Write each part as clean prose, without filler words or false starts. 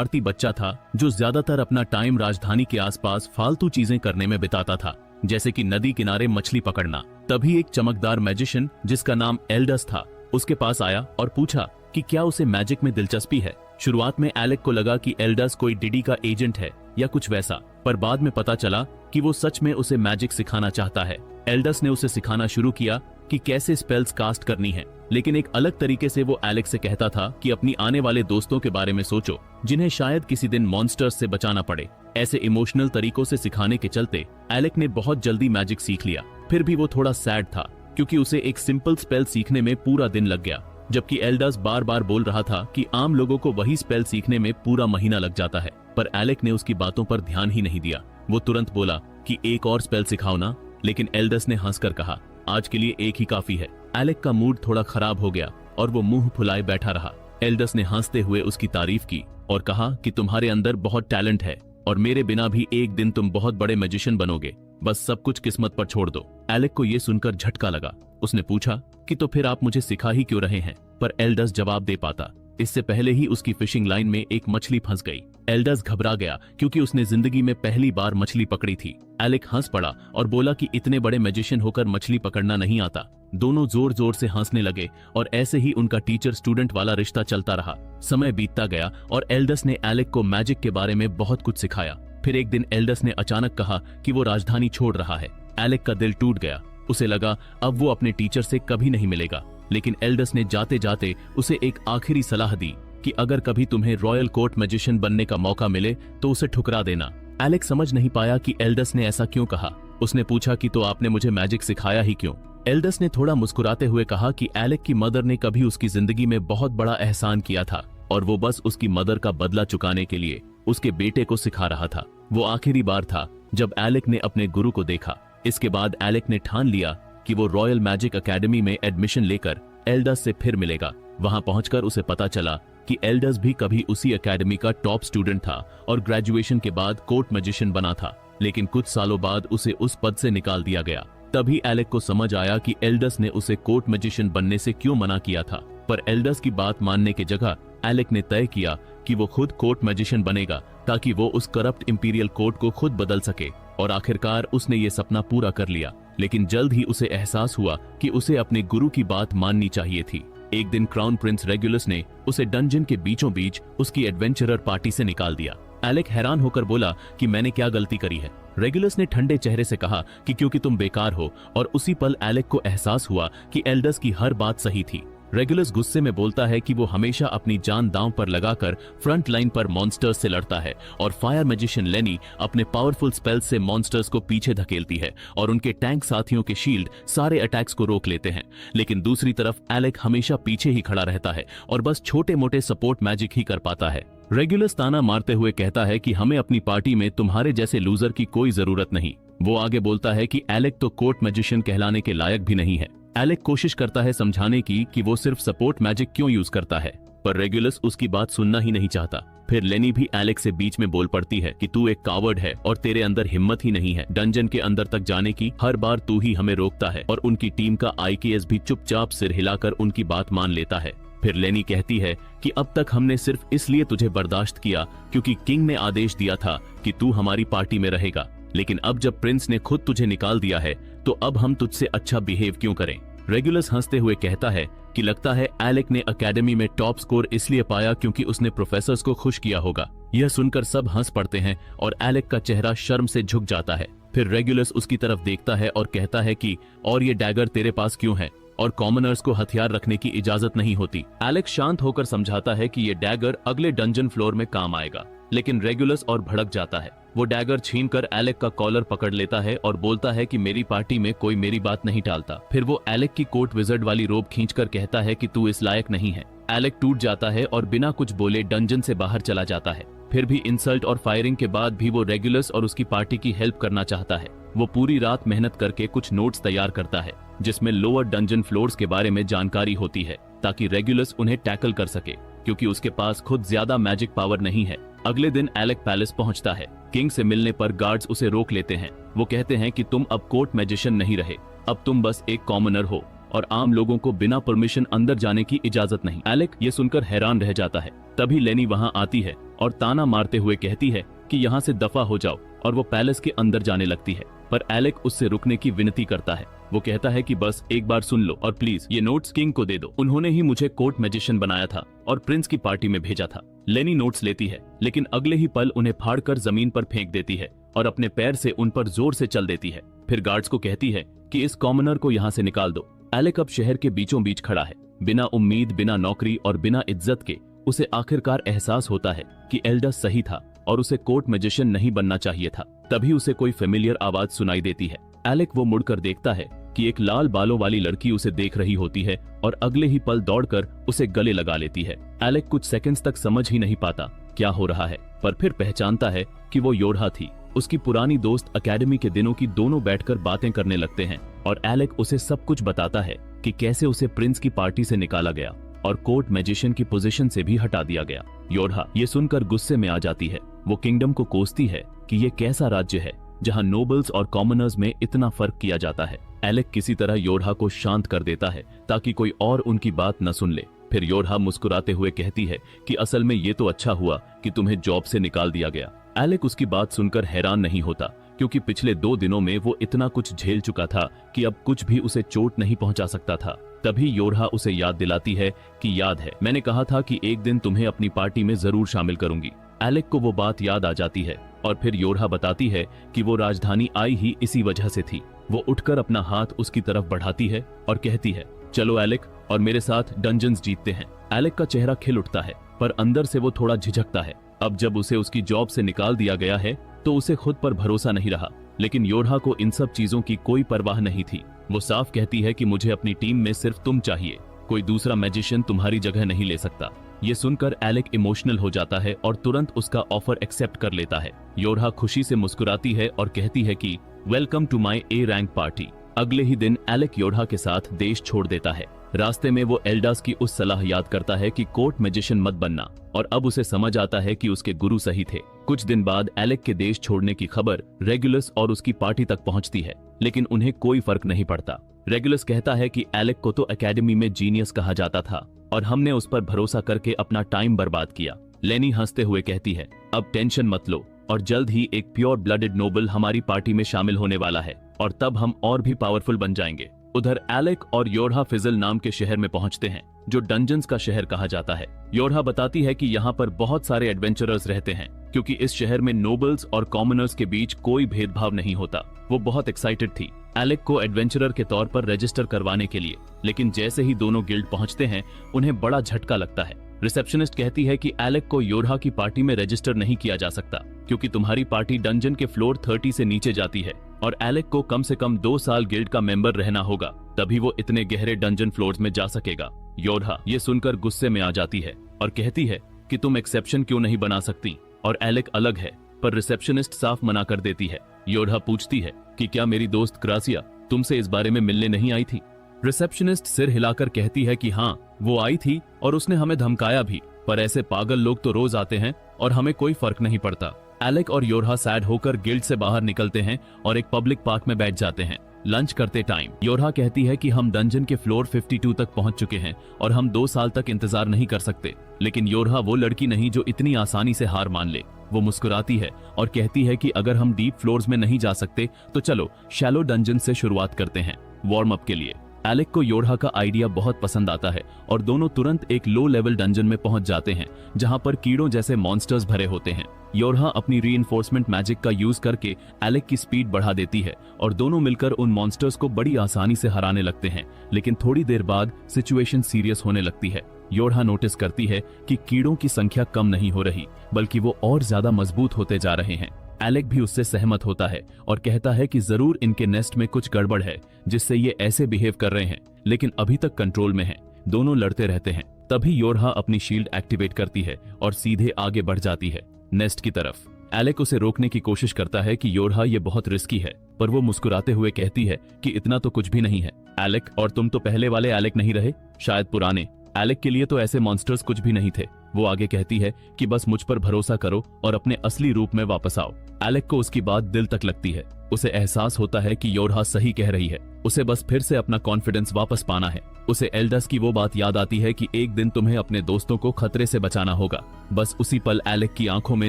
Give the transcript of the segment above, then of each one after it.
शरारती बच्चा था जो ज्यादातर अपना टाइम राजधानी के आसपास फालतू चीजें करने में बिताता था, जैसे कि नदी किनारे मछली पकड़ना। तभी एक चमकदार मैजिशियन जिसका नाम एल्डस था उसके पास आया और पूछा कि क्या उसे मैजिक में दिलचस्पी है। शुरुआत में एलेक को लगा कि एल्डस कोई डिडी का एजेंट है या कुछ वैसा, पर बाद में पता चला कि वो सच में उसे मैजिक सिखाना चाहता है। एल्डस ने उसे सिखाना शुरू किया कि कैसे स्पेल्स कास्ट करनी है, लेकिन एक अलग तरीके से। वो एलेक से कहता था कि अपनी आने वाले दोस्तों के बारे में सोचो जिन्हें शायद किसी दिन मॉन्स्टर्स से बचाना पड़े। ऐसे इमोशनल तरीकों से सिखाने के चलते एलेक ने बहुत जल्दी मैजिक सीख लिया। फिर भी वो थोड़ा सैड था क्योंकि उसे एक सिंपल स्पेल सीखने में पूरा दिन लग गया, जबकि एल्डस बार बार बोल रहा था कि आम लोगों को वही स्पेल सीखने में पूरा महीना लग जाता है। पर एलेक ने उसकी बातों पर ध्यान ही नहीं दिया। वो तुरंत बोला कि एक और स्पेल सिखाओ ना, लेकिन एल्डस ने हंसकर कहा आज के लिए एक ही काफी है। एलेक का मूड थोड़ा खराब हो गया और वो मुंह फुलाए बैठा रहा। एल्डस ने हंसते हुए उसकी तारीफ की और कहा कि तुम्हारे अंदर बहुत टैलेंट है और मेरे बिना भी एक दिन तुम बहुत बड़े मैजिशियन बनोगे, बस सब कुछ किस्मत पर छोड़ दो। एलेक को यह सुनकर झटका लगा। उसने पूछा कि तो फिर आप मुझे सिखा ही क्यों रहे हैं, पर एल्डस जवाब दे पाता इससे पहले ही उसकी फिशिंग लाइन में एक मछली फंस गई। एल्डस घबरा गया क्योंकि उसने जिंदगी में पहली बार मछली पकड़ी थी। एलेक हंस पड़ा और बोला कि इतने बड़े मैजिशियन होकर मछली पकड़ना नहीं आता। दोनों जोर जोर से हंसने लगे और ऐसे ही उनका टीचर स्टूडेंट वाला रिश्ता चलता रहा। समय बीतता गया और एल्डस ने एलेक को मैजिक के बारे में बहुत कुछ सिखाया। फिर एक दिन एल्डस ने अचानक कहा कि वो राजधानी छोड़ रहा है। एलेक का दिल टूट गया। उसे लगा अब वो अपने टीचर से कभी नहीं मिलेगा, लेकिन एल्डस ने जाते जाते उसे एक आखिरी सलाह दी कि अगर कभी तुम्हें रॉयल कोर्ट मैजिशियन बनने का मौका मिले तो उसे ठुकरा देना। एलेक समझ नहीं पाया कि एल्डस ने ऐसा क्यों कहा। उसने पूछा कि तो आपने मुझे मैजिक सिखाया ही क्यों। एल्डस ने थोड़ा मुस्कुराते हुए कहा कि एलेक की मदर ने कभी उसकी जिंदगी में बहुत बड़ा एहसान किया था और वो बस उसकी मदर का बदला चुकाने के लिए उसके बेटे को सिखा रहा था। वो आखिरी बार था जब एलेक ने अपने गुरु को देखा। इसके बाद एलेक ने ठान लिया कि वो रॉयल मैजिक एकेडमी में एडमिशन लेकर एल्डस से फिर मिलेगा। वहां पहुंचकर उसे पता चला कि एल्डस भी कभी उसी एकेडमी का टॉप स्टूडेंट था और ग्रेजुएशन के बाद कोर्ट मैजिशियन बना था, लेकिन कुछ सालों बाद उसे उस पद से निकाल दिया गया। तभी एलेक को समझ आया कि एल्डस ने उसे कोर्ट मैजिशियन बनने से क्यों मना किया था। पर एल्डस की बात मानने की जगह एलेक ने तय किया कि वो खुद कोर्ट मैजिशियन बनेगा ताकि वो उस करप्ट इंपीरियल कोर्ट को खुद बदल सके। और आखिरकार उसने ये सपना पूरा कर लिया। लेकिन जल्द ही उसे एहसास हुआ कि उसे अपने गुरु की बात माननी चाहिए थी। एक दिन क्राउन प्रिंस रेगुलस ने उसे डंजन के बीचों बीच उसकी एडवेंचरर पार्टी से निकाल दिया। एलेक हैरान होकर बोला कि मैंने क्या गलती करी है। रेगुलस ने ठंडे चेहरे से कहा कि क्योंकि तुम बेकार हो, और उसी पल एलेक को एहसास हुआ कि एल्डस की हर बात सही थी। रेगुलस गुस्से में बोलता है कि वो हमेशा अपनी जान दांव पर लगाकर फ्रंट लाइन पर मॉन्स्टर्स से लड़ता है और फायर मैजिशियन लेनी अपने पावरफुल स्पेल्स से मॉन्स्टर्स को पीछे धकेलती है और उनके टैंक साथियों के शील्ड सारे अटैक्स को रोक लेते हैं। लेकिन दूसरी तरफ एलेक हमेशा पीछे ही खड़ा रहता है और बस छोटे मोटे सपोर्ट मैजिक ही कर पाता है। रेगुलस ताना मारते हुए कहता है कि हमें अपनी पार्टी में तुम्हारे जैसे लूजर की कोई जरूरत नहीं। वो आगे बोलता है कि एलेक तो कोर्ट मैजिशियन कहलाने के लायक भी नहीं है। एलेक कोशिश करता है समझाने की कि वो सिर्फ सपोर्ट मैजिक क्यों यूज करता है, पर रेगुलस उसकी बात सुनना ही नहीं चाहता। फिर लेनी भी एलेक से बीच में बोल पड़ती है कि तू एक कावर्ड है और तेरे अंदर हिम्मत ही नहीं है डंजन के अंदर तक जाने की। हर बार तू ही हमें रोकता है और उनकी टीम का आईकेएस भी चुपचाप सिर हिलाकर उनकी बात मान लेता है। फिर लेनी कहती है कि अब तक हमने सिर्फ इसलिए तुझे बर्दाश्त किया क्योंकि किंग ने आदेश दिया था कि तू हमारी पार्टी में रहेगा, लेकिन अब जब प्रिंस ने खुद तुझे निकाल दिया है तो अब हम तुझसे अच्छा बिहेव क्यों करें। रेगुलस हंसते हुए कहता है कि लगता है एलेक ने एकेडमी में टॉप स्कोर इसलिए पाया क्योंकि उसने प्रोफेसर्स को खुश किया होगा। यह सुनकर सब हंस पड़ते हैं और एलेक का चेहरा शर्म से झुक जाता है। फिर रेगुलस उसकी तरफ देखता है और कहता है कि और ये डैगर तेरे पास क्यों है और कॉमनर्स को हथियार रखने की इजाजत नहीं होती। एलेक शांत होकर समझाता है कि ये डैगर अगले डंजन फ्लोर में काम आएगा, लेकिन रेगुलस और भड़क जाता है। वो डैगर छीनकर एलेक का कॉलर पकड़ लेता है और बोलता है कि मेरी पार्टी में कोई मेरी बात नहीं टालता। फिर वो एलेक की कोर्ट विजर्ड वाली रोब खींचकर कहता है कि तू इस लायक नहीं है। एलेक टूट जाता है और बिना कुछ बोले डंजन से बाहर चला जाता है। फिर भी इंसल्ट और फायरिंग के बाद भी वो रेगुलस और उसकी पार्टी की हेल्प करना चाहता है। वो पूरी रात मेहनत करके कुछ नोट्स तैयार करता है जिसमें लोअर डंजन फ्लोर्स के बारे में जानकारी होती है ताकि रेगुलस उन्हें टैकल कर सके, क्योंकि उसके पास खुद ज्यादा मैजिक पावर नहीं है। अगले दिन एलेक पैलेस पहुंचता है। किंग से मिलने पर गार्ड्स उसे रोक लेते हैं। वो कहते हैं कि तुम अब कोर्ट मैजिशियन नहीं रहे, अब तुम बस एक कॉमनर हो और आम लोगों को बिना परमिशन अंदर जाने की इजाजत नहीं। एलेक ये सुनकर हैरान रह जाता है। तभी लेनी वहां आती है और ताना मारते हुए कहती है कि यहाँ से दफा हो जाओ, और वो पैलेस के अंदर जाने लगती है। पर एलेक उससे रुकने की विनती करता है। वो कहता है कि बस एक बार सुन लो और प्लीज ये नोट्स किंग को दे दो। उन्होंने ही मुझे कोर्ट मैजिशियन बनाया था और प्रिंस की पार्टी में भेजा था। लेनी नोट्स लेती है, लेकिन अगले ही पल उन्हें फाड़कर जमीन पर फेंक देती है और अपने पैर से उन पर जोर से चल देती है। फिर गार्ड्स को कहती है कि इस कॉमनर को यहाँ से निकाल दो। एलेक अब शहर के बीचों बीच खड़ा है, बिना उम्मीद, बिना नौकरी और बिना इज्जत के। उसे आखिरकार एहसास होता है कि एल्डस सही था और उसे कोर्ट मैजिशियन नहीं बनना चाहिए था। तभी उसे कोई फेमिलियर आवाज सुनाई देती है। एलेक वो मुड़कर देखता है कि एक लाल बालों वाली लड़की उसे देख रही होती है और अगले ही पल दौड़कर उसे गले लगा लेती है। एलेक कुछ सेकंड्स तक समझ ही नहीं पाता क्या हो रहा है, पर फिर पहचानता है कि वो योरहा थी, उसकी पुरानी दोस्त। अकेडमी के दिनों की दोनों बैठकर बातें करने लगते हैं और एलेक उसे सब कुछ बताता है कि कैसे उसे प्रिंस की पार्टी से निकाला गया और कोर्ट मैजिशियन की पोजीशन से भी हटा दिया गया। योरहा ये सुनकर गुस्से में आ जाती है। वो किंगडम को कोसती है कि ये कैसा राज्य है जहां नोबल्स और कॉमनर्स में इतना फर्क किया जाता है। एलेक किसी तरह योरहा को शांत कर देता है ताकि कोई और उनकी बात न सुन ले। फिर योरहा मुस्कुराते हुए कहती है कि असल में ये तो अच्छा हुआ कि तुम्हें जॉब से निकाल दिया गया। एलेक उसकी बात सुनकर हैरान नहीं होता, क्योंकि पिछले 2 दिनों में वो इतना कुछ झेल चुका था कि अब कुछ भी उसे चोट नहीं पहुंचा सकता था। तभी योरहा उसे याद दिलाती है कि याद है, मैंने कहा था कि एक दिन तुम्हें अपनी पार्टी में जरूर शामिल करूंगी। एलेक को वो बात याद आ जाती है और फिर योरहा बताती है कि वो राजधानी आई ही इसी वजह से थी। वो उठकर अपना हाथ उसकी तरफ बढ़ाती है और कहती है, चलो एलेक, और मेरे साथ डंजन्स जीतते हैं। एलेक का चेहरा खिल उठता है, पर अंदर से वो थोड़ा झिझकता है। अब जब उसे उसकी जॉब से निकाल दिया गया है तो उसे खुद पर भरोसा नहीं रहा, लेकिन योरहा को इन सब चीजों की कोई परवाह नहीं थी। वो साफ कहती है कि मुझे अपनी टीम में सिर्फ तुम चाहिए, कोई दूसरा मैजिशियन तुम्हारी जगह नहीं ले सकता। ये सुनकर एलेक इमोशनल हो जाता है और तुरंत उसका ऑफर एक्सेप्ट कर लेता है। योरहा खुशी से मुस्कुराती है और कहती है कि welcome to my A rank party. अगले ही दिन एलेक योरहा के साथ देश छोड़ देता है। रास्ते में वो एल्डास की उस सलाह याद करता है कि कोर्ट मैजिशियन मत बनना, और अब उसे समझ आता है कि उसके गुरु सही थे। कुछ दिन बाद एलेक के देश छोड़ने की खबर रेगुलस और उसकी पार्टी तक पहुंचती है, लेकिन उन्हें कोई फर्क नहीं पड़ता। रेगुलस कहता है कि एलेक को तो एकेडमी में जीनियस कहा जाता था और हमने उस पर भरोसा करके अपना टाइम बर्बाद किया। लेनी हंसते हुए कहती है, अब टेंशन मत लो, और जल्द ही एक प्योर ब्लडेड नोबल हमारी पार्टी में शामिल होने वाला है और तब हम और भी पावरफुल बन जाएंगे। उधर एलेक और योरहा फिजल नाम के शहर में पहुंचते हैं, जो डंजन्स का शहर कहा जाता है। योरहा बताती है कि यहाँ पर बहुत सारे एडवेंचरर्स रहते हैं, क्योंकि इस शहर में नोबल्स और कॉमनर्स के बीच कोई भेदभाव नहीं होता। वो बहुत एक्साइटेड थी एलेक को एडवेंचरर के तौर पर रजिस्टर करवाने के लिए, लेकिन जैसे ही दोनों गिल्ड पहुंचते हैं उन्हें बड़ा झटका लगता है। रिसेप्शनिस्ट कहती है कि एलेक को योरहा की पार्टी में रजिस्टर नहीं किया जा सकता, क्योंकि तुम्हारी पार्टी डंजन के फ्लोर 30 से नीचे जाती है और एलेक को कम से कम 2 साल गिल्ड का मेंबर रहना होगा, तभी वो इतने गहरे डंजन फ्लोर्स में जा सकेगा। योरहा ये सुनकर गुस्से में आ जाती है और कहती है कि तुम एक्सेप्शन क्यों नहीं बना सकती, और एलेक अलग है, पर रिसेप्शनिस्ट साफ मना कर देती है। योरहा पूछती है कि क्या मेरी दोस्त क्रासिया तुमसे इस बारे में मिलने नहीं आई थी? रिसेप्शनिस्ट सिर हिलाकर कहती है कि हाँ, वो आई थी और उसने हमें धमकाया भी, पर ऐसे पागल लोग तो रोज आते हैं और हमें कोई फर्क नहीं पड़ता। एलेक और योरहा सैड होकर गिल्ड से बाहर निकलते हैं और एक पब्लिक पार्क में बैठ जाते हैं। लंच करते टाइम योरहा कहती है कि हम डंजन के फ्लोर 52 तक पहुंच चुके हैं और हम 2 साल तक इंतजार नहीं कर सकते। लेकिन योरहा वो लड़की नहीं जो इतनी आसानी से हार मान ले। वो मुस्कुराती है और कहती है कि अगर हम डीप फ्लोर्स में नहीं जा सकते तो चलो शैलो डंजन से शुरुआत करते हैं वार्म अप के लिए। एलेक को योरहा का आइडिया बहुत पसंद आता है और दोनों तुरंत एक लो लेवल डंजन में पहुंच जाते हैं, जहां पर कीड़ों जैसे मॉन्स्टर्स भरे होते हैं। योरहा अपनी रीइंफोर्समेंट मैजिक का यूज करके एलेक की स्पीड बढ़ा देती है और दोनों मिलकर उन मॉन्स्टर्स को बड़ी आसानी से हराने लगते हैं। लेकिन थोड़ी देर बाद सिचुएशन सीरियस होने लगती है। योरहा नोटिस करती है कि कीड़ों की संख्या कम नहीं हो रही, बल्कि वो और ज्यादा मजबूत होते जा रहे हैं। एलेक भी उससे सहमत होता है और कहता है कि जरूर इनके नेस्ट में कुछ गड़बड़ है, जिससे ये ऐसे बिहेव कर रहे हैं, लेकिन अभी तक कंट्रोल में है। दोनों लड़ते रहते हैं। तभी योरहा अपनी शील्ड एक्टिवेट करती है और सीधे आगे बढ़ जाती है नेस्ट की तरफ। एलेक उसे रोकने की कोशिश करता है कि योरहा ये बहुत रिस्की है, पर वो मुस्कुराते हुए कहती है कि इतना तो कुछ भी नहीं है एलेक, और तुम तो पहले वाले एलेक नहीं रहे, शायद पुराने। एलेक के लिए तो ऐसे मॉन्स्टर्स कुछ भी नहीं थे। वो आगे कहती है कि बस मुझ पर भरोसा करो और अपने असली रूप में वापस आओ। एलेक को उसकी बात दिल तक लगती है। उसे एहसास होता है कि योरहा सही कह रही है, उसे बस फिर से अपना कॉन्फिडेंस वापस पाना है। उसे एल्डस की वो बात याद आती है कि एक दिन तुम्हें अपने दोस्तों को खतरे से बचाना होगा। बस उसी पल एलेक की आंखों में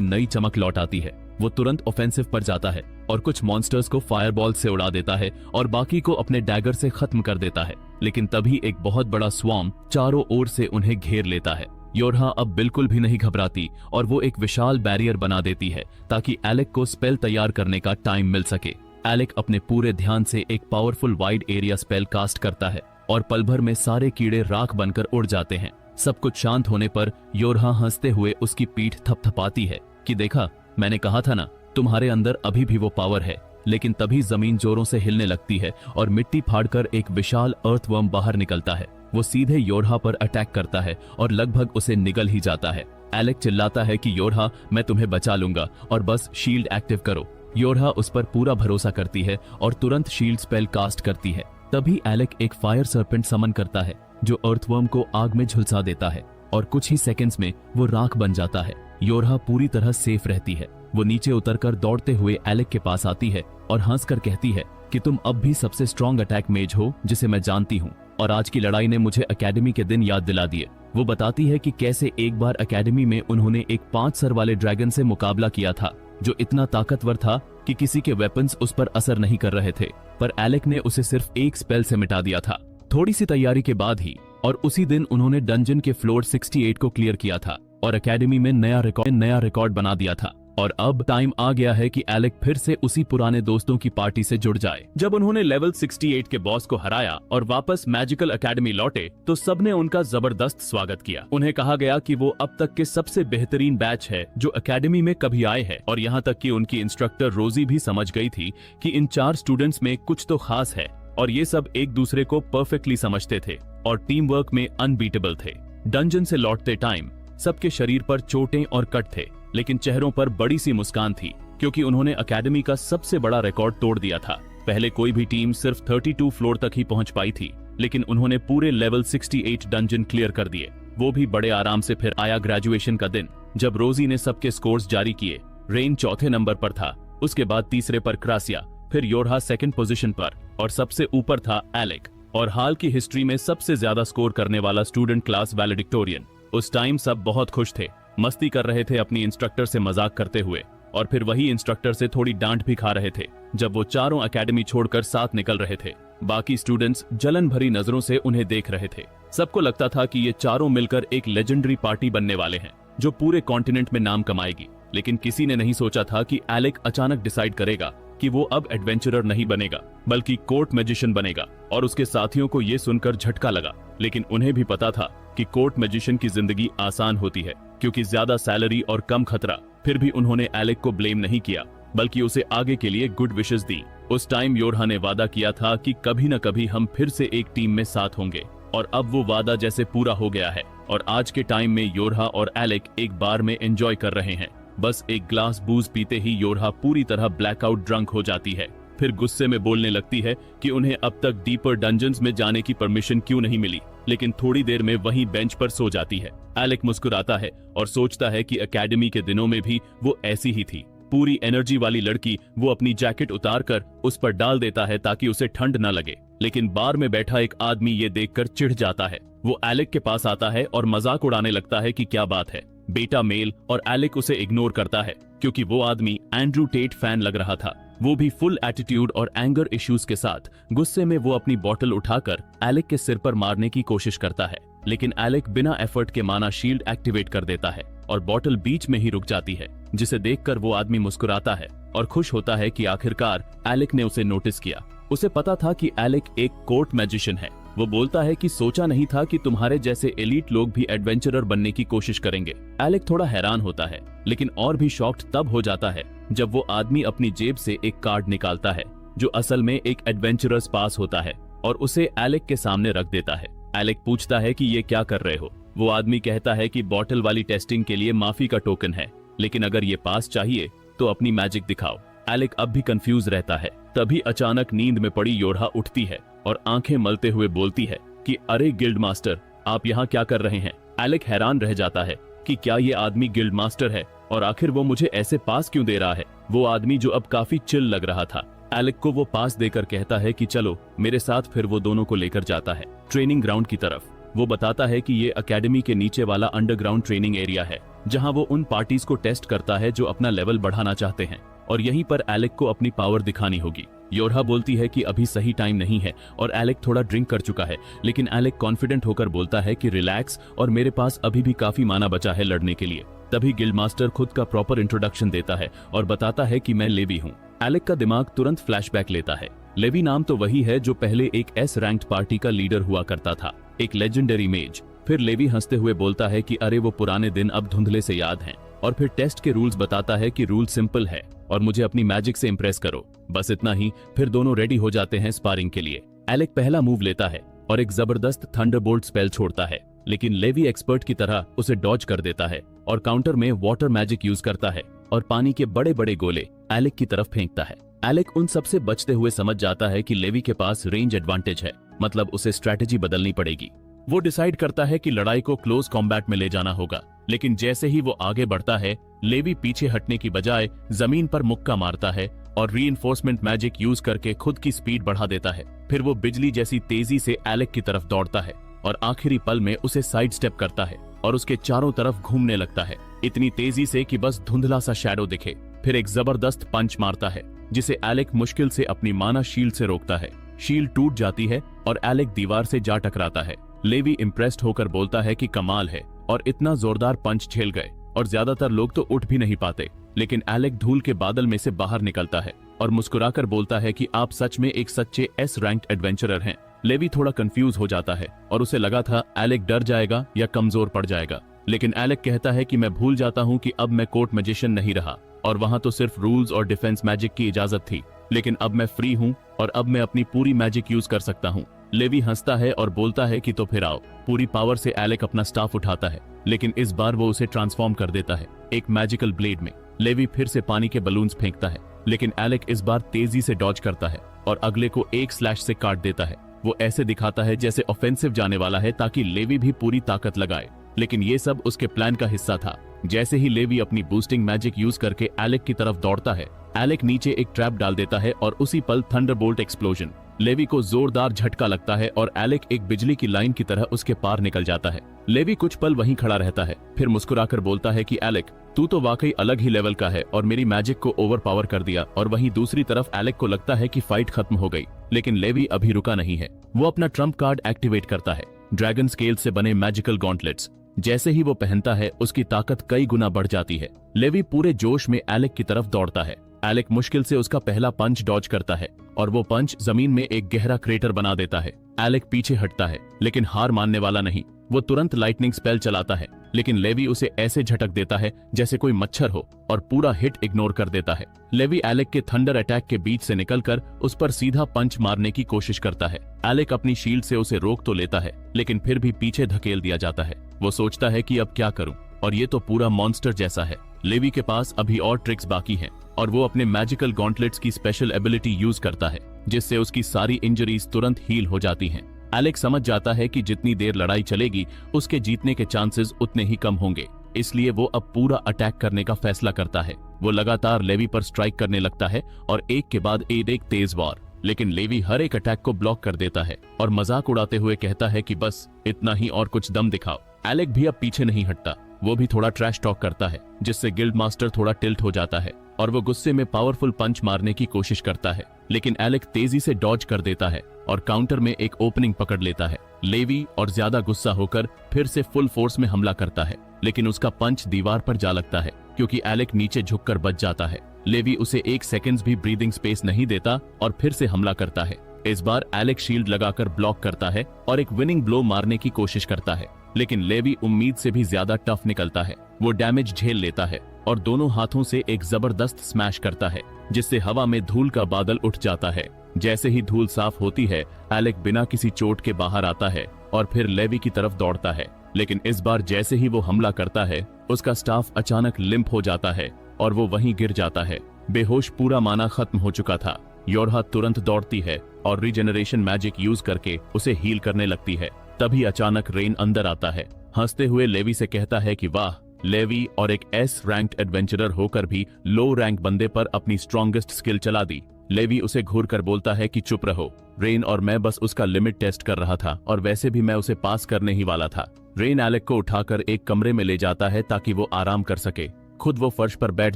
नई चमक लौट आती है। वो तुरंत ऑफेंसिव पर जाता है और कुछ मॉन्स्टर्स को फायरबॉल से उड़ा देता है और बाकी को अपने डैगर से खत्म कर देता है। लेकिन तभी एक बहुत बड़ा स्वार्म चारों ओर से उन्हें घेर लेता है। योरहा अब बिल्कुल भी नहीं घबराती और वो एक विशाल बैरियर बना देती है ताकि एलेक को स्पेल तैयार करने का टाइम मिल सके। एलेक अपने पूरे ध्यान से एक powerful wide area spell cast करता है और पल भर में सारे कीड़े राख बनकर उड़ जाते हैं। सब कुछ शांत होने पर योरहा हंसते हुए उसकी पीठ थपथपाती है कि देखा, मैंने कहा था ना, तुम्हारे अंदर अभी भी वो पावर है। लेकिन तभी जमीन जोरों से हिलने लगती है और मिट्टी फाड़कर एक विशाल अर्थवर्म बाहर निकलता है। वो सीधे योरहा पर अटैक करता है और लगभग उसे निगल ही जाता है। एलेक चिल्लाता है कि योरहा, मैं तुम्हें बचा लूंगा और बस शील्ड एक्टिव करो। योरहा उस पर पूरा भरोसा करती है और तुरंत शील्ड स्पेल कास्ट करती है। तभी एलेक एक फायर सर्पेंट समन करता है जो अर्थवर्म को आग में झुलसा देता है और कुछ ही सेकंड्स में वो राख बन जाता है। योरहा पूरी तरह सेफ रहती है। वो नीचे उतरकर दौड़ते हुए एलेक के पास आती है और हंसकर कहती है कि तुम अब भी सबसे स्ट्रॉन्ग अटैक मेज हो जिसे मैं जानती हूँ, और आज की लड़ाई ने मुझे एकेडमी के दिन याद दिला दिए। वो बताती है कि कैसे एक बार एकेडमी में उन्होंने एक 5 सर वाले ड्रैगन से मुकाबला किया था जो इतना ताकतवर था कि किसी के वेपन्स उस पर असर नहीं कर रहे थे, पर एलेक ने उसे सिर्फ एक स्पेल से मिटा दिया था। थोड़ी सी तैयारी के बाद ही और उसी दिन उन्होंने डंजन के फ्लोर 68 को क्लियर किया था और एकेडमी में नया रिकॉर्ड बना दिया था। और अब टाइम आ गया है कि एलेक फिर से उसी पुराने दोस्तों की पार्टी से जुड़ जाए। जब उन्होंने लेवल 68 के बॉस को हराया और वापस मैजिकल एकेडमी लौटे तो सबने उनका जबरदस्त स्वागत किया। उन्हें कहा गया कि वो अब तक के सबसे बेहतरीन बैच है जो एकेडमी में कभी आए हैं, और यहाँ तक कि उनकी इंस्ट्रक्टर रोजी भी समझ गई थी कि इन 4 स्टूडेंट्स में कुछ तो खास है और ये सब एक दूसरे को परफेक्टली समझते थे और टीम वर्क में अनबीटेबल थे। डंजन से लौटते टाइम सबके शरीर पर चोटें और कट थे, लेकिन चेहरों पर बड़ी सी मुस्कान थी क्योंकि उन्होंने एकेडमी का सबसे बड़ा रिकॉर्ड तोड़ दिया था। पहले कोई भी टीम सिर्फ 32 फ्लोर तक ही पहुंच पाई थी, लेकिन उन्होंने पूरे लेवल 68 डंजन क्लियर कर दिए, वो भी बड़े आराम से। फिर आया ग्रेजुएशन का दिन जब रोजी ने सबके स्कोर्स जारी किए। रेन चौथे नंबर पर था, उसके बाद तीसरे पर क्रासिया, फिर योरहा सेकंड पोजीशन पर और सबसे ऊपर था एलेक, और हाल की हिस्ट्री में सबसे ज्यादा स्कोर करने वाला स्टूडेंट क्लास वैलेडिक्टोरियन। उस टाइम सब बहुत खुश थे, मस्ती कर रहे थे अपनी इंस्ट्रक्टर से मजाक करते हुए, और फिर वही इंस्ट्रक्टर से थोड़ी डांट भी खा रहे थे जब वो चारों एकेडमी छोड़कर साथ निकल रहे थे। बाकी स्टूडेंट्स जलन भरी नजरों से उन्हें देख रहे थे। सबको लगता था कि ये चारों मिलकर एक लेजेंडरी पार्टी बनने वाले हैं जो पूरे कॉन्टिनेंट में नाम कमाएगी। लेकिन किसी ने नहीं सोचा था कि एलेक अचानक डिसाइड करेगा कि वो अब एडवेंचरर नहीं बनेगा बल्कि कोर्ट मैजिशियन बनेगा, और उसके साथियों को ये सुनकर झटका लगा। लेकिन उन्हें भी पता था कि कोर्ट मैजिशियन की जिंदगी आसान होती है क्योंकि ज्यादा सैलरी और कम खतरा। फिर भी उन्होंने एलेक को ब्लेम नहीं किया बल्कि उसे आगे के लिए गुड विशेस दी। उस टाइम योरहा ने वादा किया था कि कभी न कभी हम फिर से एक टीम में साथ होंगे, और अब वो वादा जैसे पूरा हो गया है। और आज के टाइम में योरहा और एलेक एक बार में एंजॉय कर रहे हैं। बस एक ग्लास बूज पीते ही योरहा पूरी तरह ब्लैकआउट ड्रंक हो जाती है। फिर गुस्से में बोलने लगती है कि उन्हें अब तक डीपर डंजन्स में जाने की परमिशन क्यों नहीं मिली, लेकिन थोड़ी देर में वहीं बेंच पर सो जाती है। एलेक मुस्कुराता है और सोचता है कि एकेडमी के दिनों में भी वो ऐसी ही थी, पूरी एनर्जी वाली लड़की। वो अपनी जैकेट उतारकर उस पर डाल देता है ताकि उसे ठंड न लगे, लेकिन बार में बैठा एक आदमी ये देखकर चिढ़ जाता है। वो एलेक के पास आता है और मजाक उड़ाने लगता है कि क्या बात है, बेटा मेल, और एलेक उसे इग्नोर करता है क्योंकि वो आदमी एंड्रू टेट फैन लग रहा था। वो भी फुल एटीट्यूड और एंगर इश्यूज के साथ गुस्से में वो अपनी बॉटल उठाकर एलेक के सिर पर मारने की कोशिश करता है, लेकिन एलेक बिना एफर्ट के माना शील्ड एक्टिवेट कर देता है और बॉटल बीच में ही रुक जाती है, जिसे देखकर वो आदमी मुस्कुराता है और खुश होता है कि आखिरकार एलेक ने उसे नोटिस किया। उसे पता था कि एलेक एक कोर्ट मैजिशियन है। वो बोलता है कि सोचा नहीं था कि तुम्हारे जैसे एलीट लोग भी एडवेंचरर बनने की कोशिश करेंगे। एलेक थोड़ा हैरान होता है, लेकिन और भी शॉक्ड तब हो जाता है जब वो आदमी अपनी जेब से एक कार्ड निकालता है जो असल में एक एडवेंचरर्स पास होता है और उसे एलेक के सामने रख देता है। एलेक पूछता है कि ये क्या कर रहे हो। वो आदमी कहता है कि बॉटल वाली टेस्टिंग के लिए माफी का टोकन है, लेकिन अगर ये पास चाहिए तो अपनी मैजिक दिखाओ। एलेक अब भी कंफ्यूज रहता है। तभी अचानक नींद में पड़ी योरहा उठती है और आंखें मलते हुए बोलती है कि अरे गिल्ड मास्टर, आप यहाँ क्या कर रहे हैं। एलेक हैरान रह जाता है कि क्या ये आदमी गिल्ड मास्टर है और आखिर वो मुझे ऐसे पास क्यों दे रहा है। वो आदमी जो अब काफी चिल लग रहा था, एलेक को वो पास देकर कहता है कि चलो मेरे साथ। फिर वो दोनों को लेकर जाता है ट्रेनिंग ग्राउंड की तरफ। वो बताता है कि ये एकेडमी के नीचे वाला अंडरग्राउंड ट्रेनिंग एरिया है, जहां वो उन पार्टीज को टेस्ट करता है जो अपना लेवल बढ़ाना चाहते हैं, और यहीं पर एलेक को अपनी पावर दिखानी होगी। योरहा बोलती है कि अभी सही टाइम नहीं है और एलेक थोड़ा ड्रिंक कर चुका है, लेकिन एलेक कॉन्फिडेंट होकर बोलता है कि रिलैक्स और मेरे पास अभी भी काफी माना बचा है लड़ने के लिए। तभी गिल्ड मास्टर खुद का प्रॉपर इंट्रोडक्शन देता है और बताता है कि मैं लेवी हूँ। एलेक का दिमाग तुरंत फ्लैशबैक लेता है। लेवी नाम तो वही है जो पहले एक एस रैंक्ड पार्टी का लीडर हुआ करता था, एक लेजेंडरी मेज। फिर लेवी हंसते हुए बोलता है कि अरे वो पुराने दिन अब धुंधले से याद हैं, और फिर टेस्ट के रूल्स बताता है कि रूल सिंपल है और मुझे अपनी मैजिक से इंप्रेस करो, बस इतना ही। फिर दोनों रेडी हो जाते हैं स्पारिंग के लिए। एलेक पहला मूव लेता है और एक जबरदस्त थंडरबोल्ट स्पेल छोड़ता है, लेकिन लेवी एक्सपर्ट की तरह उसे डॉज कर देता है और काउंटर में वाटर मैजिक यूज करता है और पानी के बड़े बड़े गोले एलेक की तरफ फेंकता है। एलेक उन सबसे बचते हुए समझ जाता है कि लेवी के पास रेंज एडवांटेज है, मतलब उसे स्ट्रेटेजी बदलनी पड़ेगी। वो डिसाइड करता है कि लड़ाई को क्लोज कॉम्बैट में ले जाना होगा, लेकिन जैसे ही वो आगे बढ़ता है, लेवी पीछे हटने की बजाय जमीन पर मुक्का मारता है और रीइंफोर्समेंट मैजिक यूज करके खुद की स्पीड बढ़ा देता है। फिर वो बिजली जैसी तेजी से एलेक की तरफ दौड़ता है और आखिरी पल में उसे साइड स्टेप करता है और उसके चारों तरफ घूमने लगता है, इतनी तेजी से कि बस धुंधला सा शैडो दिखे। फिर एक जबरदस्त पंच मारता है जिसे एलेक मुश्किल से अपनी माना शील्ड से रोकता है। शील्ड टूट जाती है और एलेक दीवार से जा टकराता है। लेवी इम्प्रेस्ड होकर बोलता है कि कमाल है और इतना जोरदार पंच झेल गए, और ज्यादातर लोग तो उठ भी नहीं पाते। लेकिन एलेक धूल के बादल में से बाहर निकलता है और मुस्कुराकर बोलता है कि आप सच में एक सच्चे एस रैंक्ड एडवेंचरर हैं। लेवी थोड़ा कंफ्यूज हो जाता है और उसे लगा था एलेक डर जाएगा या कमजोर पड़ जाएगा, लेकिन एलेक कहता है कि मैं भूल जाता हूँ कि अब मैं कोर्ट मैजिशियन नहीं रहा और वहां तो सिर्फ रूल्स और डिफेंस मैजिक की इजाजत थी, लेकिन अब मैं फ्री हूँ और अब मैं अपनी पूरी मैजिक यूज कर सकता हूँ। लेवी हंसता है और बोलता है कि तो फिर आओ। पूरी पावर से एलेक अपना स्टाफ उठाता है, लेकिन इस बार वो उसे ट्रांसफॉर्म कर देता है एक मैजिकल ब्लेड में। लेवी फिर से पानी के बलून्स फेंकता है, लेकिन एलेक इस बार तेजी से डॉज करता है और अगले को एक स्लैश से काट देता है। वो ऐसे दिखाता है जैसे ऑफेंसिव जाने वाला है ताकि लेवी भी पूरी ताकत लगाए, लेकिन ये सब उसके प्लान का हिस्सा था। जैसे ही लेवी अपनी बूस्टिंग मैजिक यूज करके एलेक की तरफ दौड़ता है, एलेक नीचे एक ट्रैप डाल देता है और उसी पल थंडरबोल्ट एक्सप्लोजन। लेवी को जोरदार झटका लगता है और एलेक एक बिजली की लाइन की तरह उसके पार निकल जाता है। लेवी कुछ पल वहीं खड़ा रहता है, फिर मुस्कुराकर बोलता है कि एलेक तू तो वाकई अलग ही लेवल का है और मेरी मैजिक को ओवर पावर कर दिया। और वहीं दूसरी तरफ एलेक को लगता है कि फाइट खत्म हो गई, लेकिन लेवी अभी रुका नहीं है। वो अपना ट्रम्प कार्ड एक्टिवेट करता है, ड्रैगन स्केल से बने मैजिकल गॉन्टलेट्स। जैसे ही वो पहनता है, उसकी ताकत कई गुना बढ़ जाती है। लेवी पूरे जोश में एलेक की तरफ दौड़ता है। एलेक मुश्किल से उसका पहला पंच डॉज करता है और वो पंच जमीन में एक गहरा क्रेटर बना देता है। एलेक पीछे हटता है, लेकिन हार मानने वाला नहीं। वो तुरंत लाइटनिंग स्पेल चलाता है, लेकिन लेवी उसे ऐसे झटक देता है जैसे कोई मच्छर हो और पूरा हिट इग्नोर कर देता है। लेवी एलेक के थंडर अटैक के बीच से निकलकर उस पर सीधा पंच मारने की कोशिश करता है। एलेक अपनी शील्ड से उसे रोक तो लेता है, लेकिन फिर भी पीछे धकेल दिया जाता है। वो सोचता है कि अब क्या करूं, और ये तो पूरा मॉन्स्टर जैसा है। लेवी के पास अभी और ट्रिक्स बाकी हैं और वो अपने मैजिकल गॉन्टलेट्स की स्पेशल एबिलिटी यूज करता है, जिससे उसकी सारी इंजरीज तुरंत हील हो जाती हैं। एलेक समझ जाता है कि जितनी देर लड़ाई चलेगी, उसके जीतने के चांसेस उतने ही कम होंगे, इसलिए वो अब पूरा अटैक करने का फैसला करता है। वो लगातार लेवी पर स्ट्राइक करने लगता है और एक के बाद एक तेज वार, लेकिन लेवी हर एक अटैक को ब्लॉक कर देता है और मजाक उड़ाते हुए कहता है कि बस इतना ही और कुछ दम दिखाओ। एलेक भी अब पीछे नहीं हटता। वो भी थोड़ा ट्रैश टॉक करता है, जिससे गिल्ड मास्टर थोड़ा टिल्ट हो जाता है और वो गुस्से में पावरफुल पंच मारने की कोशिश करता है, लेकिन एलेक तेजी से डॉज कर देता है और काउंटर में एक ओपनिंग पकड़ लेता है। लेवी और ज्यादा गुस्सा होकर फिर से फुल फोर्स में हमला करता है, लेकिन उसका पंच दीवार पर जा लगता है क्योंकि एलेक नीचे झुककर बच जाता है। लेवी उसे एक सेकंड्स भी ब्रीदिंग स्पेस नहीं देता और फिर से हमला करता है। इस बार एलेक शील्ड लगाकर ब्लॉक करता है और एक विनिंग ब्लो मारने की कोशिश करता है, लेकिन लेवी उम्मीद से भी ज्यादा टफ निकलता है। वो डैमेज झेल लेता है और दोनों हाथों से एक जबरदस्त स्मैश करता है, जिससे हवा में धूल का बादल उठ जाता है। जैसे ही धूल साफ होती है, एलेक बिना किसी चोट के बाहर आता है और फिर लेवी की तरफ दौड़ता है, लेकिन इस बार जैसे ही वो हमला करता है, उसका स्टाफ अचानक लिम्प हो जाता है और वो वहीं गिर जाता है। बेहोश पूरा माना खत्म हो चुका था। योरहा तुरंत दौड़ती है और रीजेनरेशन मैजिक यूज करके उसे हील करने लगती है। तभी अचानक रेन अंदर आता है। हंसते हुए लेवी से कहता है कि वाह, लेवी और एक एस रैंक्ड एडवेंचरर होकर भी लो रैंक बंदे पर अपनी स्ट्रॉन्गेस्ट स्किल चला दी। लेवी उसे घूर कर बोलता है कि चुप रहो, रेन और मैं बस उसका लिमिट टेस्ट कर रहा था और वैसे भी मैं उसे पास करने ही वाला था। रेन एलेक को उठाकर एक कमरे में ले जाता है ताकि वो आराम कर सके। खुद वो फर्श पर बैठ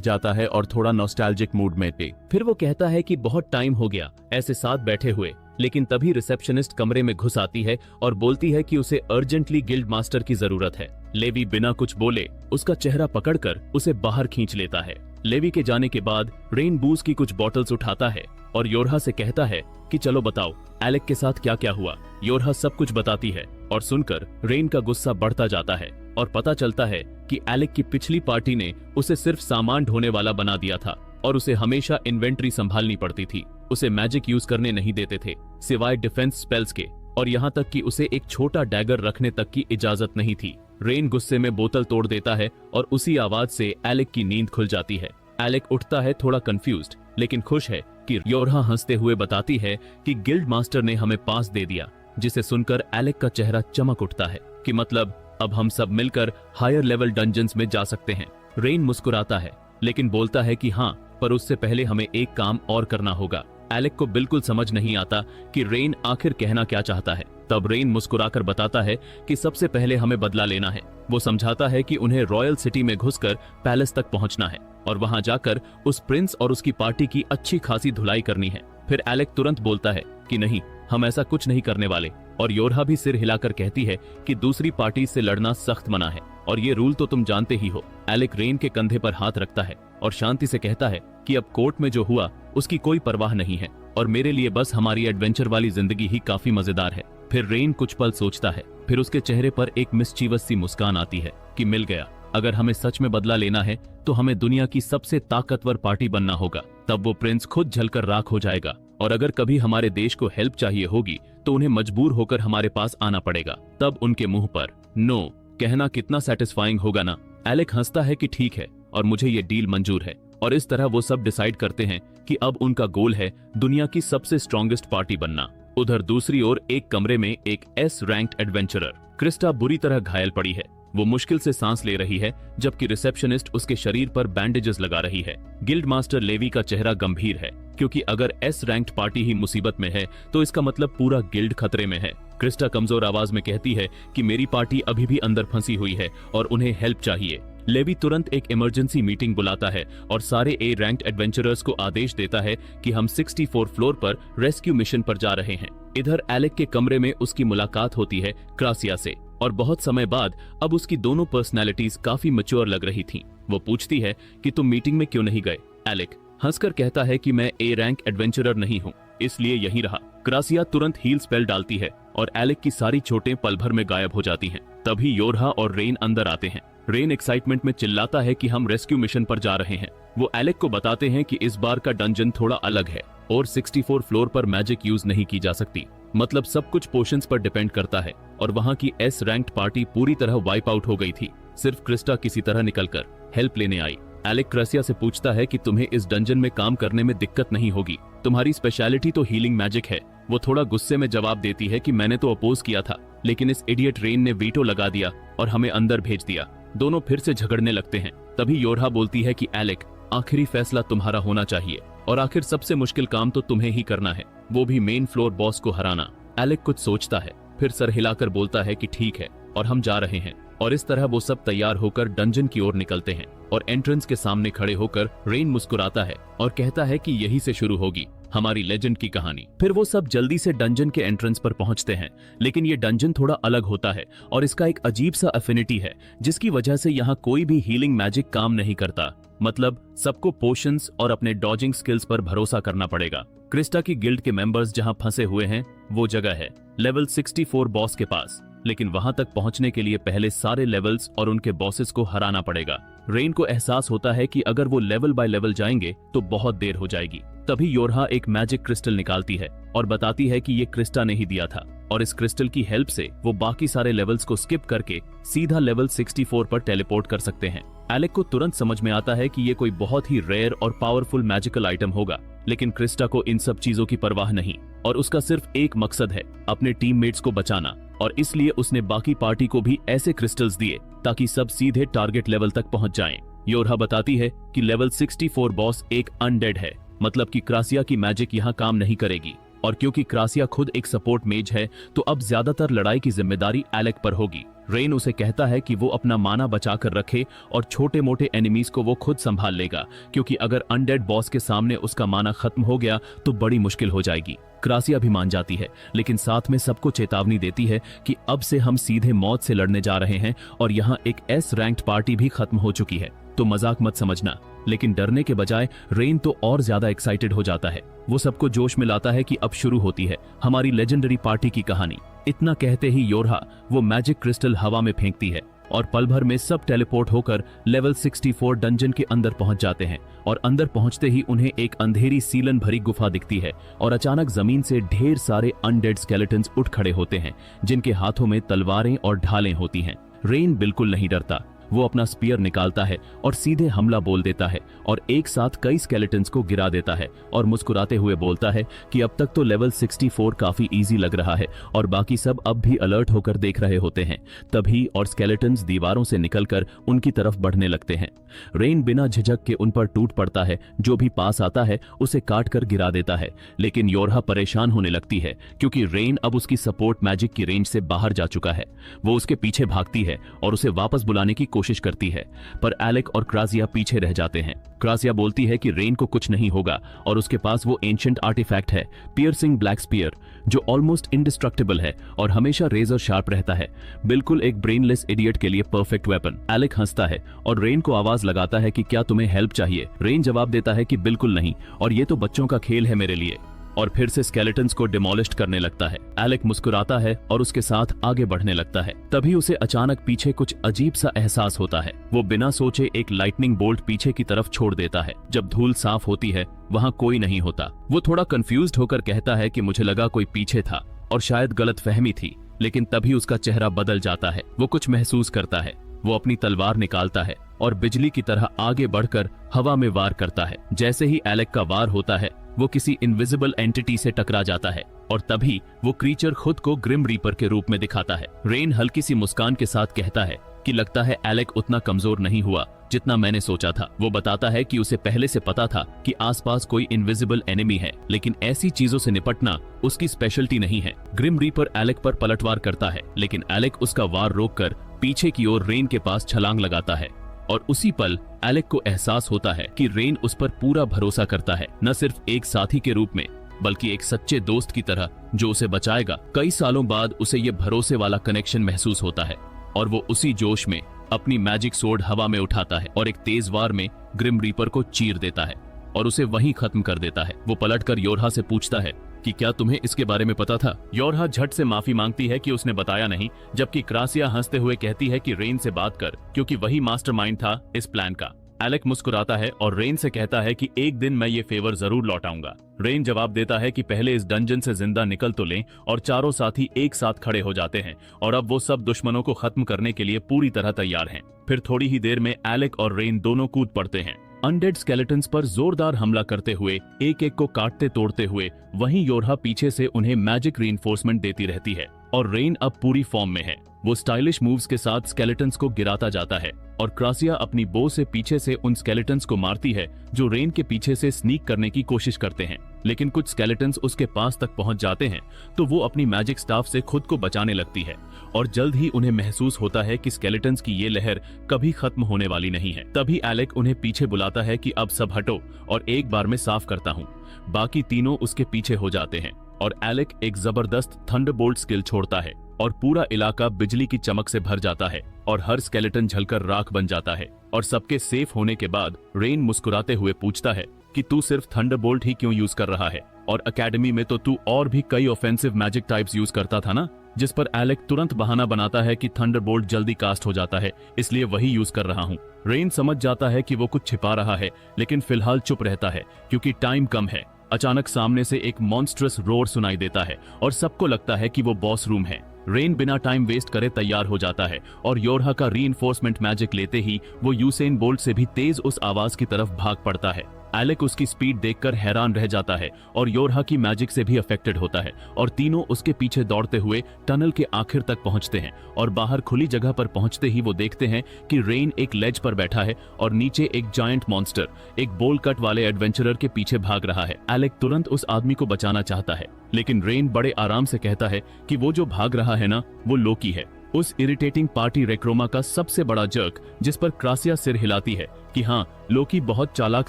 जाता है और थोड़ा नॉस्टैल्जिक मूड में थे। फिर वो कहता है कि बहुत टाइम हो गया ऐसे साथ बैठे हुए, लेकिन तभी रिसेप्शनिस्ट कमरे में घुस आती है और बोलती है कि उसे अर्जेंटली गिल्ड मास्टर की जरूरत है। लेवी बिना कुछ बोले उसका चेहरा पकड़कर उसे बाहर खींच लेता है। लेवी के जाने के बाद रेन बूज की कुछ बॉटल्स उठाता है और योरहा से कहता है कि चलो बताओ एलेक के साथ क्या क्या हुआ। योरहा सब कुछ बताती है और सुनकर रेन का गुस्सा बढ़ता जाता है और पता चलता है कि एलेक की पिछली पार्टी ने उसे सिर्फ सामान ढोने वाला बना दिया था और उसे हमेशा इन्वेंट्री संभालनी पड़ती थी। उसे मैजिक यूज करने नहीं देते थे सिवाय डिफेंस स्पेल्स के, और यहाँ तक कि उसे एक छोटा डैगर रखने तक की इजाजत नहीं थी। रेन गुस्से में बोतल तोड़ देता है और उसी आवाज से एलेक की नींद खुल जाती है। एलेक उठता है थोड़ा कंफ्यूज्ड लेकिन खुश है कि योरहा हंसते हुए बताती है कि गिल्ड मास्टर ने हमें पास दे दिया, जिसे सुनकर एलेक का चेहरा चमक उठता है कि मतलब अब हम सब मिलकर हायर लेवल डंजन्स में जा सकते हैं। रेन मुस्कुराता है लेकिन बोलता है कि हाँ, पर उससे पहले हमें एक काम और करना होगा। एलेक को बिल्कुल समझ नहीं आता कि रेन आखिर कहना क्या चाहता है। तब रेन मुस्कुराकर बताता है कि सबसे पहले हमें बदला लेना है। वो समझाता है कि उन्हें रॉयल सिटी में घुसकर पैलेस तक पहुंचना है और वहां जाकर उस प्रिंस और उसकी पार्टी की अच्छी खासी धुलाई करनी है। फिर एलेक तुरंत बोलता है कि नहीं, हम ऐसा कुछ नहीं करने वाले, और योरहा भी सिर हिलाकर कहती है कि दूसरी पार्टी से लड़ना सख्त मना है और ये रूल तो तुम जानते ही हो। एलेक रेन के कंधे पर हाथ रखता है और शांति से कहता है कि अब कोर्ट में जो हुआ उसकी कोई परवाह नहीं है और मेरे लिए बस हमारी एडवेंचर वाली जिंदगी ही काफी मजेदार है। फिर रेन कुछ पल सोचता है, फिर उसके चेहरे पर एक मिस्चीवस सी मुस्कान आती है कि मिल गया, अगर हमें सच में बदला लेना है तो हमें दुनिया की सबसे ताकतवर पार्टी बनना होगा। तब वो प्रिंस खुद जलकर राख हो जाएगा और अगर कभी हमारे देश को हेल्प चाहिए होगी तो उन्हें मजबूर होकर हमारे पास आना पड़ेगा। तब उनके मुंह पर नो कहना कितना सेटिस्फाइंग होगा ना। एलेक हंसता है कि ठीक है और मुझे ये डील मंजूर है, और इस तरह वो सब डिसाइड करते हैं कि अब उनका गोल है दुनिया की सबसे स्ट्रॉन्गेस्ट पार्टी बनना। उधर दूसरी ओर एक कमरे में एक एस रैंक्ड एडवेंचरर क्रिस्टा बुरी तरह घायल पड़ी है। वो मुश्किल से सांस ले रही है जबकि रिसेप्शनिस्ट उसके शरीर पर बैंडेजेस लगा रही है। गिल्ड मास्टर लेवी का चेहरा गंभीर है क्योंकि अगर एस रैंक्ड पार्टी ही मुसीबत में है तो इसका मतलब पूरा गिल्ड खतरे में है। क्रिस्टा कमजोर आवाज में कहती है कि मेरी पार्टी अभी भी अंदर फंसी हुई है और उन्हें हेल्प चाहिए। लेवी तुरंत एक इमरजेंसी मीटिंग बुलाता है और सारे ए रैंक्ड एडवेंचरर्स को आदेश देता है कि हम 64 फ्लोर पर रेस्क्यू मिशन पर जा रहे हैं। इधर एलेक के कमरे में उसकी मुलाकात होती है क्रासिया से, और बहुत समय बाद अब उसकी दोनों पर्सनैलिटीज काफी मैच्योर लग रही थीं। वो पूछती है कि तुम मीटिंग में क्यों नहीं गए। एलेक हंसकर कहता है कि मैं ए रैंक एडवेंचरर नहीं हूँ, इसलिए यहीं रहा। क्रासिया तुरंत हील स्पेल डालती है और एलेक की सारी चोटें पल भर में गायब हो जाती हैं। तभी योरहा और रेन अंदर आते हैं। रेन एक्साइटमेंट में चिल्लाता है कि हम रेस्क्यू मिशन पर जा रहे हैं। वो एलेक को बताते हैं कि इस बार का डंजन थोड़ा अलग है और 64 फ्लोर पर मैजिक यूज नहीं की जा सकती, मतलब सब कुछ पोशंस पर डिपेंड करता है, और वहाँ की एस रैंक्ड पार्टी पूरी तरह वाइप आउट हो गई थी। सिर्फ क्रिस्टा किसी तरह निकलकर हेल्प लेने आई। एलेक क्रासिया से पूछता है कि तुम्हें इस डंजन में काम करने में दिक्कत नहीं होगी, तुम्हारी स्पेशलिटी तो हीलिंग मैजिक है। वो थोड़ा गुस्से में जवाब देती है कि मैंने तो अपोज किया था, लेकिन इस इडियट रेन ने वीटो लगा दिया और हमें अंदर भेज दिया। दोनों फिर से झगड़ने लगते हैं। तभी योरहा बोलती है कि एलेक, आखिरी फैसला तुम्हारा होना चाहिए और आखिर सबसे मुश्किल काम तो तुम्हें ही करना है, वो भी मेन फ्लोर बॉस को हराना। एलेक कुछ सोचता है, फिर सर हिलाकर बोलता है कि ठीक है और हम जा रहे हैं। और इस तरह वो सब तैयार होकर डंजन की ओर निकलते हैं और एंट्रेंस के सामने खड़े होकर रेन मुस्कुराता है और कहता है कि यही से शुरू होगी हमारी लेजेंड की कहानी। फिर वो सब जल्दी से डंजन के एंट्रेंस पर पहुंचते हैं, लेकिन ये डंजन थोड़ा अलग होता है और इसका एक अजीब सा अफिनिटी है जिसकी वजह से यहाँ कोई भी हीलिंग मैजिक काम नहीं करता। मतलब सबको पोशंस और अपने डॉजिंग स्किल्स पर भरोसा करना पड़ेगा। क्रिस्टा की गिल्ड के मेंबर्स जहां फंसे हुए हैं वो जगह है लेवल 64 बॉस के पास, लेकिन वहां तक पहुंचने के लिए पहले सारे लेवल्स और उनके बॉसेस को हराना पड़ेगा। रेन को एहसास होता है कि अगर वो लेवल बाय लेवल जाएंगे तो बहुत देर हो जाएगी। तभी योरहा एक मैजिक क्रिस्टल निकालती है और बताती है कि ये क्रिस्टा ने ही दिया था और इस क्रिस्टल की हेल्प से वो बाकी सारे लेवल्स को स्किप करके सीधा लेवल 64 पर टेलीपोर्ट कर सकते हैं। एलेक को तुरंत समझ में आता है कि ये कोई बहुत ही रेयर और पावरफुल मैजिकल आइटम होगा, लेकिन क्रिस्टा को इन सब चीजों की परवाह नहीं और उसका सिर्फ एक मकसद है, अपने टीममेट्स को बचाना, और इसलिए उसने बाकी पार्टी को भी ऐसे क्रिस्टल्स दिए ताकि सब सीधे टारगेट लेवल तक पहुंच जाएं। योरहा बताती है कि लेवल 64 बॉस एक अनडेड है, मतलब कि क्रासिया की मैजिक यहाँ काम नहीं करेगी, और क्योंकि क्रासिया खुद एक सपोर्ट मेज है तो अब ज्यादातर लड़ाई की जिम्मेदारी एलेक पर होगी। रेन उसे कहता है कि वो अपना माना बचाकर रखे और छोटे मोटे एनिमीज को वो खुद संभाल लेगा, क्योंकि अगर अनडेड बॉस के सामने उसका माना खत्म हो गया तो बड़ी मुश्किल हो जाएगी। क्रासिया भी मान जाती है, लेकिन साथ में सबको चेतावनी देती है कि अब से हम सीधे मौत से लड़ने जा रहे हैं और यहाँ एक एस रैंक्ड पार्टी भी खत्म हो चुकी है, तो मजाक मत समझना। लेकिन डरने के बजाय रेन तो और ज्यादा एक्साइटेड हो जाता है। वो सबको जोश में लाता है कि अब शुरू होती है हमारी लेजेंडरी पार्टी की कहानी। इतना कहते ही योरहा वो मैजिक क्रिस्टल हवा में फेंकती है और पल भर में सब टेलीपोर्ट होकर लेवल 64 डंजन के अंदर पहुंच जाते हैं। और अंदर पहुंचते ही उन्हें एक अंधेरी सीलन भरी गुफा दिखती है और अचानक जमीन से ढेर सारे अनडेड स्केलेटन्स उठ खड़े होते हैं, जिनके हाथों में तलवारें और ढालें होती हैं। रेन बिल्कुल नहीं डरता, वो अपना स्पीयर निकालता है और सीधे हमला बोल देता है और एक साथ कई स्केलेटन्स को गिरा देता है और मुस्कुराते हुए बोलता है कि अब तक तो लेवल 64 काफी इजी लग रहा है और बाकी सब अब भी अलर्ट होकर देख रहे होते हैं। तभी और स्केलेटन्स दीवारों से निकलकर उनकी तरफ बढ़ने लगते हैं। रेन बिना झिझक के उन पर टूट पड़ता है, जो भी पास आता है उसे काट कर गिरा देता है। लेकिन योरहा परेशान होने लगती है क्योंकि रेन अब उसकी सपोर्ट मैजिक की रेंज से बाहर जा चुका है। वो उसके पीछे भागती है और उसे वापस बुलाने की कोशिश करती है, पर एलेक और क्रासिया पीछे रह जाते हैं। क्रासिया बोलती है कि रेन को कुछ नहीं होगा और उसके पास वो एंशिएंट आर्टिफैक्ट है, पियर्सिंग ब्लैक स्पीयर, जो ऑलमोस्ट इंडिस्ट्रक्टिबल है और हमेशा रेजर शार्प रहता है। बिल्कुल एक ब्रेनलेस इडियट के लिए परफेक्ट वेपन। एलेक हंसता है और रेन को आवाज लगाता है कि क्या तुम्हें हेल्प चाहिए। रेन जवाब देता है कि बिल्कुल नहीं, और ये तो बच्चों का खेल है मेरे लिए, और फिर से स्केलेटन्स को डिमोलिश करने लगता है। एलेक मुस्कुराता है और उसके साथ आगे बढ़ने लगता है। तभी उसे अचानक पीछे कुछ अजीब सा एहसास होता है। वो बिना सोचे एक लाइटनिंग बोल्ट पीछे की तरफ छोड़ देता है। जब धूल साफ होती है वहाँ कोई नहीं होता। वो थोड़ा कंफ्यूज्ड होकर कहता है कि मुझे लगा कोई पीछे था और शायद गलतफहमी थी, लेकिन तभी उसका चेहरा बदल जाता है। वो कुछ महसूस करता है। वो अपनी तलवार निकालता है और बिजली की तरह आगे बढ़कर हवा में वार करता है। जैसे ही एलेक का वार होता है वो किसी इनविजिबल एंटिटी से टकरा जाता है और तभी वो क्रीचर खुद को ग्रिम रीपर के रूप में दिखाता है। रेन हल्की सी मुस्कान के साथ कहता है कि लगता है एलेक उतना कमजोर नहीं हुआ जितना मैंने सोचा था। वो बताता है कि उसे पहले से पता था कि आसपास कोई इनविजिबल एनिमी है, लेकिन ऐसी चीजों से निपटना उसकी स्पेशलिटी नहीं है। ग्रिम रीपर एलेक पर पलटवार करता है, लेकिन एलेक उसका वार रोककर पीछे की ओर रेन के पास छलांग लगाता है और उसी पल एलेक को एहसास होता है कि रेन उस पर पूरा भरोसा करता है, न सिर्फ एक साथी के रूप में बल्कि एक सच्चे दोस्त की तरह जो उसे बचाएगा। कई सालों बाद उसे ये भरोसे वाला कनेक्शन महसूस होता है और वो उसी जोश में अपनी मैजिक सोर्ड हवा में उठाता है और एक तेज वार में ग्रिम रीपर को चीर देता है और उसे वहीं खत्म कर देता है। वो पलटकर योरहा से पूछता है कि क्या तुम्हें इसके बारे में पता था? योरहा झट से माफी मांगती है कि उसने बताया नहीं, जबकि क्रासिया हंसते हुए कहती है कि रेन से बात कर, क्योंकि वही मास्टरमाइंड था इस प्लान का। एलेक मुस्कुराता है और रेन से कहता है कि एक दिन मैं ये फेवर जरूर लौटाऊंगा। रेन जवाब देता है कि पहले इस डंजन से जिंदा निकल तो लें, और चारों साथी एक साथ खड़े हो जाते हैं और अब वो सब दुश्मनों को खत्म करने के लिए पूरी तरह तैयार हैं। फिर थोड़ी ही देर में एलेक और रेन दोनों कूद पड़ते हैं, अनडेड स्केलेटन्स पर जोरदार हमला करते हुए, एक एक को काटते तोड़ते हुए। वहीं योरहा पीछे से उन्हें मैजिक रीइंफोर्समेंट देती रहती है और रेन अब पूरी फॉर्म में है। वो स्टाइलिश मूव्स के साथ स्केलेटन्स को गिराता जाता है और क्रासिया अपनी बो से पीछे से उन स्केलेटन्स को मारती है जो रेन के पीछे से स्नीक करने की कोशिश करते हैं। लेकिन कुछ स्केलेटन्स उसके पास तक पहुंच जाते हैं तो वो अपनी मैजिक स्टाफ से खुद को बचाने लगती है और जल्द ही उन्हें महसूस होता है कि स्केलेटन्स की ये लहर कभी खत्म होने वाली नहीं है। तभी एलेक उन्हें पीछे बुलाता है कि अब सब हटो और एक बार में साफ करता हूँ। बाकी तीनों उसके पीछे हो जाते हैं और एलेक एक जबरदस्त थंडरबोल्ट स्किल छोड़ता है और पूरा इलाका बिजली की चमक से भर जाता है और हर स्केलेटन झलकर राख बन जाता है। और सबके सेफ होने के बाद रेन मुस्कुराते हुए पूछता है कि तू सिर्फ थंडरबोल्ट ही क्यों यूज कर रहा है, और एकेडमी में तो तू और भी कई ऑफेंसिव मैजिक टाइप्स यूज करता था ना? जिस पर एलेक तुरंत बहाना बनाता है कि थंडरबोल्ट जल्दी कास्ट हो जाता है, इसलिए वही यूज कर रहा हूँ। रेन समझ जाता है कि वो कुछ छिपा रहा है, लेकिन फिलहाल चुप रहता है क्योंकि टाइम कम है। अचानक सामने से एक मॉन्स्ट्रस रोर सुनाई देता है और सबको लगता है कि वो बॉस रूम है। रेन बिना टाइम वेस्ट करे तैयार हो जाता है और योरहा का रीइंफोर्समेंट मैजिक लेते ही वो यूसेन बोल्ट से भी तेज उस आवाज की तरफ भाग पड़ता है। एलेक उसकी स्पीड देखकर हैरान रह जाता है और योरहा की मैजिक से भी अफेक्टेड होता है और तीनों उसके पीछे दौड़ते हुए टनल के आखिर तक पहुंचते हैं और बाहर खुली जगह पर पहुंचते ही वो देखते हैं कि रेन एक लेज पर बैठा है और नीचे एक जायंट मॉन्स्टर एक बोल कट वाले एडवेंचरर के पीछे भाग रहा है। एलेक तुरंत उस आदमी को बचाना चाहता है, लेकिन रेन बड़े आराम से कहता है कि वो जो भाग रहा है ना, वो लोकी है, उस इरिटेटिंग पार्टी रेक्रोमा का सबसे बड़ा जर्क, जिस पर क्रासिया सिर हिलाती है कि हाँ, लोकी बहुत चालाक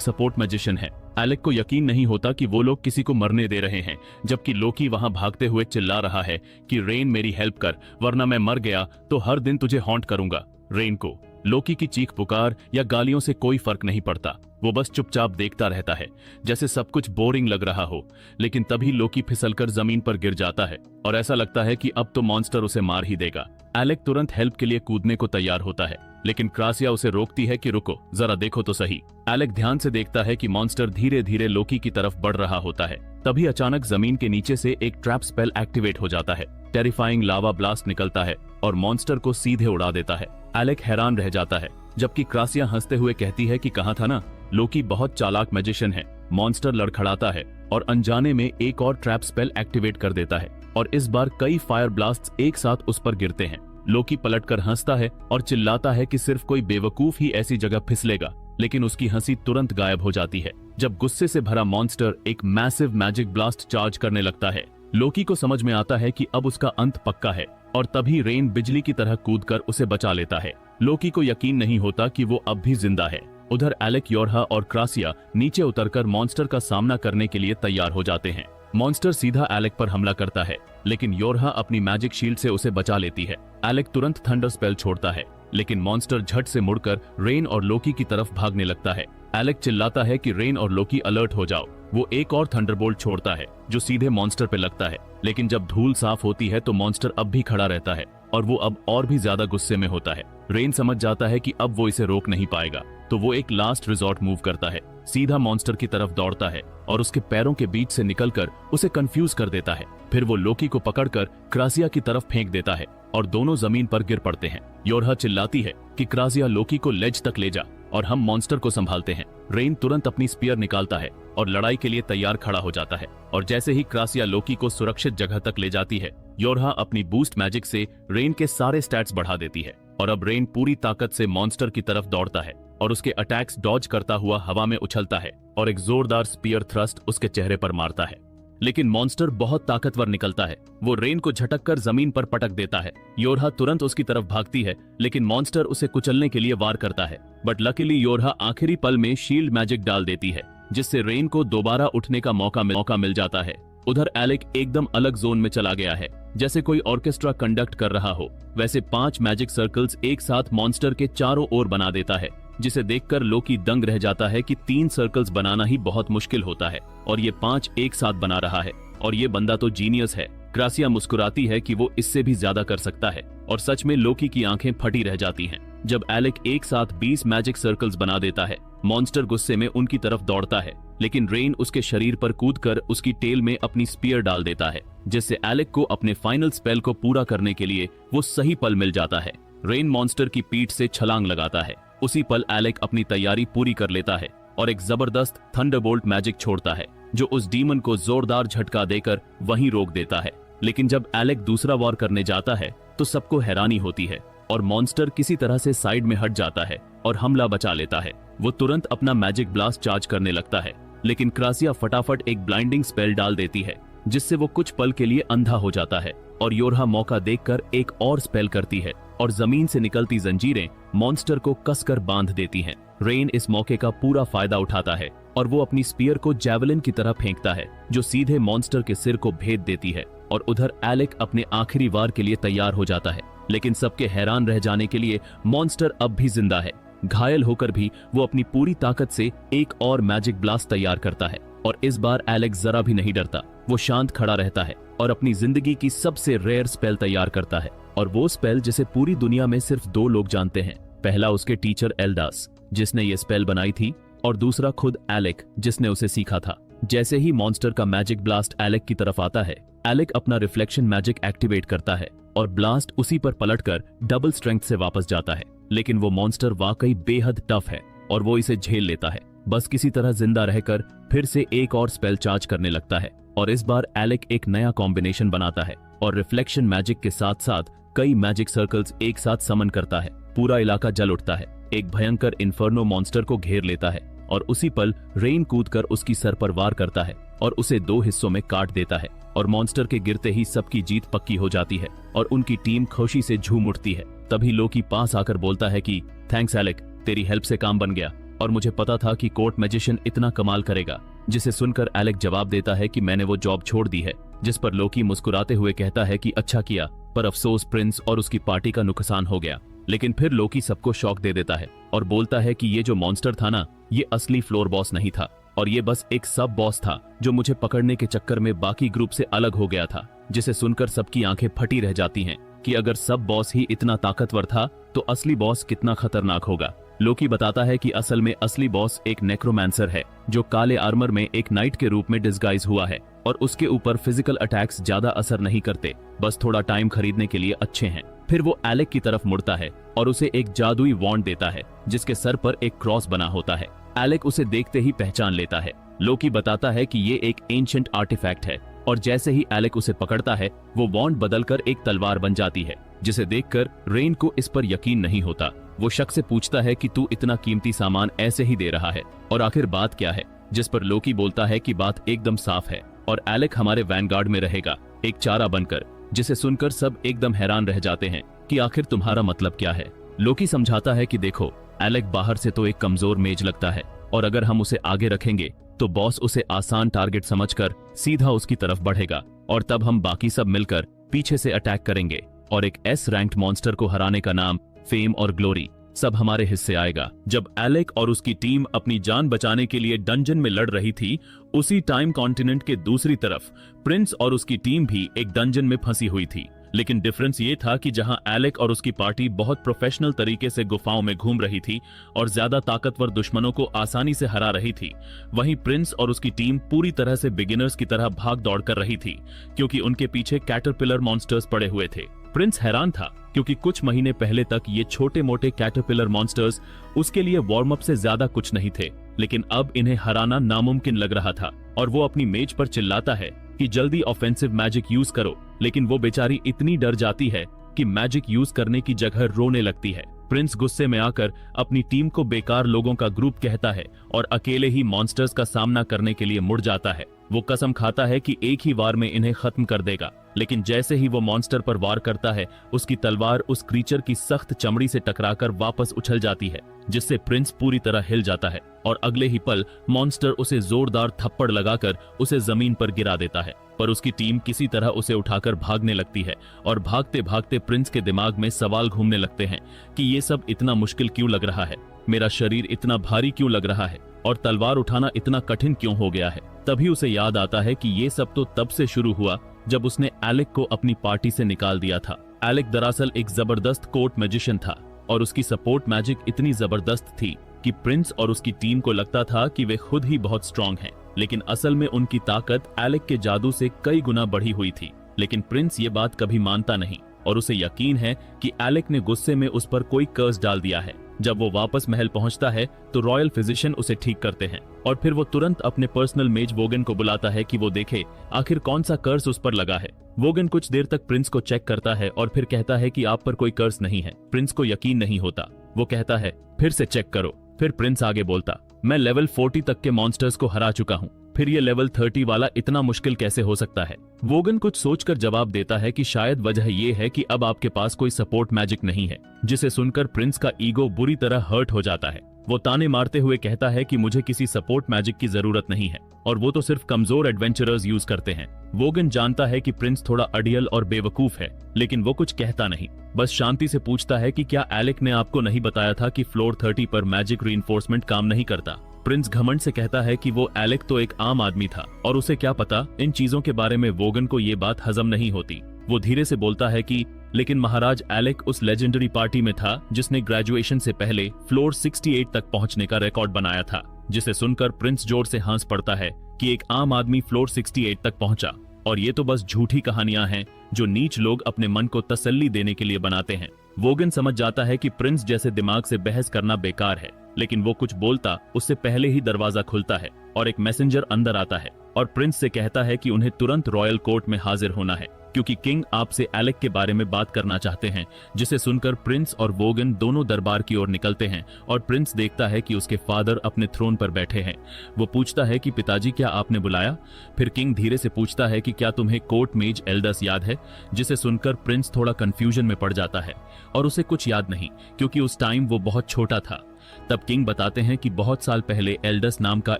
सपोर्ट मैजिशियन है। एलेक को यकीन नहीं होता कि वो लोग किसी को मरने दे रहे हैं, जबकि लोकी वहां भागते हुए चिल्ला रहा है कि रेन मेरी हेल्प कर, वरना मैं मर गया तो हर दिन तुझे हॉन्ट करूंगा। रेन को लोकी की चीख पुकार या गालियों से कोई फर्क नहीं पड़ता, वो बस चुपचाप देखता रहता है जैसे सब कुछ बोरिंग लग रहा हो। लेकिन तभी लोकी फिसलकर जमीन पर गिर जाता है और ऐसा लगता है कि अब तो मॉन्स्टर उसे मार ही देगा। एलेक तुरंत हेल्प के लिए कूदने को तैयार होता है, लेकिन क्रासिया उसे रोकती है कि रुको, जरा देखो तो सही। एलेक ध्यान से देखता है कि मॉन्स्टर धीरे धीरे लोकी की तरफ बढ़ रहा होता है। तभी अचानक जमीन के नीचे से एक ट्रैप स्पेल एक्टिवेट हो जाता है। टेरिफाइंग लावा ब्लास्ट निकलता है और मॉन्स्टर को सीधे उड़ा देता है। एलेक हैरान रह जाता है, जबकि क्रासिया हंसते हुए कहती है कि कहा था ना, लोकी बहुत चालाक मैजिशियन है। मॉन्स्टर लड़खड़ाता है और अनजाने में एक और ट्रैप स्पेल एक्टिवेट कर देता है और इस बार कई फायर ब्लास्ट्स एक साथ उस पर गिरते हैं। लोकी पलटकर हंसता है और चिल्लाता है कि सिर्फ कोई बेवकूफ ही ऐसी जगह फिसलेगा, लेकिन उसकी हंसी तुरंत गायब हो जाती है जब गुस्से से भरा मॉन्स्टर एक मैसिव मैजिक ब्लास्ट चार्ज करने लगता है। लोकी को समझ में आता है कि अब उसका अंत पक्का है और तभी रेन बिजली की तरह कूदकर उसे बचा लेता है। लोकी को यकीन नहीं होता कि वो अब भी जिंदा है। उधर एलेक, योरहा और क्रासिया नीचे उतरकर मॉन्स्टर का सामना करने के लिए तैयार हो जाते हैं। मॉन्स्टर सीधा एलेक पर हमला करता है, लेकिन योरहा अपनी मैजिक शील्ड से उसे बचा लेती है। एलेक तुरंत थंडर स्पेल छोड़ता है, लेकिन मॉन्स्टर झट से मुड़कर रेन और लोकी की तरफ भागने लगता है। एलेक चिल्लाता है कि रेन और लोकी अलर्ट हो जाओ। वो एक और थंडरबोल्ट छोड़ता है जो सीधे मॉन्स्टर पे लगता है, लेकिन जब धूल साफ होती है तो मॉन्स्टर अब भी खड़ा रहता है और वो अब और भी ज्यादा गुस्से में होता है। रेन समझ जाता है कि अब वो इसे रोक नहीं पाएगा, तो वो एक लास्ट रिजॉर्ट मूव करता है, सीधा मॉन्स्टर की तरफ दौड़ता है और उसके पैरों के बीच से निकलकर उसे कंफ्यूज कर देता है। फिर वो लोकी को पकड़कर क्रासिया की तरफ फेंक देता है और दोनों जमीन पर गिर पड़ते हैं। योरहा चिल्लाती है कि क्रासिया, लोकी को लेज तक ले जा और हम मॉन्स्टर को संभालते हैं। रेन तुरंत अपनी स्पीयर निकालता है और लड़ाई के लिए तैयार खड़ा हो जाता है और जैसे ही क्रासिया लोकी को सुरक्षित जगह तक ले जाती है, योरहा अपनी बूस्ट मैजिक से रेन के सारे स्टैट्स बढ़ा देती है और अब रेन पूरी ताकत से मॉन्स्टर की तरफ दौड़ता है और उसके अटैक्स डॉज करता हुआ हवा में उछलता है और एक जोरदार स्पीयर थ्रस्ट उसके चेहरे पर मारता है। लेकिन मॉन्स्टर बहुत ताकतवर निकलता है, वो रेन को झटककर जमीन पर पटक देता है। योरहा तुरंत उसकी तरफ भागती है, लेकिन मॉन्स्टर उसे कुचलने के लिए वार करता है, बट लकीली योरहा आखिरी पल में शील्ड मैजिक डाल देती है, जिससे रेन को दोबारा उठने का मौका मिल जाता है। उधर एलेक एकदम अलग जोन में चला गया है, जैसे कोई ऑर्केस्ट्रा कंडक्ट कर रहा हो। वैसे 5 मैजिक सर्कल्स एक साथ मॉन्स्टर के चारों ओर बना देता है, जिसे देखकर लोकी दंग रह जाता है कि 3 सर्कल्स बनाना ही बहुत मुश्किल होता है और ये 5 एक साथ बना रहा है और ये बंदा तो जीनियस है। क्रासिया मुस्कुराती है कि वो इससे भी ज्यादा कर सकता है और सच में लोकी की आंखें फटी रह जाती हैं जब एलेक एक साथ 20 मैजिक सर्कल्स बना देता है। मॉन्स्टर गुस्से में उनकी तरफ दौड़ता है, लेकिन रेन उसके शरीर पर कूदकर उसकी टेल में अपनी स्पीयर डाल देता है, जिससे एलेक को अपने फाइनल स्पेल को पूरा करने के लिए वो सही पल मिल जाता है। रेन मॉन्स्टर की पीठ से छलांग लगाता है। उसी पल एलेक अपनी तैयारी पूरी कर लेता है और एक जबरदस्त थंडरबोल्ट मैजिक छोड़ता है, जो उस डीमन को जोरदार झटका देकर वहीं रोक देता है। लेकिन जब एलेक दूसरा वॉर करने जाता है तो सबको हैरानी होती है और मॉन्स्टर किसी तरह से साइड में हट जाता है और हमला बचा लेता है। वो तुरंत अपना मैजिक ब्लास्ट चार्ज करने लगता है, लेकिन क्रासिया फटाफट एक ब्लाइंडिंग स्पेल डाल देती है, जिससे वो कुछ पल के लिए अंधा हो जाता है और योरहा मौका देखकर एक और स्पेल करती है और जमीन से निकलती जंजीरें मॉन्स्टर को कसकर बांध देती हैं। रेन इस मौके का पूरा फायदा उठाता है और वो अपनी स्पीयर को जैवलिन की तरह फेंकता है, जो सीधे मॉन्स्टर के सिर को भेद देती है और उधर एलेक अपने आखिरी वार के लिए तैयार हो जाता है। लेकिन सबके हैरान रह जाने के लिए मॉन्स्टर अब भी जिंदा है। घायल होकर भी वो अपनी पूरी ताकत से एक और मैजिक ब्लास्ट तैयार करता है और इस बार एलेक जरा भी नहीं डरता। वो शांत खड़ा रहता है और अपनी जिंदगी की सबसे रेयर स्पेल तैयार करता है, और वो स्पेल जिसे पूरी दुनिया में सिर्फ 2 लोग जानते हैं। पहला उसके टीचर एल्डास, जिसने ये स्पेल बनाई थी, और दूसरा खुद एलेक, जिसने उसे सीखा था। जैसे ही मॉन्स्टर का मैजिक ब्लास्ट एलेक की तरफ आता है, एलेक अपना रिफ्लेक्शन मैजिक एक्टिवेट करता है और ब्लास्ट उसी पर पलटकर डबल स्ट्रेंथ से वापस जाता है। लेकिन वो मॉन्स्टर वाकई बेहद टफ है और वो इसे झेल लेता है। बस किसी तरह जिंदा रहकर फिर से एक और स्पेल चार्ज करने लगता है और इस बार एलेक एक नया कॉम्बिनेशन बनाता है और रिफ्लेक्शन मैजिक के साथ साथ कई मैजिक सर्कल्स एक साथ समन करता है। पूरा इलाका जल उठता है, एक भयंकर इन्फर्नो मॉन्स्टर को घेर लेता है और उसी पल रेन कूदकर उसकी सर पर वार करता है और उसे 2 हिस्सों में काट देता है और मॉन्स्टर के गिरते ही सबकी जीत पक्की हो जाती है और उनकी टीम खुशी से झूम उठती है। तभी लोकी पास आकर बोलता है कि थैंक्स एलेक, तेरी हेल्प से काम बन गया और मुझे पता था कि कोर्ट मैजिशियन इतना कमाल करेगा। जिसे सुनकर एलेक जवाब देता है कि मैंने वो जॉब छोड़ दी है, जिस पर लोकी मुस्कुराते हुए कहता है कि अच्छा किया, पर अफसोस प्रिंस और उसकी पार्टी का नुकसान हो गया। लेकिन फिर लोकी सबको शॉक दे देता है और बोलता है कि ये जो मॉन्स्टर था ना, ये असली फ्लोर बॉस नहीं था और ये बस एक सब बॉस था जो मुझे पकड़ने के चक्कर में बाकी ग्रुप से अलग हो गया था। जिसे सुनकर सबकी आंखें फटी रह जाती हैं कि अगर सब बॉस ही इतना ताकतवर था तो असली बॉस कितना खतरनाक होगा। लोकी बताता है कि असल में असली बॉस एक नेक्रोमैंसर है जो काले आर्मर में एक नाइट के रूप में डिस्गाइज हुआ है और उसके ऊपर फिजिकल अटैक्स ज्यादा असर नहीं करते, बस थोड़ा टाइम खरीदने के लिए अच्छे हैं। फिर वो एलेक की तरफ मुड़ता है और उसे एक जादुई वॉन्ड देता है जिसके सर पर एक क्रॉस बना होता है। एलेक उसे देखते ही पहचान लेता है। लोकी बताता है कि ये एक एंशिएंट आर्टिफैक्ट है और जैसे ही एलेक उसे पकड़ता है वो वॉन्ड बदलकर एक तलवार बन जाती है। जिसे देखकर रेन को इस पर यकीन नहीं होता। वो शख्स से पूछता है कि तू इतना कीमती सामान ऐसे ही दे रहा है और आखिर बात क्या है, जिस पर लोकी बोलता है कि बात एकदम साफ है और एलेक हमारे वैनगार्ड में रहेगा एक चारा बनकर। जिसे सुनकर सब एकदम हैरान रह जाते हैं कि आखिर तुम्हारा मतलब क्या है। लोकी समझाता है कि देखो, एलेक बाहर से तो एक कमजोर मेज लगता है और अगर हम उसे आगे रखेंगे तो बॉस उसे आसान टारगेट समझकर सीधा उसकी तरफ बढ़ेगा और तब हम बाकी सब मिलकर पीछे से अटैक करेंगे और एक एस रैंक्ड मॉन्स्टर को हराने का नाम फेम और ग्लोरी सब हमारे हिस्से आएगा। जब एलेक और उसकी टीम अपनी जान बचाने के लिए डंजन में लड़ रही थी, उसी टाइम कॉन्टिनेंट के दूसरी तरफ प्रिंस और उसकी टीम भी एक डंजन में फंसी हुई थी। लेकिन डिफरेंस ये था कि जहां एलेक और उसकी पार्टी बहुत प्रोफेशनल तरीके से गुफाओं में घूम रही थी और ज्यादा ताकतवर दुश्मनों को आसानी से हरा रही थी, वहीं प्रिंस और उसकी टीम पूरी तरह से बिगिनर्स की तरह भाग दौड़ कर रही थी क्योंकि उनके पीछे कैटरपिलर मॉन्स्टर्स पड़े हुए थे। प्रिंस हैरान था क्योंकि कुछ महीने पहले तक ये छोटे मोटे कैटरपिलर मॉन्स्टर्स उसके लिए वार्म अप से ज्यादा कुछ नहीं थे, लेकिन अब इन्हें हराना नामुमकिन लग रहा था और वो अपनी मेज पर चिल्लाता है कि जल्दी ऑफेंसिव मैजिक यूज करो। लेकिन वो बेचारी इतनी डर जाती है कि मैजिक यूज करने की जगह रोने लगती है। प्रिंस गुस्से में आकर अपनी टीम को बेकार लोगों का ग्रुप कहता है और अकेले ही मॉन्स्टर्स का सामना करने के लिए मुड़ जाता है। वो कसम खाता है कि एक ही वार में इन्हें खत्म कर देगा, लेकिन जैसे ही वो मॉन्स्टर पर वार करता है, उसकी तलवार उस क्रीचर की सख्त चमड़ी से टकराकर वापस उछल जाती है, जिससे प्रिंस पूरी तरह हिल जाता है और अगले ही पल मॉन्स्टर उसे जोरदार थप्पड़ लगाकर उसे जमीन पर गिरा देता है। पर उसकी टीम किसी तरह उसे उठाकर भागने लगती है और भागते भागते प्रिंस के दिमाग में सवाल घूमने लगते हैं कि ये सब इतना मुश्किल क्यों लग रहा है, मेरा शरीर इतना भारी क्यों लग रहा है और तलवार उठाना इतना कठिन क्यों हो गया है। तभी उसे याद आता है कि ये सब तो तब से शुरू हुआ जब उसने एलेक को अपनी पार्टी से निकाल दिया था। एलेक दरअसल एक जबरदस्त कोर्ट मैजिशियन था और उसकी सपोर्ट मैजिक इतनी जबरदस्त थी कि प्रिंस और उसकी टीम को लगता था कि वे खुद ही बहुत स्ट्रांग हैं, लेकिन असल में उनकी ताकत एलेक के जादू से कई गुना बढ़ी हुई थी। लेकिन प्रिंस ये बात कभी मानता नहीं और उसे यकीन है कि एलेक ने गुस्से में उस पर कोई कर्स डाल दिया है। जब वो वापस महल पहुंचता है तो रॉयल फिजिशियन उसे ठीक करते हैं और फिर वो तुरंत अपने पर्सनल मेज वोगन को बुलाता है कि वो देखे आखिर कौन सा कर्स उस पर लगा है। वोगन कुछ देर तक प्रिंस को चेक करता है और फिर कहता है कि आप पर कोई कर्स नहीं है। प्रिंस को यकीन नहीं होता। वो कहता है फिर से चेक करो। फिर प्रिंस आगे बोलता, मैं लेवल 40 तक के मॉन्स्टर्स को हरा चुका हूँ, फिर ये लेवल 30 वाला इतना मुश्किल कैसे हो सकता है। वोगन कुछ सोचकर जवाब देता है कि शायद वजह ये है कि अब आपके पास कोई सपोर्ट मैजिक नहीं है। जिसे सुनकर प्रिंस का ईगो बुरी तरह हर्ट हो जाता है। वो ताने मारते हुए कहता है कि मुझे किसी सपोर्ट मैजिक की जरूरत नहीं है और वो तो सिर्फ कमजोर एडवेंचरर्स यूज करते हैं। वोगन जानता है कि प्रिंस थोड़ा अड़ियल और बेवकूफ है, लेकिन वो कुछ कहता नहीं, बस शांति से पूछता है कि क्या एलेक ने आपको नहीं बताया था कि फ्लोर 30 पर मैजिक रीइंफोर्समेंट काम नहीं करता। प्रिंस घमंड से कहता है कि वो एलेक तो एक आम आदमी था और उसे क्या पता इन चीजों के बारे में। वोगन को ये बात हजम नहीं होती। वो धीरे से बोलता है कि लेकिन महाराज, एलेक उस लेजेंडरी पार्टी में था जिसने ग्रेजुएशन से पहले फ्लोर 68 तक पहुंचने का रिकॉर्ड बनाया था। जिसे सुनकर प्रिंस जोर से हंस पड़ता है कि एक आम आदमी फ्लोर 68 तक पहुंचा और ये तो बस झूठी कहानियां हैं जो नीच लोग अपने मन को तसल्ली देने के लिए बनाते हैं। वोगन समझ जाता है कि प्रिंस जैसे दिमाग से बहस करना बेकार है लेकिन वो कुछ बोलता उससे पहले ही दरवाजा खुलता है और एक मैसेंजर अंदर आता है और प्रिंस से कहता है कि उन्हें तुरंत रॉयल कोर्ट में हाजिर होना है क्योंकि किंग आपसे एलेक के बारे में बात करना चाहते हैं। जिसे सुनकर प्रिंस और वोगन दोनों दरबार की ओर निकलते हैं और प्रिंस देखता है कि उसके फादर अपने थ्रोन पर बैठे हैं। वो पूछता है कि पिताजी क्या आपने बुलाया? फिर किंग धीरे से पूछता है कि क्या तुम्हें कोर्ट मेज एल्डस याद है? जिसे सुनकर प्रिंस थोड़ा कंफ्यूजन में पड़ जाता है और उसे कुछ याद नहीं क्योंकि उस टाइम वो बहुत छोटा था। तब किंग बताते हैं कि बहुत साल पहले एल्डस नाम का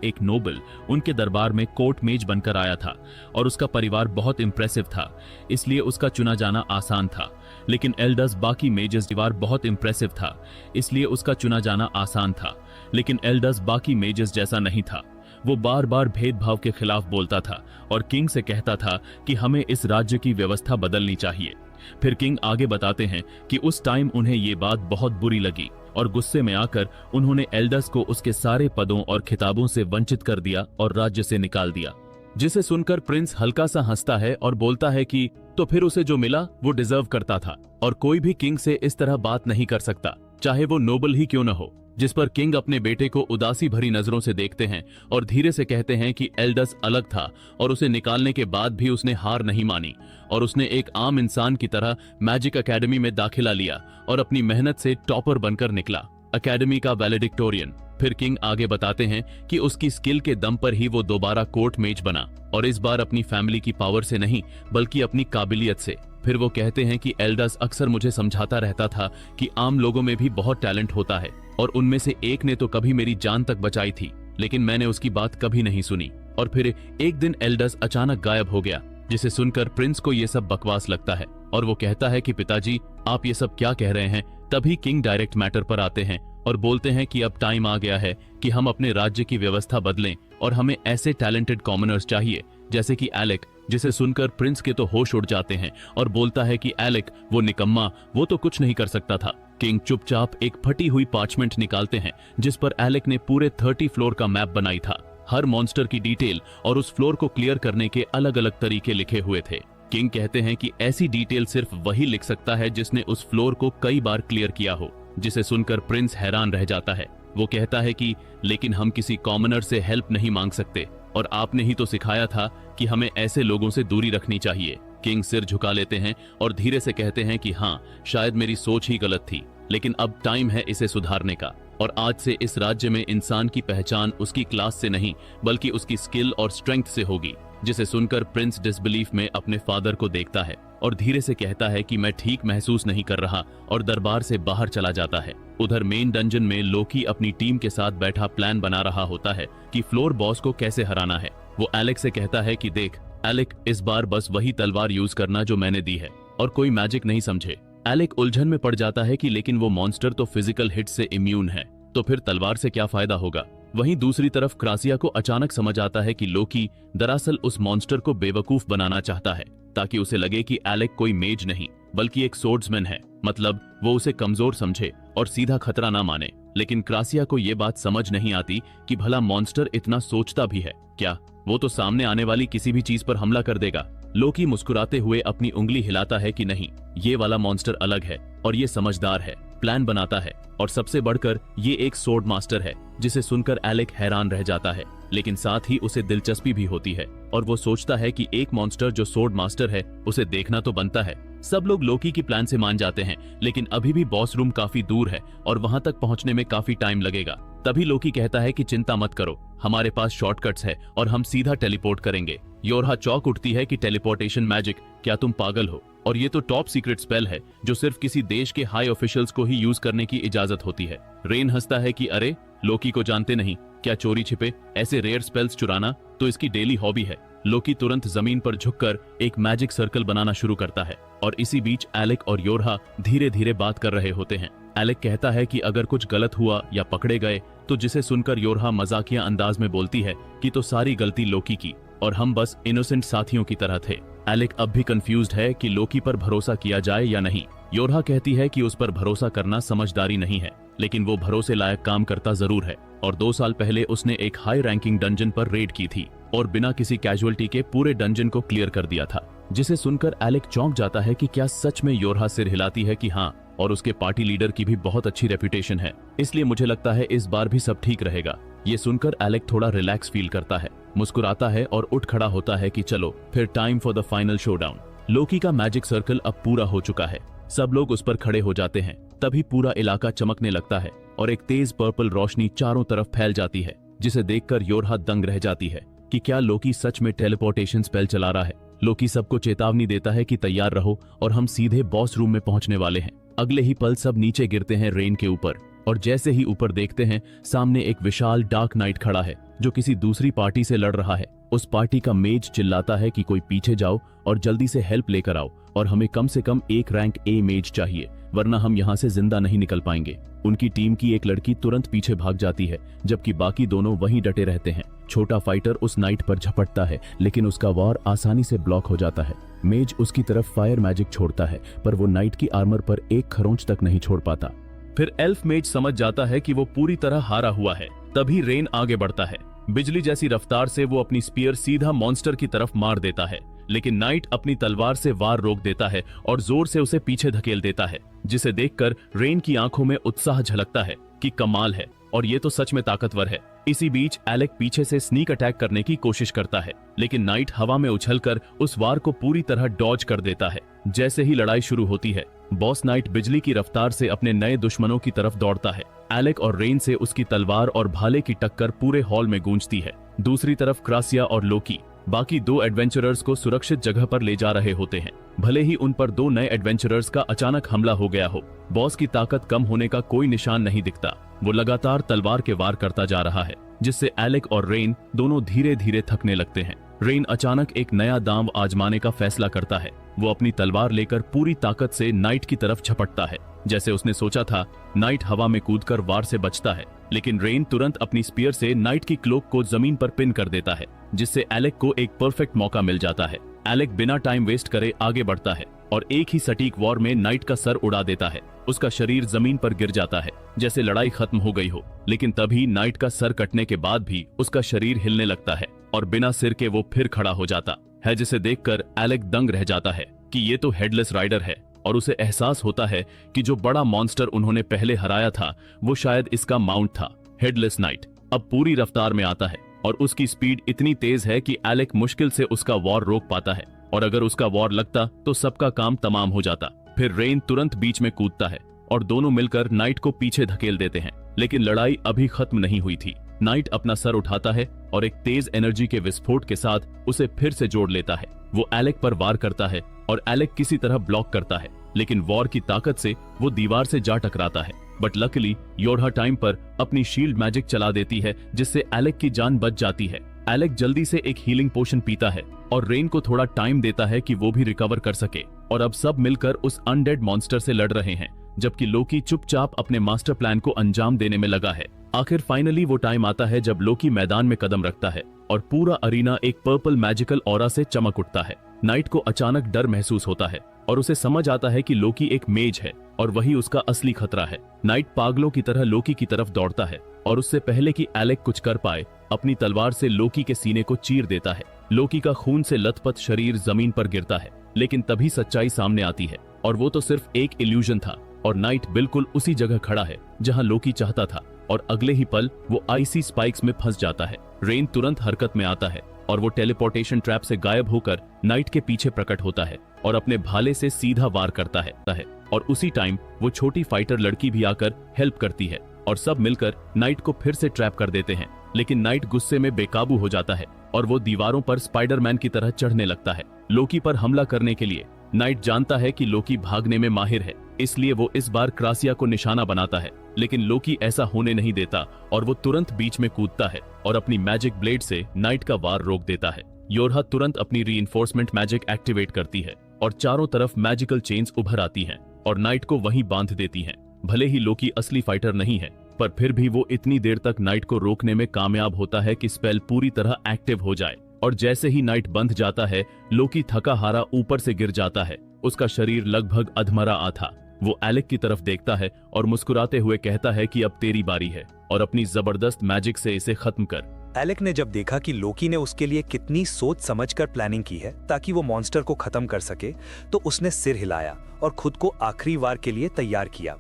एक नोबल उनके दरबार में कोर्ट मेज बनकर आया था और उसका परिवार बहुत इंप्रेसिव था, इसलिए उसका चुना जाना आसान था। लेकिन एल्डस बाकी मेजर्स दीवार बहुत इंप्रेसिव था, इसलिए उसका चुना जाना आसान था। लेकिन एल्डस बाकी मेजर्स जैसा नहीं था। वो बार बार भेदभाव के खिलाफ बोलता था और किंग से कहता था कि हमें इस राज्य की व्यवस्था बदलनी चाहिए। फिर किंग आगे बताते हैं कि उस टाइम उन्हें ये बात बहुत बुरी लगी और गुस्से में आकर उन्होंने एल्डस को उसके सारे पदों और खिताबों से वंचित कर दिया और राज्य से निकाल दिया। जिसे सुनकर प्रिंस हल्का सा हंसता है और बोलता है कि तो फिर उसे जो मिला वो डिजर्व करता था और कोई भी किंग से इस तरह बात नहीं कर सकता, चाहे वो नोबल ही क्यों न हो। जिस पर किंग अपने बेटे को उदासी भरी नजरों से देखते हैं और धीरे से कहते हैं कि एल्डस अलग था और उसे निकालने के बाद भी उसने हार नहीं मानी और उसने एक आम इंसान की तरह मैजिक एकेडमी में दाखिला लिया और अपनी मेहनत से टॉपर बनकर निकला, एकेडमी का वैलेडिक्टोरियन। फिर किंग आगे बताते हैं कि उसकी स्किल के दम पर ही वो दोबारा कोर्ट मेज बना और इस बार अपनी फैमिली की पावर से नहीं बल्कि अपनी काबिलियत से। फिर वो कहते हैं कि एल्डस अक्सर मुझे समझाता रहता था कि आम लोगों में भी बहुत टैलेंट होता है और उनमें से एक ने तो कभी मेरी जान तक बचाई थी, लेकिन मैंने उसकी बात कभी नहीं सुनी। और फिर एक दिन एल्डस अचानक गायब हो गया, जिसे सुनकर प्रिंस को ये सब बकवास लगता है और वो कहता है कि पिताजी आप ये सब क्या कह रहे हैं। तभी किंग डायरेक्ट मैटर पर आते हैं और बोलते हैं कि अब टाइम आ गया है कि हम अपने राज्य की व्यवस्था बदलें और हमें ऐसे टैलेंटेड कॉमनर्स चाहिए जैसे कि एलेक। जिसे सुनकर प्रिंस के तो होश उड़ जाते हैं और बोलता है कि एलेक वो निकम्मा, वो तो कुछ नहीं कर सकता था। किंग चुपचाप एक फटी हुई पार्चमेंट निकालते हैं जिस पर एलेक ने पूरे 30 फ्लोर का मैप बनाई था, हर मॉन्स्टर की डिटेल और उस फ्लोर को क्लियर करने के अलग अलग तरीके लिखे हुए थे। किंग कहते हैं कि ऐसी डिटेल सिर्फ वही लिख सकता है जिसने उस फ्लोर को कई बार क्लियर किया हो। जिसे सुनकर प्रिंस हैरान रह जाता है। वो कहता है कि लेकिन हम किसी कॉमनर से हेल्प नहीं मांग सकते और आपने ही तो सिखाया था कि हमें ऐसे लोगों से दूरी रखनी चाहिए। किंग सिर झुका लेते हैं और धीरे से कहते हैं कि हाँ, शायद मेरी सोच ही गलत थी, लेकिन अब टाइम है इसे सुधारने का और आज से इस राज्य में इंसान की पहचान उसकी क्लास से नहीं बल्कि उसकी स्किल और स्ट्रेंथ से होगी। जिसे सुनकर प्रिंस डिसबिलीफ में अपने फादर को देखता है और धीरे से कहता है कि मैं ठीक महसूस नहीं कर रहा और दरबार से बाहर चला जाता है। उधर मेन डंजन में लोकी अपनी टीम के साथ बैठा प्लान बना रहा होता है कि फ्लोर बॉस को कैसे हराना है। वो एलेक से कहता है कि देख एलेक, इस बार बस वही तलवार यूज करना जो मैंने दी है और कोई मैजिक नहीं समझे। एलेक उलझन में पड़ जाता है कि लेकिन वो मॉन्स्टर तो फिजिकल हिट से इम्यून है, तो फिर तलवार से क्या फायदा होगा। वहीं दूसरी तरफ क्रासिया को अचानक समझ आता है कि लोकी दरअसल उस मॉन्स्टर को बेवकूफ बनाना चाहता है ताकि उसे लगे कि एलेक कोई मेज नहीं बल्कि एक सोर्ड्समैन है, मतलब वो उसे कमजोर समझे और सीधा खतरा ना माने। लेकिन क्रासिया को ये बात समझ नहीं आती कि भला मॉन्स्टर इतना सोचता भी है क्या, वो तो सामने आने वाली किसी भी चीज पर हमला कर देगा। लोकी मुस्कुराते हुए अपनी उंगली हिलाता है कि नहीं, ये वाला मॉन्स्टर अलग है और ये समझदार है, प्लान बनाता है और सबसे बढ़कर ये एक सोर्ड मास्टर है। जिसे सुनकर एलेक हैरान रह जाता है, लेकिन साथ ही उसे दिलचस्पी भी होती है और वो सोचता है कि एक मॉन्स्टर जो सोर्ड मास्टर है उसे देखना तो बनता है। सब लोग लोकी की प्लान से मान जाते हैं, लेकिन अभी भी बॉस रूम काफी दूर है और वहां तक पहुंचने में काफी टाइम लगेगा। तभी लोकी कहता है कि चिंता मत करो, हमारे पास शॉर्टकट्स है और हम सीधा टेलीपोर्ट करेंगे। योरहा चौंक उठती है कि टेलीपोर्टेशन मैजिक, क्या तुम पागल हो? और ये तो टॉप सीक्रेट स्पेल है जो सिर्फ किसी देश के हाई ऑफिशियल्स को ही यूज करने की इजाजत होती है। रेन हंसता है कि अरे लोकी को जानते नहीं क्या, चोरी छिपे ऐसे रेयर स्पेल्स चुराना तो इसकी डेली हॉबी है। लोकी तुरंत जमीन पर झुककर एक मैजिक सर्कल बनाना शुरू करता है और इसी बीच एलेक और योरहा धीरे धीरे बात कर रहे होते हैं। एलेक कहता है कि अगर कुछ गलत हुआ या पकड़े गए तो, जिसे सुनकर योरहा मजाकिया अंदाज में बोलती है कि तो सारी गलती लोकी की और हम बस इनोसेंट साथियों की तरह थे। एलेक अब भी कंफ्यूज्ड है कि लोकी पर भरोसा किया जाए या नहीं। योरहा कहती है कि उस पर भरोसा करना समझदारी नहीं है, लेकिन वो भरोसे लायक काम करता जरूर है और 2 साल पहले उसने एक हाई रैंकिंग डंजन पर रेड की थी और बिना किसी कैजुअलिटी के पूरे डंजन को क्लियर कर दिया था। जिसे सुनकर एलेक चौंक जाता है कि क्या सच में योरहा सिर हिलाती है कि हाँ, और उसके पार्टी लीडर की भी बहुत अच्छी रेपुटेशन है, इसलिए मुझे लगता है इस बार भी सब ठीक रहेगा। ये सुनकर एलेक थोड़ा रिलैक्स फील करता है, मुस्कुराता है और उठ खड़ा होता है कि चलो फिर time for the final showdown. Loki का मैजिक सर्कल अब पूरा हो चुका है, सब लोग उस पर खड़े हो जाते हैं। तभी पूरा इलाका चमकने लगता है और एक तेज पर्पल रोशनी चारों तरफ फैल जाती है, जिसे देखकर योरहा दंग रह जाती है कि क्या लोकी सच में टेलीपोर्टेशन स्पेल चला रहा है। लोकी सबको चेतावनी देता है कि तैयार रहो और हम सीधे बॉस रूम में पहुंचने वाले हैं। अगले ही पल सब नीचे गिरते हैं रेन के ऊपर, और जैसे ही ऊपर देखते हैं सामने एक विशाल डार्क नाइट खड़ा है जो किसी दूसरी पार्टी से लड़ रहा है। उस पार्टी का मेज चिल्लाता है कि कोई पीछे जाओ और जल्दी से हेल्प लेकर आओ, और हमें कम से कम एक रैंक ए मेज चाहिए, वरना हम यहाँ से जिंदा नहीं निकल पाएंगे। उनकी टीम की एक लड़की तुरंत पीछे भाग जाती है, जबकि बाकी दोनों वहीं डटे रहते हैं। छोटा फाइटर उस नाइट पर झपटता है, लेकिन उसका वार आसानी से ब्लॉक हो जाता है। मेज उसकी तरफ फायर मैजिक छोड़ता है, पर वो नाइट की आर्मर पर एक खरोंच तक नहीं छोड़ पाता। फिर एल्फ मेज समझ जाता है कि वो पूरी तरह हारा हुआ है। तभी रेन आगे बढ़ता है, बिजली जैसी रफ्तार से वो अपनी स्पीयर सीधा मॉन्स्टर की तरफ मार देता है, लेकिन नाइट अपनी तलवार से वार रोक देता है और जोर से उसे पीछे धकेल देता है, जिसे देखकर रेन की आंखों में उत्साह झलकता है कि कमाल है और ये तो सच में ताकतवर है। इसी बीच एलेक पीछे से स्नीक अटैक करने की कोशिश करता है, लेकिन नाइट हवा में उछलकर उस वार को पूरी तरह डॉज कर देता है। जैसे ही लड़ाई शुरू होती है, बॉस नाइट बिजली की रफ्तार से अपने नए दुश्मनों की तरफ दौड़ता है। एलेक और रेन से उसकी तलवार और भाले की टक्कर पूरे हॉल में गूंजती है। दूसरी तरफ क्रासिया और लोकी बाकी दो एडवेंचरर्स को सुरक्षित जगह पर ले जा रहे होते हैं, भले ही उन पर दो नए एडवेंचरर्स का अचानक हमला हो गया हो। बॉस की ताकत कम होने का कोई निशान नहीं दिखता, वो लगातार तलवार के वार करता जा रहा है, जिससे एलेक और रेन दोनों धीरे धीरे थकने लगते हैं। रेन अचानक एक नया दांव आजमाने का फैसला करता है। वो अपनी तलवार लेकर पूरी ताकत से नाइट की तरफ झपटता है। जैसे उसने सोचा था, नाइट हवा में कूदकर वार से बचता है, लेकिन रेन तुरंत अपनी स्पीयर से नाइट की क्लोक को जमीन पर पिन कर देता है, जिससे एलेक को एक परफेक्ट मौका मिल जाता है। एलेक बिना टाइम वेस्ट करे आगे बढ़ता है और एक ही सटीक वॉर में नाइट का सर उड़ा देता है। उसका शरीर जमीन पर गिर जाता है, जैसे लड़ाई खत्म हो गई हो, लेकिन तभी नाइट का सर कटने के बाद भी उसका शरीर हिलने लगता है और बिना सिर के वो फिर खड़ा हो जाता है, जिसे देखकर एलेक दंग रह जाता है कि ये तो हेडलेस राइडर है, और उसे एहसास होता है कि जो बड़ा मॉन्स्टर उन्होंने पहले हराया था वो शायद इसका माउंट था। हेडलेस नाइट अब पूरी रफ्तार में आता है और उसकी स्पीड इतनी तेज है कि एलेक मुश्किल से उसका वॉर रोक पाता है, और अगर उसका वॉर लगता तो सबका काम तमाम हो जाता। फिर रेन तुरंत बीच में कूदता है और दोनों मिलकर नाइट को पीछे धकेल देते हैं, लेकिन लड़ाई अभी खत्म नहीं हुई थी। नाइट अपना सर उठाता है और एक तेज एनर्जी के विस्फोट के साथ उसे फिर से जोड़ लेता है। वो एलेक पर वार करता है और एलेक किसी तरह ब्लॉक करता है, लेकिन वॉर की ताकत से वो दीवार से जा टकराता है। बट लकीली योरहा टाइम पर अपनी शील्ड मैजिक चला देती है, जिससे एलेक की जान बच जाती है। एलेक जल्दी से एक हीलिंग पोशन पीता है और रेन को थोड़ा टाइम देता है कि वो भी रिकवर कर सके, और अब सब मिलकर उस अनडेड मॉन्स्टर से लड़ रहे हैं, जबकि लोकी चुपचाप अपने मास्टर प्लान को अंजाम देने में लगा है। आखिर फाइनली वो टाइम आता है जब लोकी मैदान में कदम रखता है और पूरा अरीना एक पर्पल मैजिकल ऑरा से चमक उठता है। नाइट को अचानक डर महसूस होता है और उसे समझ आता है कि लोकी एक मेज है और वही उसका असली खतरा है। नाइट पागलों की तरह लोकी की तरफ दौड़ता है और उससे पहले कि एलेक कुछ कर पाए, अपनी तलवार से लोकी के सीने को चीर देता है। लोकी का खून से लथपथ शरीर जमीन पर गिरता है, लेकिन तभी सच्चाई सामने आती है, और वो तो सिर्फ एक इल्यूजन था, और नाइट बिल्कुल उसी जगह खड़ा है जहां लोकी चाहता था, और अगले ही पल वो आईसी स्पाइक्स में फंस जाता है। रेन तुरंत हरकत में आता है और वो टेलीपोर्टेशन ट्रैप से गायब होकर नाइट के पीछे प्रकट होता है और अपने भाले से सीधा वार करता है, और उसी टाइम वो छोटी फाइटर लड़की भी आकर हेल्प करती है और सब मिलकर नाइट को फिर से ट्रैप कर देते हैं। लेकिन नाइट गुस्से में बेकाबू हो जाता है और वो दीवारों पर स्पाइडरमैन की तरह चढ़ने लगता है लोकी पर हमला करने के लिए। नाइट जानता है कि लोकी भागने में माहिर है, इसलिए वो इस बार क्रासिया को निशाना बनाता है, लेकिन लोकी ऐसा होने नहीं देता और वो तुरंत बीच में कूदता है और अपनी मैजिक ब्लेड से नाइट का वार रोक देता है। योरहा तुरंत अपनी रीइंफोर्समेंट मैजिक एक्टिवेट करती है और चारों तरफ मैजिकल चेन्स उभर आती हैं और नाइट को वहीं बांध देती हैं। भले ही लोकी असली फाइटर नहीं है, पर फिर भी वो इतनी देर तक नाइट को रोकने में कामयाब होता है कि स्पेल पूरी तरह एक्टिव हो जाए, और जैसे ही नाइट बंध जाता है, लोकी थका हारा ऊपर से गिर जाता है। उसका शरीर लगभग अधमरा आ था। वो एलेक की तरफ देखता है और मुस्कुराते हुए कहता है कि अब तेरी बारी है और अपनी जबरदस्त मैजिक से इसे खत्म कर। एलेक ने जब देखा कि लोकी ने उसके लिए कितनी सोच समझकर प्लानिंग की है ताकि वो मॉन्स्टर को खत्म कर सके, तो उसने सिर हिलाया और खुद को आखिरी वार के लिए तैयार किया।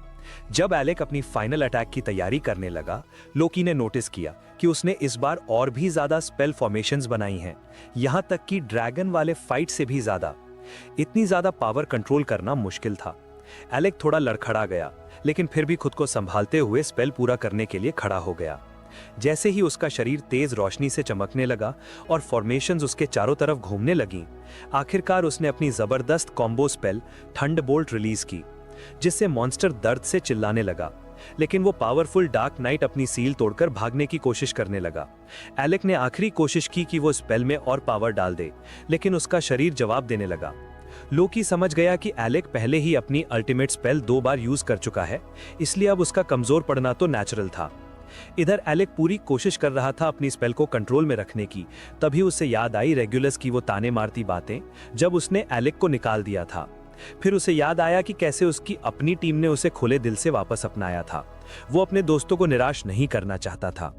जब एलेक अपनी फाइनल अटैक की तैयारी करने लगा, लोकी ने नोटिस किया कि उसने इस बार और भी ज्यादा स्पेल फॉर्मेशंस बनाई हैं, यहां तक कि ड्रैगन वाले फाइट से भी ज्यादा। इतनी ज्यादा पावर कंट्रोल करना मुश्किल था। एलेक थोड़ा लड़खड़ा गया, लेकिन फिर भी खुद को संभालते हुए स्पेल पूरा करने के लिए खड़ा हो गया। जैसे ही उसका शरीर तेज रोशनी से चमकने लगा और फॉर्मेशंस उसके चारों तरफ घूमने लगीं, आखिरकार उसने अपनी जबरदस्त कॉम्बो स्पेल थंडरबोल्ट रिलीज की, जिससे मॉन्स्टर दर्द से चिल्लाने लगा। लेकिन वो पावरफुल डार्क नाइट अपनी सील तोड़कर भागने की कोशिश करने लगा। एलेक ने आखिरी कोशिश की कि वो स्पेल में और पावर डाल दे, लेकिन उसका शरीर जवाब देने लगा। लोकी समझ गया कि एलेक पहले ही अपनी अल्टीमेट स्पेल 2 बार यूज कर चुका है, इसलिए अब उसका कमजोर पड़ना तो नेचुरल था। इधर एलेक पूरी कोशिश कर रहा था अपनी स्पेल को कंट्रोल में रखने की, तभी उसे याद आई रेगुलस की वो ताने मारती बातें जब उसने एलेक को निकाल दिया था। फिर उसे याद आया कि कैसे उसकी अपनी टीम ने उसे खुले दिल से वापस अपनाया था। वो अपने दोस्तों को निराश नहीं करना चाहता था।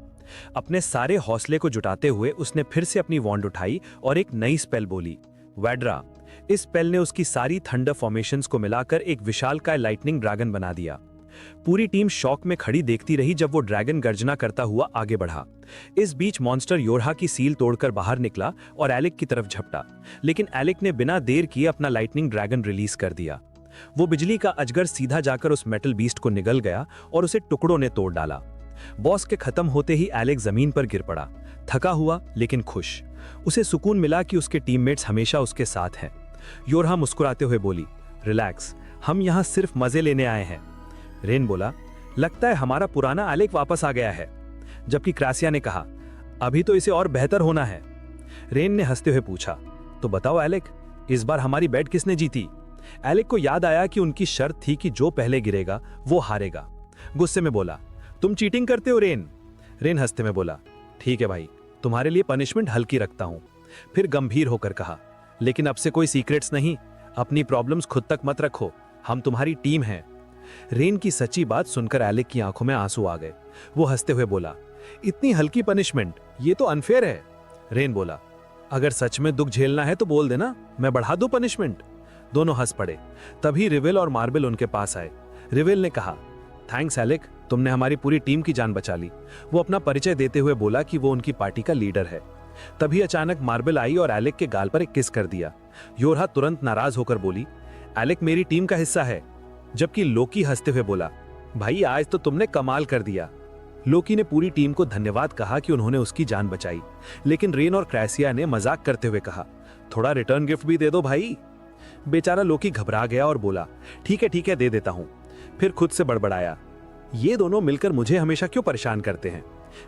अपने सारे हौसले को जुटाते हुए उसने फिर से अपनी वॉन्ड उठाई और एक नई स्पेल बोली, वैड्रा। इस स्पेल ने उसकी सारी थंडर फॉर्मेशंस को मिलाकर एक विशालकाय लाइटनिंग ड्रैगन बना दिया। पूरी टीम शॉक में खड़ी देखती रही जब वो ड्रैगन गर्जना करता हुआ आगे बढ़ा। इस बीच मॉन्स्टर योरहा की सील तोड़कर बाहर निकला और एलेक की तरफ झपटा, लेकिन एलेक ने बिना देर किए अपना लाइटनिंग ड्रैगन रिलीज कर दिया। वो बिजली का अजगर सीधा जाकर उस मेटल बीस्ट को निगल गया और उसे टुकड़ों ने तोड़ डाला। बॉस के खत्म होते ही एलेक जमीन पर गिर पड़ा, थका हुआ लेकिन खुश। उसे सुकून मिला कि उसके टीममेट्स हमेशा उसके साथ हैं। योरहा मुस्कुराते हुए बोली, रिलैक्स, हम यहाँ सिर्फ मजे लेने आए हैं। रेन बोला, लगता है हमारा पुराना एलेक वापस आ गया है। जबकि क्रासिया ने कहा, अभी तो इसे और बेहतर होना है। रेन ने हंसते हुए पूछा, तो बताओ एलेक, इस बार हमारी बैट किसने जीती? एलेक को याद आया कि उनकी शर्त थी कि जो पहले गिरेगा वो हारेगा। गुस्से में बोला, तुम चीटिंग करते हो रेन। रेन हंसते में बोला, ठीक है भाई, तुम्हारे लिए पनिशमेंट हल्की रखता हूं। फिर गंभीर होकर कहा, लेकिन अब से कोई सीक्रेट्स नहीं, अपनी प्रॉब्लम्स खुद तक मत रखो, हम तुम्हारी टीम हैं। रेन की सच्ची बात सुनकर एलेक की आंखों में आंसू आ गए। वो हंसते हुए बोला, इतनी हल्की पनिशमेंट, ये तो अनफेयर है। रेन बोला, अगर सच में दुख झेलना है तो बोल देना, मैं बढ़ा दूं पनिशमेंट। दोनों हंस पड़े। तभी रिवेल और मार्बल उनके पास आए। रिवेल ने कहा, थैंक्स एलेक, तुमने हमारी पूरी टीम की जान बचा ली। वो अपना परिचय देते हुए बोला कि वो उनकी पार्टी का लीडर है। तभी अचानक मार्बल आई और एलेक के गाल पर एक किस कर दिया। योरहा तुरंत नाराज होकर बोली, एलेक मेरी टीम का हिस्सा है। जबकि लोकी हंसते हुए बोला, भाई आज तो तुमने कमाल कर दिया। लोकी ने पूरी टीम को धन्यवाद कहा कि उन्होंने उसकी जान बचाई, लेकिन रेन और क्रासिया ने मजाक करते हुए कहा, थोड़ा रिटर्न गिफ्ट भी दे दो भाई। बेचारा लोकी घबरा गया और बोला, ठीक है दे देता हूं। फिर खुद से बड़बड़ाया, ये दोनों मिलकर मुझे हमेशा क्यों परेशान करते हैं।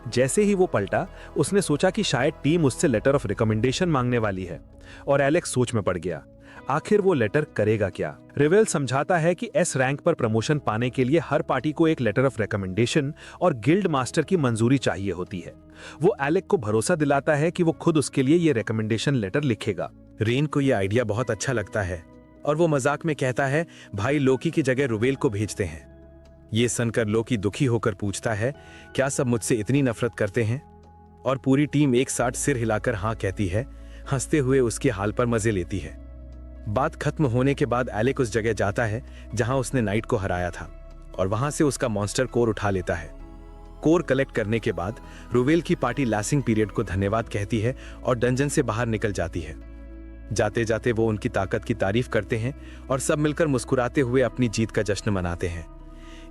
जैसे ही वो पलटा, उसने सोचा कि शायद टीम उससे लेटर ऑफ रिकमेंडेशन मांगने वाली है, और एलेक्स सोच में पड़ गया। आखिर वो लेटर करेगा क्या? रिवेल समझाता है कि एस रैंक पर प्रमोशन पाने के लिए हर पार्टी को एक लेटर ऑफ रिकमेंडेशन और गिल्ड मास्टर की मंजूरी चाहिए होती है। वो एलेक को भरोसा दिलाता है कि वो खुद उसके लिए ये रिकमेंडेशन लेटर लिखेगा। रेन को ये आइडिया बहुत अच्छा लगता है और वो मजाक में कहता है, भाई लोकी की जगह रुवेल को भेजते हैं। ये सुनकर लोकी दुखी होकर पूछता है, क्या सब मुझसे इतनी नफरत करते हैं? और पूरी टीम एक साथ सिर हिलाकर हाँ कहती है, हंसते हुए उसके हाल पर मजे लेती है। बात खत्म होने के बाद एलेक उस जगह जाता है जहां उसने नाइट को हराया था और वहां से उसका मॉन्स्टर कोर उठा लेता है। कोर कलेक्ट करने के बाद रुवेल की पार्टी लैसिंग पीरियड को धन्यवाद कहती है और डंजन से बाहर निकल जाती है। जाते जाते वो उनकी ताकत की तारीफ करते हैं और सब मिलकर मुस्कुराते हुए अपनी जीत का जश्न मनाते हैं।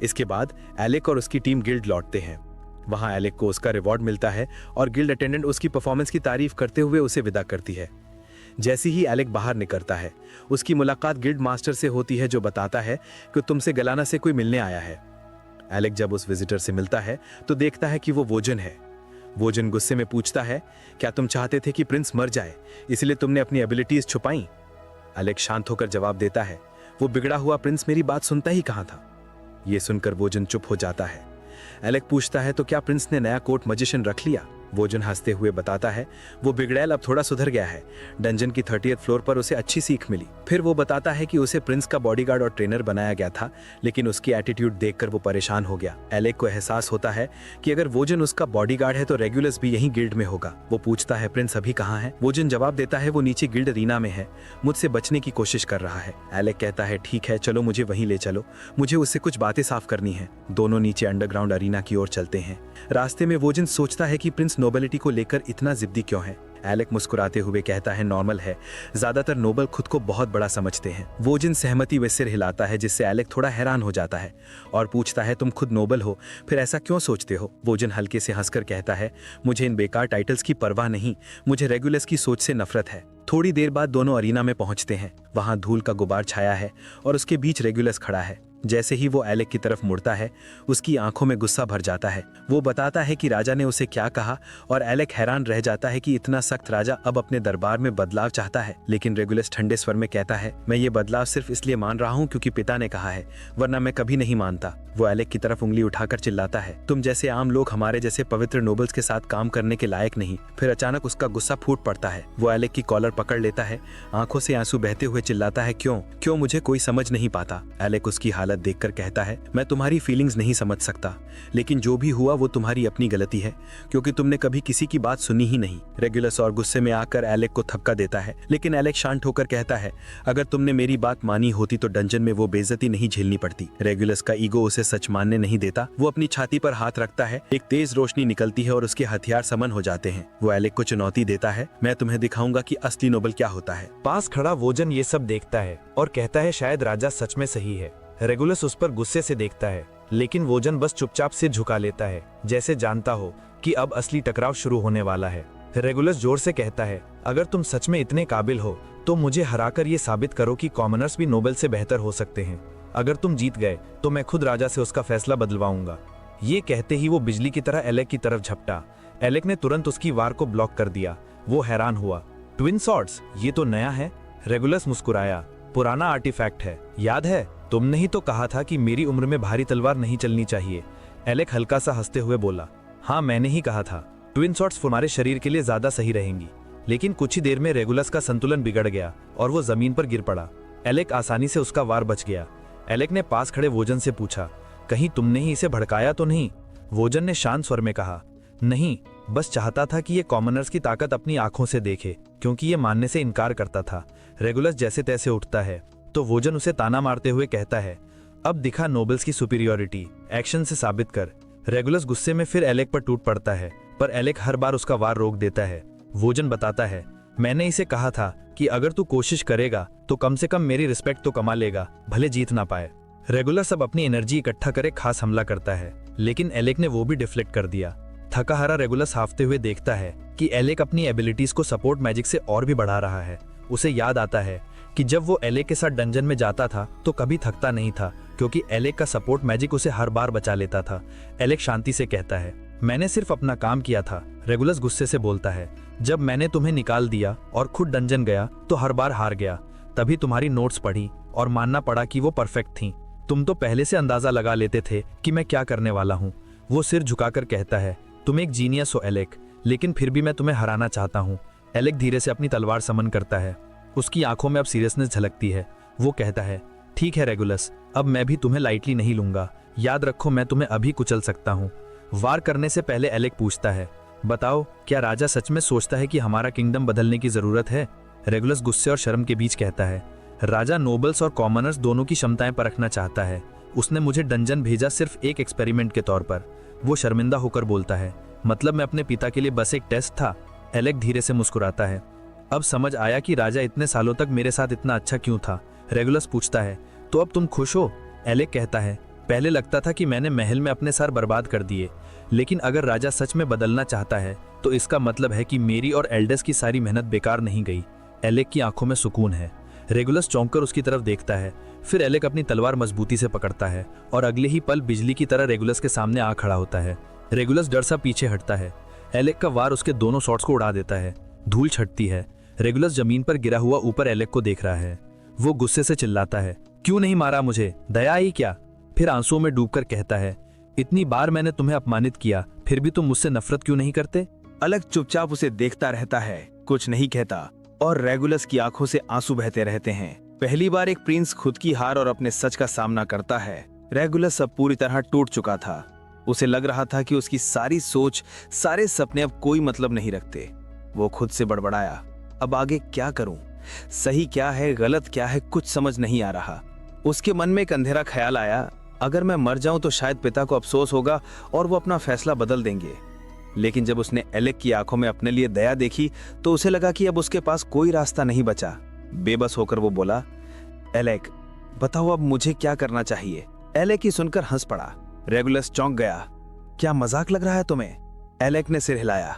इसके बाद एलेक और उसकी टीम गिल्ड लौटते हैं। वहां एलेक को उसका रिवॉर्ड मिलता है और गिल्ड अटेंडेंट उसकी परफॉर्मेंस की तारीफ करते हुए उसे विदा करती है। जैसे ही एलेक बाहर निकलता है, उसकी मुलाकात गिल्ड मास्टर से होती है, जो बताता है कि तुमसे गलाना से कोई मिलने आया है। एलेक जब उस विजिटर से मिलता है तो देखता है कि वो वोजन है। वोजन गुस्से में पूछता है, क्या तुम चाहते थे कि प्रिंस मर जाए, इसलिए तुमने अपनी एबिलिटीज छुपाई? एलेक शांत होकर जवाब देता है, वो बिगड़ा हुआ प्रिंस मेरी बात सुनता ही कहां था। यह सुनकर वोजन चुप हो जाता है। एलेक पूछता है, तो क्या प्रिंस ने नया कोर्ट मजिशियन रख लिया? वोजन हंसते हुए बताता है वो बिगड़ैल अब थोड़ा सुधर गया है। डंजन की 30th फ्लोर पर उसे अच्छी सीख मिली। फिर वो बताता है कि उसे प्रिंस का बॉडीगार्ड और ट्रेनर बनाया गया था, लेकिन उसकी एटीट्यूड देखकर वो परेशान हो गया। एलेक को एहसास होता है कि अगर वोजन उसका बॉडीगार्ड है तो रेगुलस भी यही गिल्ड में होगा। वो पूछता है प्रिंस अभी कहाँ है? वोजन जवाब देता है वो नीचे गिल्ड अरीना में है, मुझसे बचने की कोशिश कर रहा है। एलेक कहता है ठीक है चलो मुझे वहीं ले चलो, मुझे उससे कुछ बातें साफ करनी है। दोनों नीचे अंडरग्राउंड अरीना की ओर चलते हैं। रास्ते में वोजन सोचता है कि प्रिंस नोबेलिटी को लेकर इतना जिद्दी क्यों है। एलेक मुस्कुराते हुए कहता है नॉर्मल है, ज्यादातर नोबल खुद को बहुत बड़ा समझते हैं। वोजन सहमति व सिर हिलाता है, जिससे एलेक थोड़ा हैरान हो जाता है और पूछता है तुम खुद नोबल हो, फिर ऐसा क्यों सोचते हो? वोजन हल्के से हंसकर कहता है मुझे इन बेकार टाइटल्स की परवाह नहीं, मुझे रेगुलस की सोच से नफरत है। थोड़ी देर बाद दोनों अरीना में पहुंचते हैं। वहां धूल का गुबार छाया है और उसके बीच रेगुलस खड़ा है। जैसे ही वो एलेक की तरफ मुड़ता है उसकी आंखों में गुस्सा भर जाता है। वो बताता है कि राजा ने उसे क्या कहा और एलेक हैरान रह जाता है कि इतना सख्त राजा अब अपने दरबार में बदलाव चाहता है। लेकिन रेगुलस ठंडे स्वर में कहता है मैं ये बदलाव सिर्फ इसलिए मान रहा हूँ क्योंकि पिता ने कहा है, वरना मैं कभी नहीं मानता। वो एलेक की तरफ उंगली उठाकर चिल्लाता है तुम जैसे आम लोग हमारे जैसे पवित्र नोबल्स के साथ काम करने के लायक नहीं। फिर अचानक उसका गुस्सा फूट पड़ता है। वो एलेक की कॉलर पकड़ लेता है, आंखों से आंसू बहते हुए चिल्लाता है क्यों मुझे कोई समझ नहीं पाता। एलेक उसकी हालत देखकर कहता है मैं तुम्हारी फीलिंग्स नहीं समझ सकता, लेकिन जो भी हुआ वो तुम्हारी अपनी गलती है क्योंकि तुमने कभी किसी की बात सुनी ही नहीं। रेगुलस और गुस्से में आकर एलेक को थपका देता है, लेकिन एलेक शांत होकर कहता है अगर तुमने मेरी बात मानी होती तो डंजन में वो बेइज्जती नहीं झेलनी पड़ती। रेगुलस का ईगो उसे सच मानने नहीं देता। वो अपनी छाती पर हाथ रखता है, एक तेज रोशनी निकलती है और उसके हथियार समन हो जाते हैं। वो एलेक को चुनौती देता है मैं तुम्हें दिखाऊंगा कि असली नोबल क्या होता है। पास खड़ा वोजन ये सब देखता है और कहता है शायद राजा सच में सही है। रेगुलस उस पर गुस्से से देखता है, लेकिन वोजन बस चुपचाप सिर झुका लेता है, जैसे जानता हो कि अब असली टकराव शुरू होने वाला है। रेगुलस जोर से कहता है अगर तुम सच में इतने काबिल हो तो मुझे हराकर ये साबित करो कि कॉमनर्स भी नोबल से बेहतर हो सकते हैं। अगर तुम जीत गए तो मैं खुद राजा से उसका फैसला बदलवाऊंगा। ये कहते ही वो बिजली की तरह एलेक की तरफ झपटा। एलेक ने तुरंत उसकी वार को ब्लॉक कर दिया। वो हैरान हुआ, ट्विन सॉर्ड्स, ये तो नया है। रेगुलस मुस्कुराया, पुराना आर्टिफैक्ट है, याद है तुमने ही तो कहा था कि मेरी उम्र में भारी तलवार नहीं चलनी चाहिए। एलेक हल्का सा हंसते हुए बोला हाँ मैंने ही कहा था, ट्विन सॉर्ड्स हमारे शरीर के लिए ज्यादा सही रहेंगी। लेकिन कुछ ही देर में रेगुलस का संतुलन बिगड़ गया और वो जमीन पर गिर पड़ा। एलेक आसानी से उसका वार बच गया। एलेक ने पास खड़े वोजन से पूछा कहीं तुमने ही इसे भड़काया तो नहीं? वोजन ने शांत स्वर में कहा नहीं, बस चाहता था कि ये कॉमनर्स की ताकत अपनी आंखों से देखे, क्योंकि ये मानने से इनकार करता था। रेगुलस जैसे तैसे उठता है तो वोजन उसे ताना मारते हुए कहता है अब दिखा नोबल्स की सुपीरियोरिटी, एक्शन से साबित कर। रेगुलस गुस्से में फिर एलेक पर टूट पड़ता है, पर एलेक हर बार उसका वार रोक देता है। वोजन बताता है मैंने इसे कहा था कि अगर तू कोशिश करेगा तो कम से कम मेरी रिस्पेक्ट तो कमा लेगा, भले जीत ना पाए। रेगुलस अब अपनी एनर्जी इकट्ठा करे खास हमला करता है, लेकिन एलेक ने वो भी डिफ्लेक्ट कर दिया। थका हारा रेगुलस हाफते हुए देखता है कि एलेक अपनी एबिलिटीज को सपोर्ट मैजिक से और भी बढ़ा रहा है। उसे याद आता है कि जब वो एलेक के साथ डंजन में जाता था तो कभी थकता नहीं था, क्योंकि एलेक का सपोर्ट मैजिक उसे हर बार बचा लेता था। एलेक शांति से कहता है मैंने सिर्फ अपना काम किया था। रेगुलस गुस्से से बोलता है जब मैंने तुम्हें निकाल दिया और खुद डंजन गया तो हर बार हार गया। तभी तुम्हारी नोट्स पढ़ी और मानना पड़ा कि वो परफेक्ट थी। तुम तो पहले से अंदाजा लगा लेते थे कि मैं क्या करने वाला हूँ। वो सिर झुकाकर कहता है तुम एक जीनियस हो एलेक, लेकिन फिर भी मैं तुम्हें हराना चाहता हूँ। एलेक धीरे से अपनी तलवार समन करता है। उसकी आंखों में अब सीरियसनेस झलकती है। वो कहता है ठीक है रेगुलस, अब मैं भी तुम्हें लाइटली नहीं लूंगा। याद रखो मैं तुम्हें अभी कुचल सकता हूँ। वार करने से पहले एलेक पूछता है बताओ क्या राजा सच में सोचता है कि हमारा किंगडम बदलने की जरूरत है? रेगुलस गुस्से और शर्म के बीच कहता है राजा नोबल्स और कॉमनर्स दोनों की क्षमताएं परखना चाहता है। उसने मुझे डंजन भेजा सिर्फ एक एक्सपेरिमेंट के तौर पर। वो शर्मिंदा होकर बोलता है मतलब मैं अपने पिता के लिए बस एक टेस्ट था। एलेक धीरे से मुस्कुराता है, अब समझ आया कि राजा इतने सालों तक मेरे साथ इतना अच्छा क्यों था। रेगुलस पूछता है तो अब तुम खुश हो? एलेक कहता है पहले लगता था कि मैंने महल में अपने सार बर्बाद कर दिए, लेकिन अगर राजा सच में बदलना चाहता है तो इसका मतलब है कि मेरी और एल्डस की सारी मेहनत बेकार नहीं गई। एलेक की आंखों में सुकून है। रेगुलस चौंककर उसकी तरफ देखता है, फिर एलेक अपनी तलवार मजबूती से पकड़ता है और अगले ही पल बिजली की तरह रेगुलस के सामने आ खड़ा होता है। रेगुलस डर सा पीछे हटता है। एलेक का वार उसके दोनों शॉट्स को उड़ा देता है। धूल छटती है। रेगुलस जमीन पर गिरा हुआ ऊपर एलेक को देख रहा है। वो गुस्से से चिल्लाता है क्यों नहीं मारा मुझे, दया आई क्या? फिर आंसुओं में डूबकर कहता है इतनी बार मैंने तुम्हें अपमानित किया, फिर भी तुम मुझसे नफरत क्यों नहीं करते? अलग चुपचाप उसे देखता रहता है, कुछ नहीं कहता, और रेगुलस की आंखों से आंसू बहते रहते हैं। पहली बार एक प्रिंस खुद की हार और अपने सच का सामना करता है। रेगुलस अब पूरी तरह टूट चुका था। उसे लग रहा था कि उसकी सारी सोच, सारे सपने अब कोई मतलब नहीं रखते। वो खुद से बड़बड़ाया, अब आगे क्या करूं? सही क्या है, गलत क्या है, कुछ समझ नहीं आ रहा। उसके मन में एक अंधेरा ख्याल आया, अगर मैं मर जाऊं तो शायद पिता को अफसोस होगा और वो अपना फैसला बदल देंगे। लेकिन जब उसने एलेक की आंखों में अपने लिए दया देखी तो उसे लगा कि अब उसके पास कोई रास्ता नहीं बचा। बेबस होकर वो बोला, एलेक बताओ अब मुझे क्या करना चाहिए? एलेक ही सुनकर हंस पड़ा। रेगुलस चौंक गया, क्या मजाक लग रहा है तुम्हें? एलेक ने सिर हिलाया,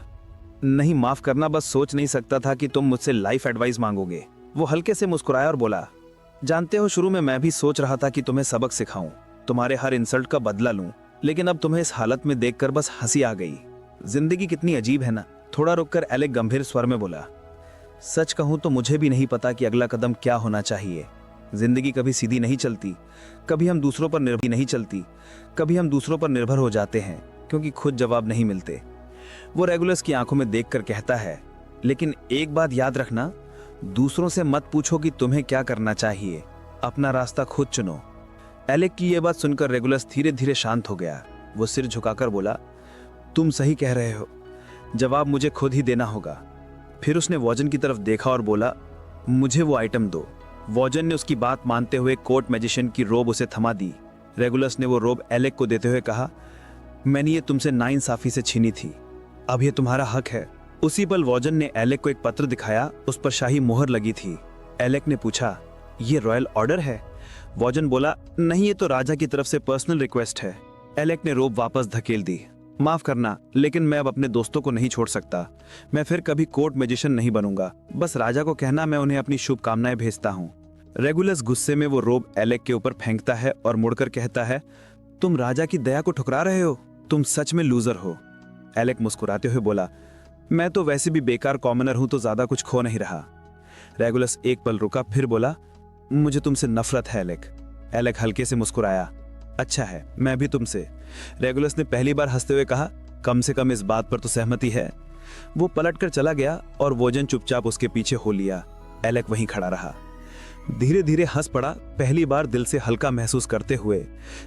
नहीं माफ करना, बस सोच नहीं सकता था कि तुम मुझसे लाइफ एडवाइस मांगोगे। वो हल्के से मुस्कुराया और बोला, जानते हो शुरू में मैं भी सोच रहा था कि तुम्हें सबक सिखाऊं, तुम्हारे हर इंसल्ट का बदला लूं, लेकिन अब तुम्हें इस हालत में देखकर बस हंसी आ गई। जिंदगी कितनी अजीब है ना। थोड़ा रुककर एलेक गंभीर स्वर में बोला, सच कहूं तो मुझे भी नहीं पता कि अगला कदम क्या होना चाहिए। जिंदगी कभी सीधी नहीं चलती, कभी हम दूसरों पर निर्भर नहीं चलती, कभी हम दूसरों पर निर्भर हो जाते हैं क्योंकि खुद जवाब नहीं मिलते। वो रेगुलस की आंखों में देखकर कहता है, लेकिन एक बात याद रखना, दूसरों से मत पूछो कि तुम्हें क्या करना चाहिए, अपना रास्ता खुद चुनो। एलेक की यह बात सुनकर रेगुलस धीरे धीरे शांत हो गया। वो सिर झुकाकर बोला, तुम सही कह रहे हो, जवाब मुझे खुद ही देना होगा। फिर उसने वॉजन की तरफ देखा और बोला, मुझे वो आइटम दो। वॉजन ने उसकी बात मानते हुए कोर्ट मैजिशियन की रोब उसे थमा दी। रेगुलस ने वो रोब एलेक को देते हुए कहा, मैंने ये तुमसे नाइंसाफी से छीनी थी, अब ये तुम्हारा हक है। उसी पल वॉजन ने एलेक को एक पत्र दिखाया, उस पर शाही मोहर लगी थी। एलेक ने पूछा, ये रॉयल ऑर्डर है? वॉजन बोला, नहीं, ये तो राजा की तरफ से पर्सनल रिक्वेस्ट है। एलेक ने रोब वापस धकेल दी। माफ करना, लेकिन मैं अब अपने दोस्तों को नहीं छोड़ सकता। मैं फिर कभी कोर्ट मैजिशियन नहीं बनूंगा। बस राजा को कहना मैं उन्हें अपनी शुभकामनाएं भेजता हूँ। रेगुलस गुस्से में वो रोब एलेक के ऊपर फेंकता है और मुड़कर कहता है, तुम राजा की दया को ठुकरा रहे हो, तुम सच में लूजर हो। एलेक मुस्कुराते हुए बोला, मैं तो वैसे भी बेकार कॉमनर हूं, तो ज्यादा कुछ खो नहीं रहा। रेगुलस एक पल रुका, फिर बोला, मुझे तुमसे नफरत है एलेक। एलेक हल्के से मुस्कुराया, अच्छा है, मैं भी तुमसे। रेगुलस ने पहली बार हंसते हुए कहा, कम से कम इस बात पर तो सहमति है। वो पलटकर चला गया और वोजन चुपचाप उसके पीछे हो लिया। एलेक वहीं खड़ा रहा, धीरे धीरे हंस पड़ा, पहली बार दिल से हल्का महसूस करते हुए,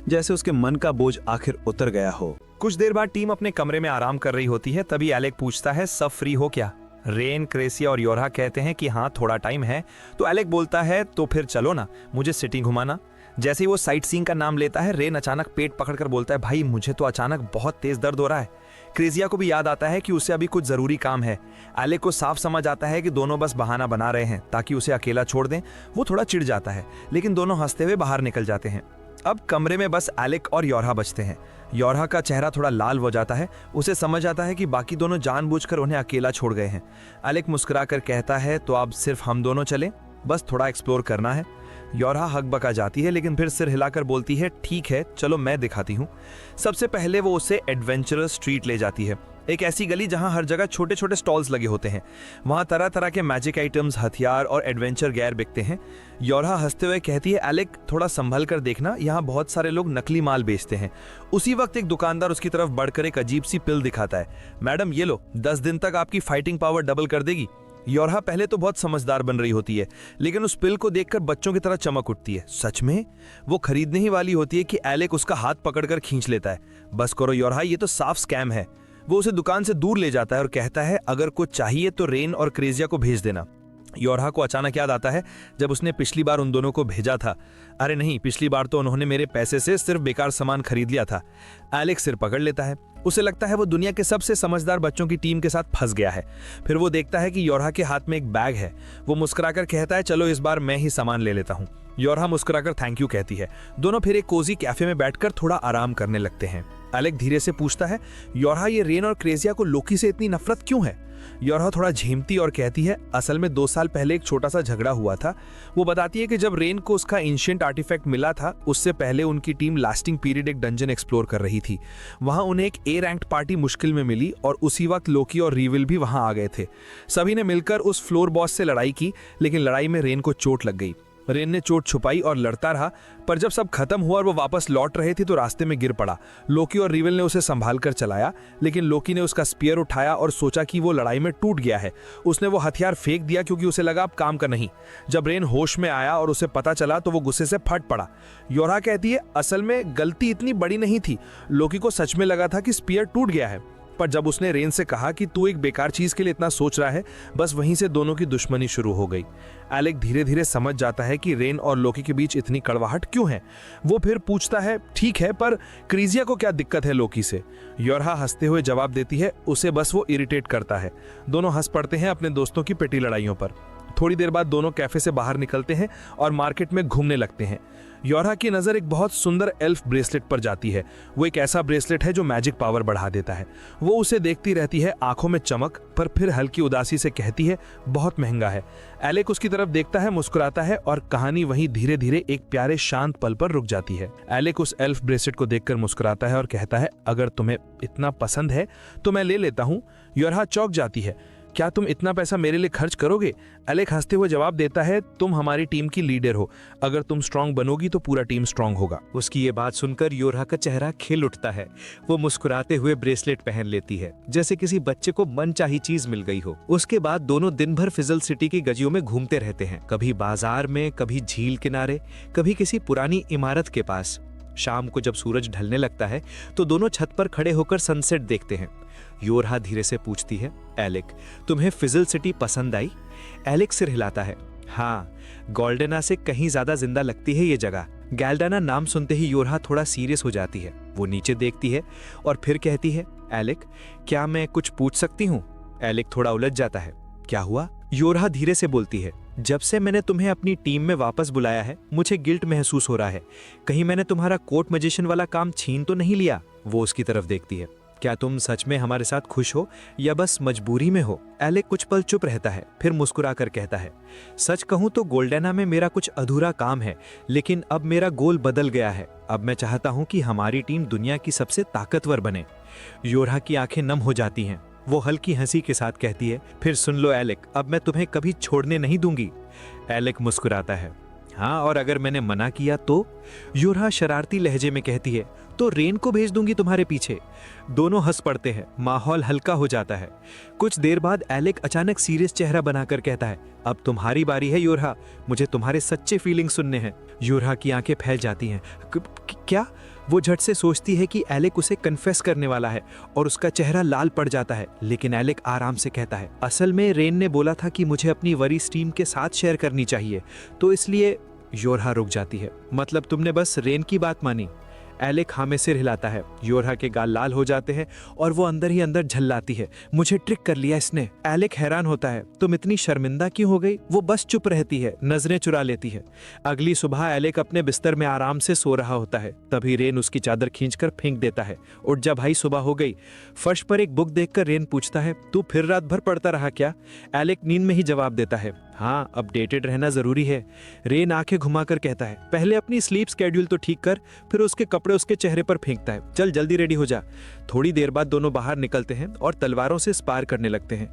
जैसे उसके मन का बोझ आखिर उतर गया हो। कुछ देर बाद टीम अपने कमरे में आराम कर रही होती है, तभी एलेक पूछता है, सब फ्री हो क्या? रेन, क्रेसिया और योरहा कहते हैं कि हाँ थोड़ा टाइम है। तो एलेक बोलता है, तो फिर चलो ना, मुझे सिटी घुमाना। जैसे ही वो साइट सीइंग का नाम लेता है, रेन अचानक पेट पकड़कर बोलता है, भाई मुझे तो अचानक बहुत तेज दर्द हो रहा है। क्रेसिया को भी याद आता है कि उसे अभी कुछ जरूरी काम है। एलेक को साफ समझ आता है कि दोनों बस बहाना बना रहे हैं ताकि उसे अकेला छोड़ दें। वो थोड़ा चिढ़ जाता है, लेकिन दोनों हंसते हुए बाहर निकल जाते हैं। अब कमरे में बस एलेक और योरहा बचते हैं। योरहा का चेहरा थोड़ा लाल हो जाता है। उसे समझ आता है कि बाकी दोनों जानबूझकर उन्हें अकेला छोड़ गए हैं। एलेक मुस्कुराकर कहता है, तो अब सिर्फ हम दोनों चलें, बस थोड़ा एक्सप्लोर करना है। योरहा हकबका जाती है, लेकिन फिर सिर हिलाकर बोलती है, ठीक है चलो मैं दिखाती हूँ। सबसे पहले वो उसे एडवेंचरस स्ट्रीट ले जाती है, एक ऐसी गली जहां हर जगह छोटे छोटे स्टॉल्स लगे होते हैं। वहां तरह तरह के मैजिक आइटम्स, हथियार और एडवेंचर गेयर बिकते हैं। योरहा हंसते हुए कहती है, एलेक थोड़ा संभल कर देखना, यहाँ बहुत सारे लोग नकली माल बेचते हैं। उसी वक्त एक दुकानदार उसकी तरफ बढ़कर एक अजीब सी पिल दिखाता है। मैडम ये लो, 10 दिन तक आपकी फाइटिंग पावर डबल कर देगी। योरहा पहले तो बहुत समझदार बन रही होती है, लेकिन उस पिल को देखकर बच्चों की तरह चमक उठती है। सच में वो खरीदने ही वाली होती है कि एलेक उसका हाथ पकड़कर खींच लेता है। बस करो योरहा, ये तो साफ स्कैम है। वो उसे दुकान से दूर ले जाता है और कहता है, अगर कुछ चाहिए तो रेन और क्रेजिया को भेज देना। योरहा को अचानक याद आता है जब उसने पिछली बार उन दोनों को भेजा था। अरे नहीं, पिछली बार तो उन्होंने मेरे पैसे से सिर्फ बेकार सामान खरीद लिया था। एलेक सिर पकड़ लेता है। उसे लगता है वो दुनिया के सबसे समझदार बच्चों की टीम के साथ फंस गया है। फिर वो देखता है कि योरहा के हाथ में एक बैग है। वो मुस्कुराकर कहता है, चलो इस बार मैं ही सामान ले लेता हूँ। योरहा मुस्कुराकर थैंक यू कहती है। दोनों फिर एक कोजी कैफे में बैठकर थोड़ा आराम करने लगते हैं। एलेक धीरे से पूछता है, योरहा ये रेन और क्रेजिया को लोकी से इतनी नफरत क्यों है? योरहा थोड़ा झेमती और कहती है, असल में 2 साल पहले एक छोटा सा झगड़ा हुआ था। वो बताती है कि जब रेन को उसका एंशिएंट आर्टिफैक्ट मिला था, उससे पहले उनकी टीम लास्टिंग पीरियड एक डंजन एक्सप्लोर कर रही थी। वहां उन्हें एक ए रैंक्ड पार्टी मुश्किल में मिली और उसी वक्त लोकी और रीविल भी वहां आ गए थे। सभी ने मिलकर उस फ्लोर बॉस से लड़ाई की, लेकिन लड़ाई में रेन को चोट लग गई। रेन ने चोट छुपाई और लड़ता रहा, पर जब सब खत्म हुआ और वो वापस लौट रहे थे तो रास्ते में गिर पड़ा। लोकी और रिवेल ने उसे संभाल कर चलाया, लेकिन लोकी ने उसका स्पीयर उठाया और सोचा कि वो लड़ाई में टूट गया है। उसने वो हथियार फेंक दिया क्योंकि उसे लगा अब काम का नहीं। जब रेन होश में आया और उसे पता चला तो वो गुस्से से फट पड़ा। योरहा कहती है, असल में गलती इतनी बड़ी नहीं थी। लोकी को सच में लगा था कि स्पीयर टूट गया है, पर जब उसने रेन से कहा कि तू एक बेकार चीज के लिए इतना सोच रहा है, बस वहीं से दोनों की दुश्मनी शुरू हो गई। एलेक धीरे धीरे समझ जाता है कि रेन और लोकी के बीच इतनी कड़वाहट क्यों है। वो फिर पूछता है, ठीक है, पर क्रीजिया को क्या दिक्कत है लोकी से? योरहा हंसते हुए जवाब देती है, उसे बस वो इरिटेट करता है। दोनों हंस पड़ते हैं अपने दोस्तों की पेटी लड़ाइयों पर। थोड़ी देर बाद दोनों कैफे से बाहर निकलते हैं और मार्केट में घूमने लगते हैं। योरहा की नज़र एक बहुत सुंदर एल्फ ब्रेसलेट पर जाती है। वो एक ऐसा ब्रेसलेट है जो मैजिक पावर बढ़ा देता है। वो उसे देखती रहती है, आंखों में चमक, पर फिर हल्की उदासी से कहती है, बहुत महंगा है। एलेक उसकी तरफ देखता है, मुस्कुराता है और कहानी वहीं धीरे धीरे एक प्यारे शांत पल पर रुक जाती है। एलेक उस एल्फ ब्रेसलेट को देखकर मुस्कुराता है और कहता है, अगर तुम्हें इतना पसंद है तो मैं ले लेता हूँ। योरहा चौंक जाती है, क्या तुम इतना पैसा मेरे लिए खर्च करोगे? एलेक हंसते हुए जवाब देता है, तुम हमारी टीम की लीडर हो, अगर तुम स्ट्रांग बनोगी तो पूरा टीम स्ट्रांग होगा। उसकी ये बात सुनकर योरहा का चेहरा खिल उठता है। वो मुस्कुराते हुए ब्रेसलेट पहन लेती है, जैसे किसी बच्चे को मनचाही चीज मिल गई हो। उसके बाद दोनों दिन भर फिजल सिटी की गलियों में घूमते रहते हैं, कभी बाजार में, कभी झील किनारे, कभी किसी पुरानी इमारत के पास। शाम को जब सूरज ढलने लगता है तो दोनों छत पर खड़े होकर सनसेट देखते हैं। योरहा धीरे से पूछती है, एलेक, तुम्हें फिजल सिटी पसंद आई? एलेक सिर हिलाता है, हाँ, गोल्डेना से कहीं ज्यादा जिंदा लगती है ये जगह। गैल्डाना नाम सुनते ही योरहा थोड़ा सीरियस हो जाती है। वो नीचे देखती है और फिर कहती है, एलेक, क्या मैं कुछ पूछ सकती हूँ? एलेक थोड़ा उलझ जाता है, क्या हुआ? योरहा धीरे से बोलती है, जब से मैंने तुम्हें अपनी टीम में वापस बुलाया है मुझे गिल्ट महसूस हो रहा है। कहीं मैंने तुम्हारा कोर्ट मैजिशियन वाला काम छीन तो नहीं लिया? वो उसकी तरफ देखती है, क्या तुम सच में हमारे साथ खुश हो या बस मजबूरी में हो? एलेक कुछ पल चुप रहता है, फिर मुस्कुरा कर कहता है, सच कहूं तो गोल्डेना में मेरा कुछ अधूरा काम है, लेकिन अब मेरा गोल बदल गया है। अब मैं चाहता हूं कि हमारी टीम दुनिया की सबसे ताकतवर बने। योरहा की आंखें नम हो जाती हैं। वो हल्की हंसी के साथ कहती है, फिर सुन लो एलेक, अब मैं तुम्हें कभी छोड़ने नहीं दूंगी। एलेक मुस्कुराता है, हाँ, और अगर मैंने मना किया तो? योरहा शरारती लहजे में कहती है, तो रेन को भेज दूंगी तुम्हारे पीछे। दोनों हंस पड़ते हैं, माहौल हल्का हो जाता है। कुछ देर बाद एलेक अचानक सीरियस चेहरा बनाकर कहता है, अब तुम्हारी बारी है योरहा, मुझे तुम्हारे सच्चे फीलिंग सुनने हैं। योरहा की आंखें फैल जाती हैं, क्या? वो झट से सोचती है कि एलेक उसे कन्फेस करने वाला है और उसका चेहरा लाल पड़ जाता है, लेकिन एलेक आराम से कहता है, असल में रेन ने बोला था कि मुझे अपनी वरीज टीम के साथ शेयर करनी चाहिए, तो इसलिए। योरहा रुक जाती है, मतलब तुमने बस रेन की बात मानी? एलेक हाँ में सिर हिलाता है। योरहा के गाल लाल हो जाते हैं और वो अंदर ही अंदर झल्लाती है, मुझे ट्रिक कर लिया इसने। एलेक हैरान होता है, तुम इतनी शर्मिंदा क्यों हो गई? वो बस चुप रहती है, नजरें चुरा लेती है। अगली सुबह एलेक अपने बिस्तर में आराम से सो रहा होता है, तभी रेन उसकी चादर खींचकर फेंक देता है। उठ जा भाई, सुबह हो गई। फर्श पर एक बुक देखकर रेन पूछता है, तू फिर रात भर पढ़ता रहा क्या? एलेक नींद में ही जवाब देता है, हाँ, अपडेटेड रहना जरूरी है। रेन आंखें घुमाकर कहता है, पहले अपनी स्लीप स्केड्यूल तो ठीक कर। फिर उसके कपड़े उसके चेहरे पर फेंकता है, चल जल्दी रेडी हो जा। थोड़ी देर बाद दोनों बाहर निकलते हैं और तलवारों से स्पार करने लगते हैं।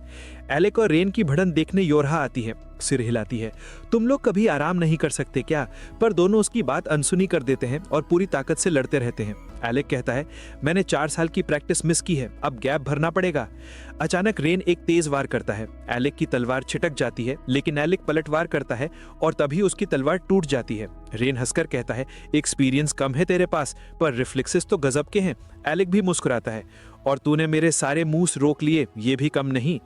एलेक और रेन की भिड़ंत देखने योरहा आती है, सिर हिलाती है, तुम लोग कभी आराम नहीं कर सकते क्या? पर दोनों उसकी बात अनसुनी कर देते हैं और पूरी ताकत से लड़ते रहते हैं। एलेक कहता है, मैंने 4 साल की प्रैक्टिस मिस की है, अब गैप भरना पड़ेगा। अचानक रेन एक तेज वार करता है, एलेक की तलवार छिटक जाती है, लेकिन एलेक पलटवार करता है और तभी उसकी तलवार टूट जाती है। रेन हंसकर कहता है, एक्सपीरियंस कम है तेरे पास, पर रिफ्लेक्सेस तो गजब के हैं। एलेक भी मुस्कुराता है, और तूने मेरे सारे मूव्स रोक लिए, ये भी कम नहीं।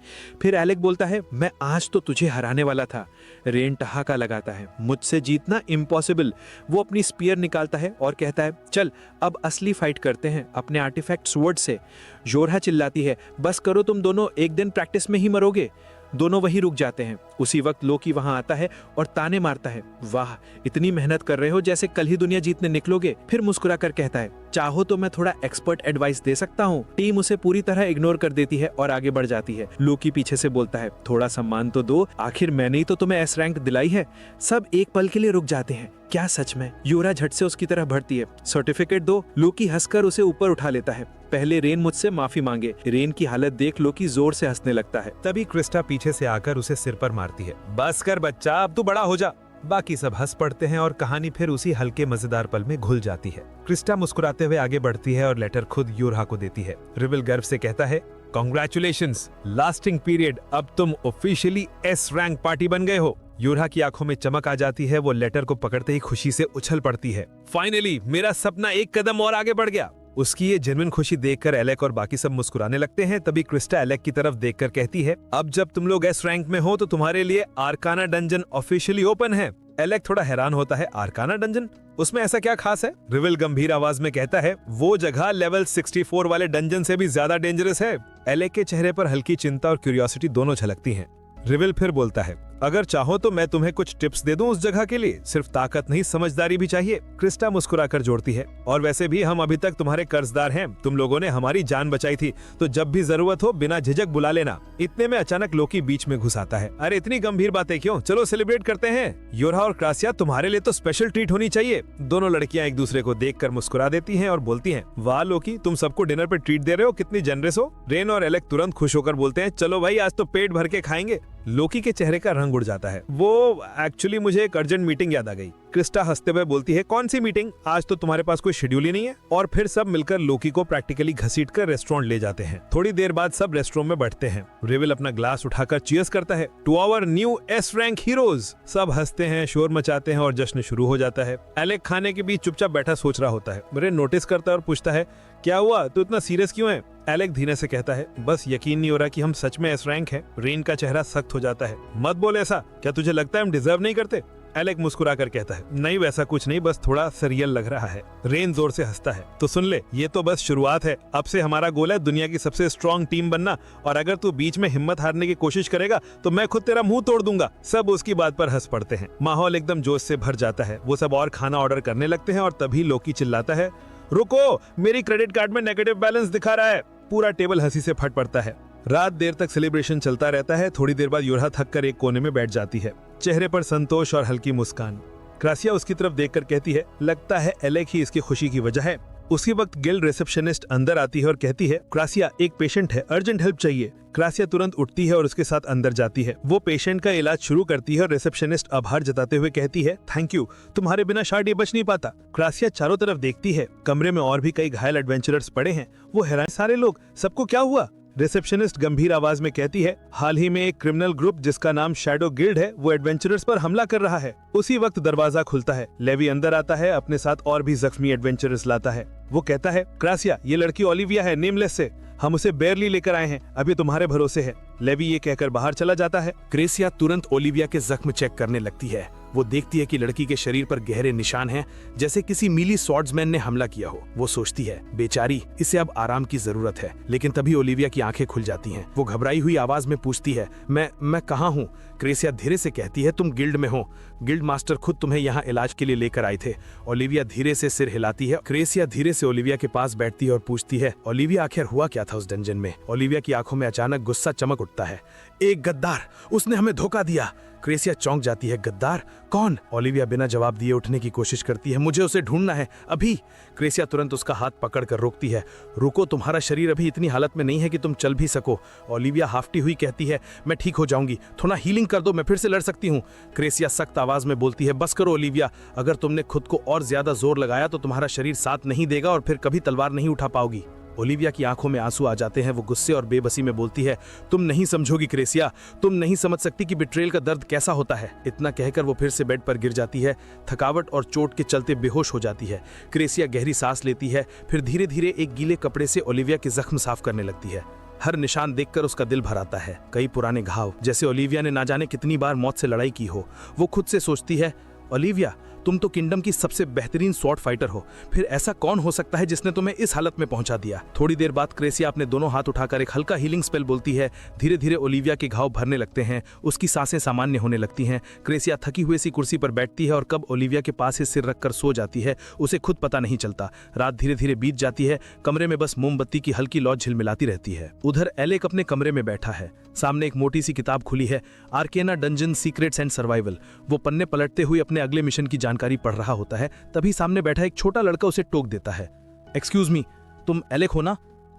फिर एलेक बोलता है, मैं आज तो तुझे हराने वाला था। रेन ठहाका लगाता है, मुझसे जीतना इम्पॉसिबल। वो अपनी स्पीयर निकालता है और कहता है, चल अब असली फाइट करते हैं अपने आर्टिफैक्ट स्वॉर्ड से। योरहा चिल्लाती है, बस करो तुम दोनों, एक दिन प्रैक्टिस में ही मरोगे। दोनों वहीं रुक जाते हैं। उसी वक्त लोकी वहां आता है और ताने मारता है, वाह, इतनी मेहनत कर रहे हो जैसे कल ही दुनिया जीतने निकलोगे। फिर मुस्कुरा कर कहता है, चाहो तो मैं थोड़ा एक्सपर्ट एडवाइस दे सकता हूँ। टीम उसे पूरी तरह इग्नोर कर देती है और आगे बढ़ जाती है। लोकी पीछे से बोलता है, थोड़ा सम्मान तो दो, आखिर मैंने ही तो तुम्हें एस रैंक दिलाई है। सब एक पल के लिए रुक जाते हैं, क्या सच में? योरा झट से उसकी तरफ बढ़ती है, सर्टिफिकेट दो। लोकी हंसकर उसे ऊपर उठा लेता है, पहले रेन मुझसे माफी मांगे। रेन की हालत देख लोकी जोर से हंसने लगता है। तभी क्रिस्टा पीछे से आकर उसे सिर पर मारती है, बस कर बच्चा, अब तू बड़ा हो जा। बाकी सब हंस पड़ते हैं और कहानी फिर उसी हल्के मजेदार पल में घुल जाती है। क्रिस्टा मुस्कुराते हुए आगे बढ़ती है और लेटर खुद यूरहा को देती है। रिविल गर्व से कहता है, कॉन्ग्रेचुलेशंस, लास्टिंग पीरियड, अब तुम ऑफिशियली एस रैंक पार्टी बन गए हो। यूरहा की आंखों में चमक आ जाती है, वो लेटर को पकड़ते ही खुशी से उछल पड़ती है। फाइनली मेरा सपना एक कदम और आगे बढ़ गया। उसकी ये जेन्युइन खुशी देखकर एलेक और बाकी सब मुस्कुराने लगते हैं। तभी क्रिस्टा एलेक की तरफ देखकर कहती है, अब जब तुम लोग एस रैंक में हो तो तुम्हारे लिए आर्काना डंजन ऑफिशियली ओपन है। एलेक थोड़ा हैरान होता है, आर्काना डंजन, उसमें ऐसा क्या खास है? रिविल गंभीर आवाज में कहता है, वो जगह लेवल 64 वाले डंजन से भी ज्यादा डेंजरस है। एलेक के चेहरे पर हल्की चिंता और क्यूरियोसिटी दोनों झलकती हैं। रिविल फिर बोलता है, अगर चाहो तो मैं तुम्हें कुछ टिप्स दे दूं उस जगह के लिए, सिर्फ ताकत नहीं समझदारी भी चाहिए। क्रिस्टा मुस्कुराकर जोड़ती है, और वैसे भी हम अभी तक तुम्हारे कर्जदार हैं, तुम लोगों ने हमारी जान बचाई थी, तो जब भी जरूरत हो बिना झिझक बुला लेना। इतने में अचानक लोकी बीच में घुस आता है। अरे इतनी गंभीर बातें क्यों, चलो सेलिब्रेट करते हैं। यूरहा और क्रासिया, तुम्हारे लिए तो स्पेशल ट्रीट होनी चाहिए। दोनों लड़कियां एक दूसरे को देखकर मुस्कुरा देती हैं और बोलती हैं, वाह लोकी, तुम सबको डिनर पे ट्रीट दे रहे हो, कितनी जनरस हो। रेन और एलेक तुरंत खुश होकर बोलते हैं, चलो भाई आज तो पेट भर के खाएंगे। लोकी के चेहरे का रंग उड़ जाता है। वो एक्चुअली मुझे एक अर्जेंट मीटिंग याद आ गई। क्रिस्टा हंसते हुए बोलती है, कौन सी मीटिंग, आज तो तुम्हारे पास कोई शेड्यूल ही नहीं है। और फिर सब मिलकर लोकी को प्रैक्टिकली घसीटकर रेस्टोरेंट ले जाते हैं। थोड़ी देर बाद सब रेस्टोरेंट में बैठते हैं। रिविल अपना ग्लास उठाकर चीयर्स करता है, to our new S rank heroes. सब हंसते हैं, शोर मचाते हैं और जश्न शुरू हो जाता है। एलेक खाने के बीच चुपचाप बैठा सोच रहा होता है। मेरे नोटिस करता है और पूछता है, क्या हुआ, तू इतना सीरियस क्यों है? एलेक धीरे से कहता है, बस यकीन नहीं हो रहा कि हम सच में एस रैंक हैं। रेन का चेहरा सख्त हो जाता है, मत बोल ऐसा, क्या तुझे लगता है हम डिजर्व नहीं करते? एलेक मुस्कुराकर कहता है, नहीं वैसा कुछ नहीं, बस थोड़ा सरियल लग रहा है। रेन जोर से हंसता है, तो सुन ले, ये तो बस शुरुआत है। अब से हमारा गोल है दुनिया की सबसे स्ट्रॉन्ग टीम बनना, और अगर तू बीच में हिम्मत हारने की कोशिश करेगा तो मैं खुद तेरा मुंह तोड़ दूंगा। सब उसकी बात पर हंस पड़ते हैं। माहौल एकदम जोश से भर जाता है। वो सब और खाना ऑर्डर करने लगते हैं और तभी लोकी चिल्लाता है, रुको, मेरी क्रेडिट कार्ड में नेगेटिव बैलेंस दिखा रहा है। पूरा टेबल हंसी से फट पड़ता है। रात देर तक सेलिब्रेशन चलता रहता है। थोड़ी देर बाद यूरहा थक कर एक कोने में बैठ जाती है, चेहरे पर संतोष और हल्की मुस्कान। क्रासिया उसकी तरफ देखकर कहती है, लगता है एलेक ही इसकी खुशी की वजह है। उसी वक्त गिल्ड रिसेप्शनिस्ट अंदर आती है और कहती है, क्रासिया एक पेशेंट है, अर्जेंट हेल्प चाहिए। क्रासिया तुरंत उठती है और उसके साथ अंदर जाती है। वो पेशेंट का इलाज शुरू करती है और रिसेप्शनिस्ट आभार जताते हुए कहती है, थैंक यू, तुम्हारे बिना शायद ये बच नहीं पाता। क्रासिया चारों तरफ देखती है, कमरे में और भी कई घायल एडवेंचरर्स पड़े हैं। वो हैरान, सारे लोग, सबको क्या हुआ? रिसेप्शनिस्ट गंभीर आवाज में कहती है, हाल ही में एक क्रिमिनल ग्रुप जिसका नाम शैडो गिल्ड है, वो एडवेंचरर्स पर हमला कर रहा है। उसी वक्त दरवाजा खुलता है। लेवी अंदर आता है, अपने साथ और भी जख्मी एडवेंचरर्स लाता है। वो कहता है, क्रासिया, ये लड़की ओलिविया है, नेमलेस से, हम उसे बेरली लेकर आए हैं, अभी तुम्हारे भरोसे है। लेवी ये कहकर बाहर चला जाता है। क्रेसिया तुरंत ओलिविया के जख्म चेक करने लगती है। वो देखती है कि लड़की के शरीर पर गहरे निशान हैं, जैसे किसी मीली स्वॉर्ड्समैन ने हमला किया हो। वो सोचती है, बेचारी, इसे अब आराम की जरूरत है। लेकिन तभी ओलिविया की आंखें खुल जाती हैं। वो घबराई हुई आवाज में पूछती है, मैं कहाँ हूँ? क्रेसिया धीरे से कहती है, तुम गिल्ड में हो, गिल्ड मास्टर खुद तुम्हें यहाँ इलाज के लिए लेकर आए थे। ओलिविया धीरे से सिर हिलाती है। क्रेसिया धीरे से ओलिविया के पास बैठती है और पूछती है, ओलिविया, आखिर हुआ क्या था उस डंजन में? ओलिविया की आंखों में अचानक गुस्सा चमक उठता है। एक गद्दार, उसने हमें धोखा दिया। क्रेसिया चौंक जाती है, गद्दार? कौन? ओलिविया बिना जवाब दिए उठने की कोशिश करती है, मुझे उसे ढूंढना है अभी। क्रेसिया तुरंत उसका हाथ पकड़कर रोकती है, रुको, तुम्हारा शरीर अभी इतनी हालत में नहीं है कि तुम चल भी सको। ओलिविया हाफती हुई कहती है, मैं ठीक हो जाऊंगी, थोड़ा हीलिंग कर दो, मैं फिर से लड़ सकती हूँ। क्रेसिया सख्त आवाज में बोलती है, बस करो ओलिविया, अगर तुमने खुद को और ज्यादा जोर लगाया तो तुम्हारा शरीर साथ नहीं देगा और फिर कभी तलवार नहीं उठा पाओगी। ओलिविया की आंखों में आंसू आ जाते हैं। वो गुस्से और बेबसी में बोलती है, तुम नहीं समझोगी क्रेसिया, तुम नहीं समझ सकती कि बिट्रेल का दर्द कैसा होता है। इतना कहकर वो फिर से बेड पर गिर जाती है। थकावट और चोट के चलते बेहोश हो जाती है। क्रेसिया गहरी सांस लेती है, फिर धीरे धीरे एक गीले कपड़े से ओलिविया के जख्म साफ करने लगती है। हर निशान देखकर उसका दिल भर आता है, कई पुराने घाव, जैसे ओलिविया ने ना जाने कितनी बार मौत से लड़ाई की हो। वो खुद से सोचती है, ओलिविया, तुम तो किंगडम की सबसे बेहतरीन स्वॉर्ड फाइटर हो, फिर ऐसा कौन हो सकता है जिसने तुम्हें इस हालत में पहुंचा दिया? थोड़ी देर बाद क्रेसिया अपने दोनों हाथ उठाकर एक हल्का हीलिंग स्पेल बोलती है। धीरे धीरे ओलिविया के घाव भरने लगते हैं, उसकी सांसें सामान्य होने लगती हैं। क्रेसिया थकी हुई सी कुर्सी पर बैठती है और कब ओलिविया के पास ही सिर रखकर सो जाती है उसे खुद पता नहीं चलता। रात धीरे धीरे बीत जाती है। कमरे में बस मोमबत्ती की हल्की लौ झिलमिलाती रहती है। उधर एलेक अपने कमरे में बैठा है। सामने एक मोटी सी किताब खुली है, आर्केना डंजन सीक्रेट्स एंड सर्वाइवल। वो पन्ने पलटते हुए अपने अगले मिशन की जानकारी पढ़ रहा होता है। तभी सामने बैठा एक छोटा लड़का उसे टोक देता है। एक्सक्यूज मी, तुम एलेक हो ना?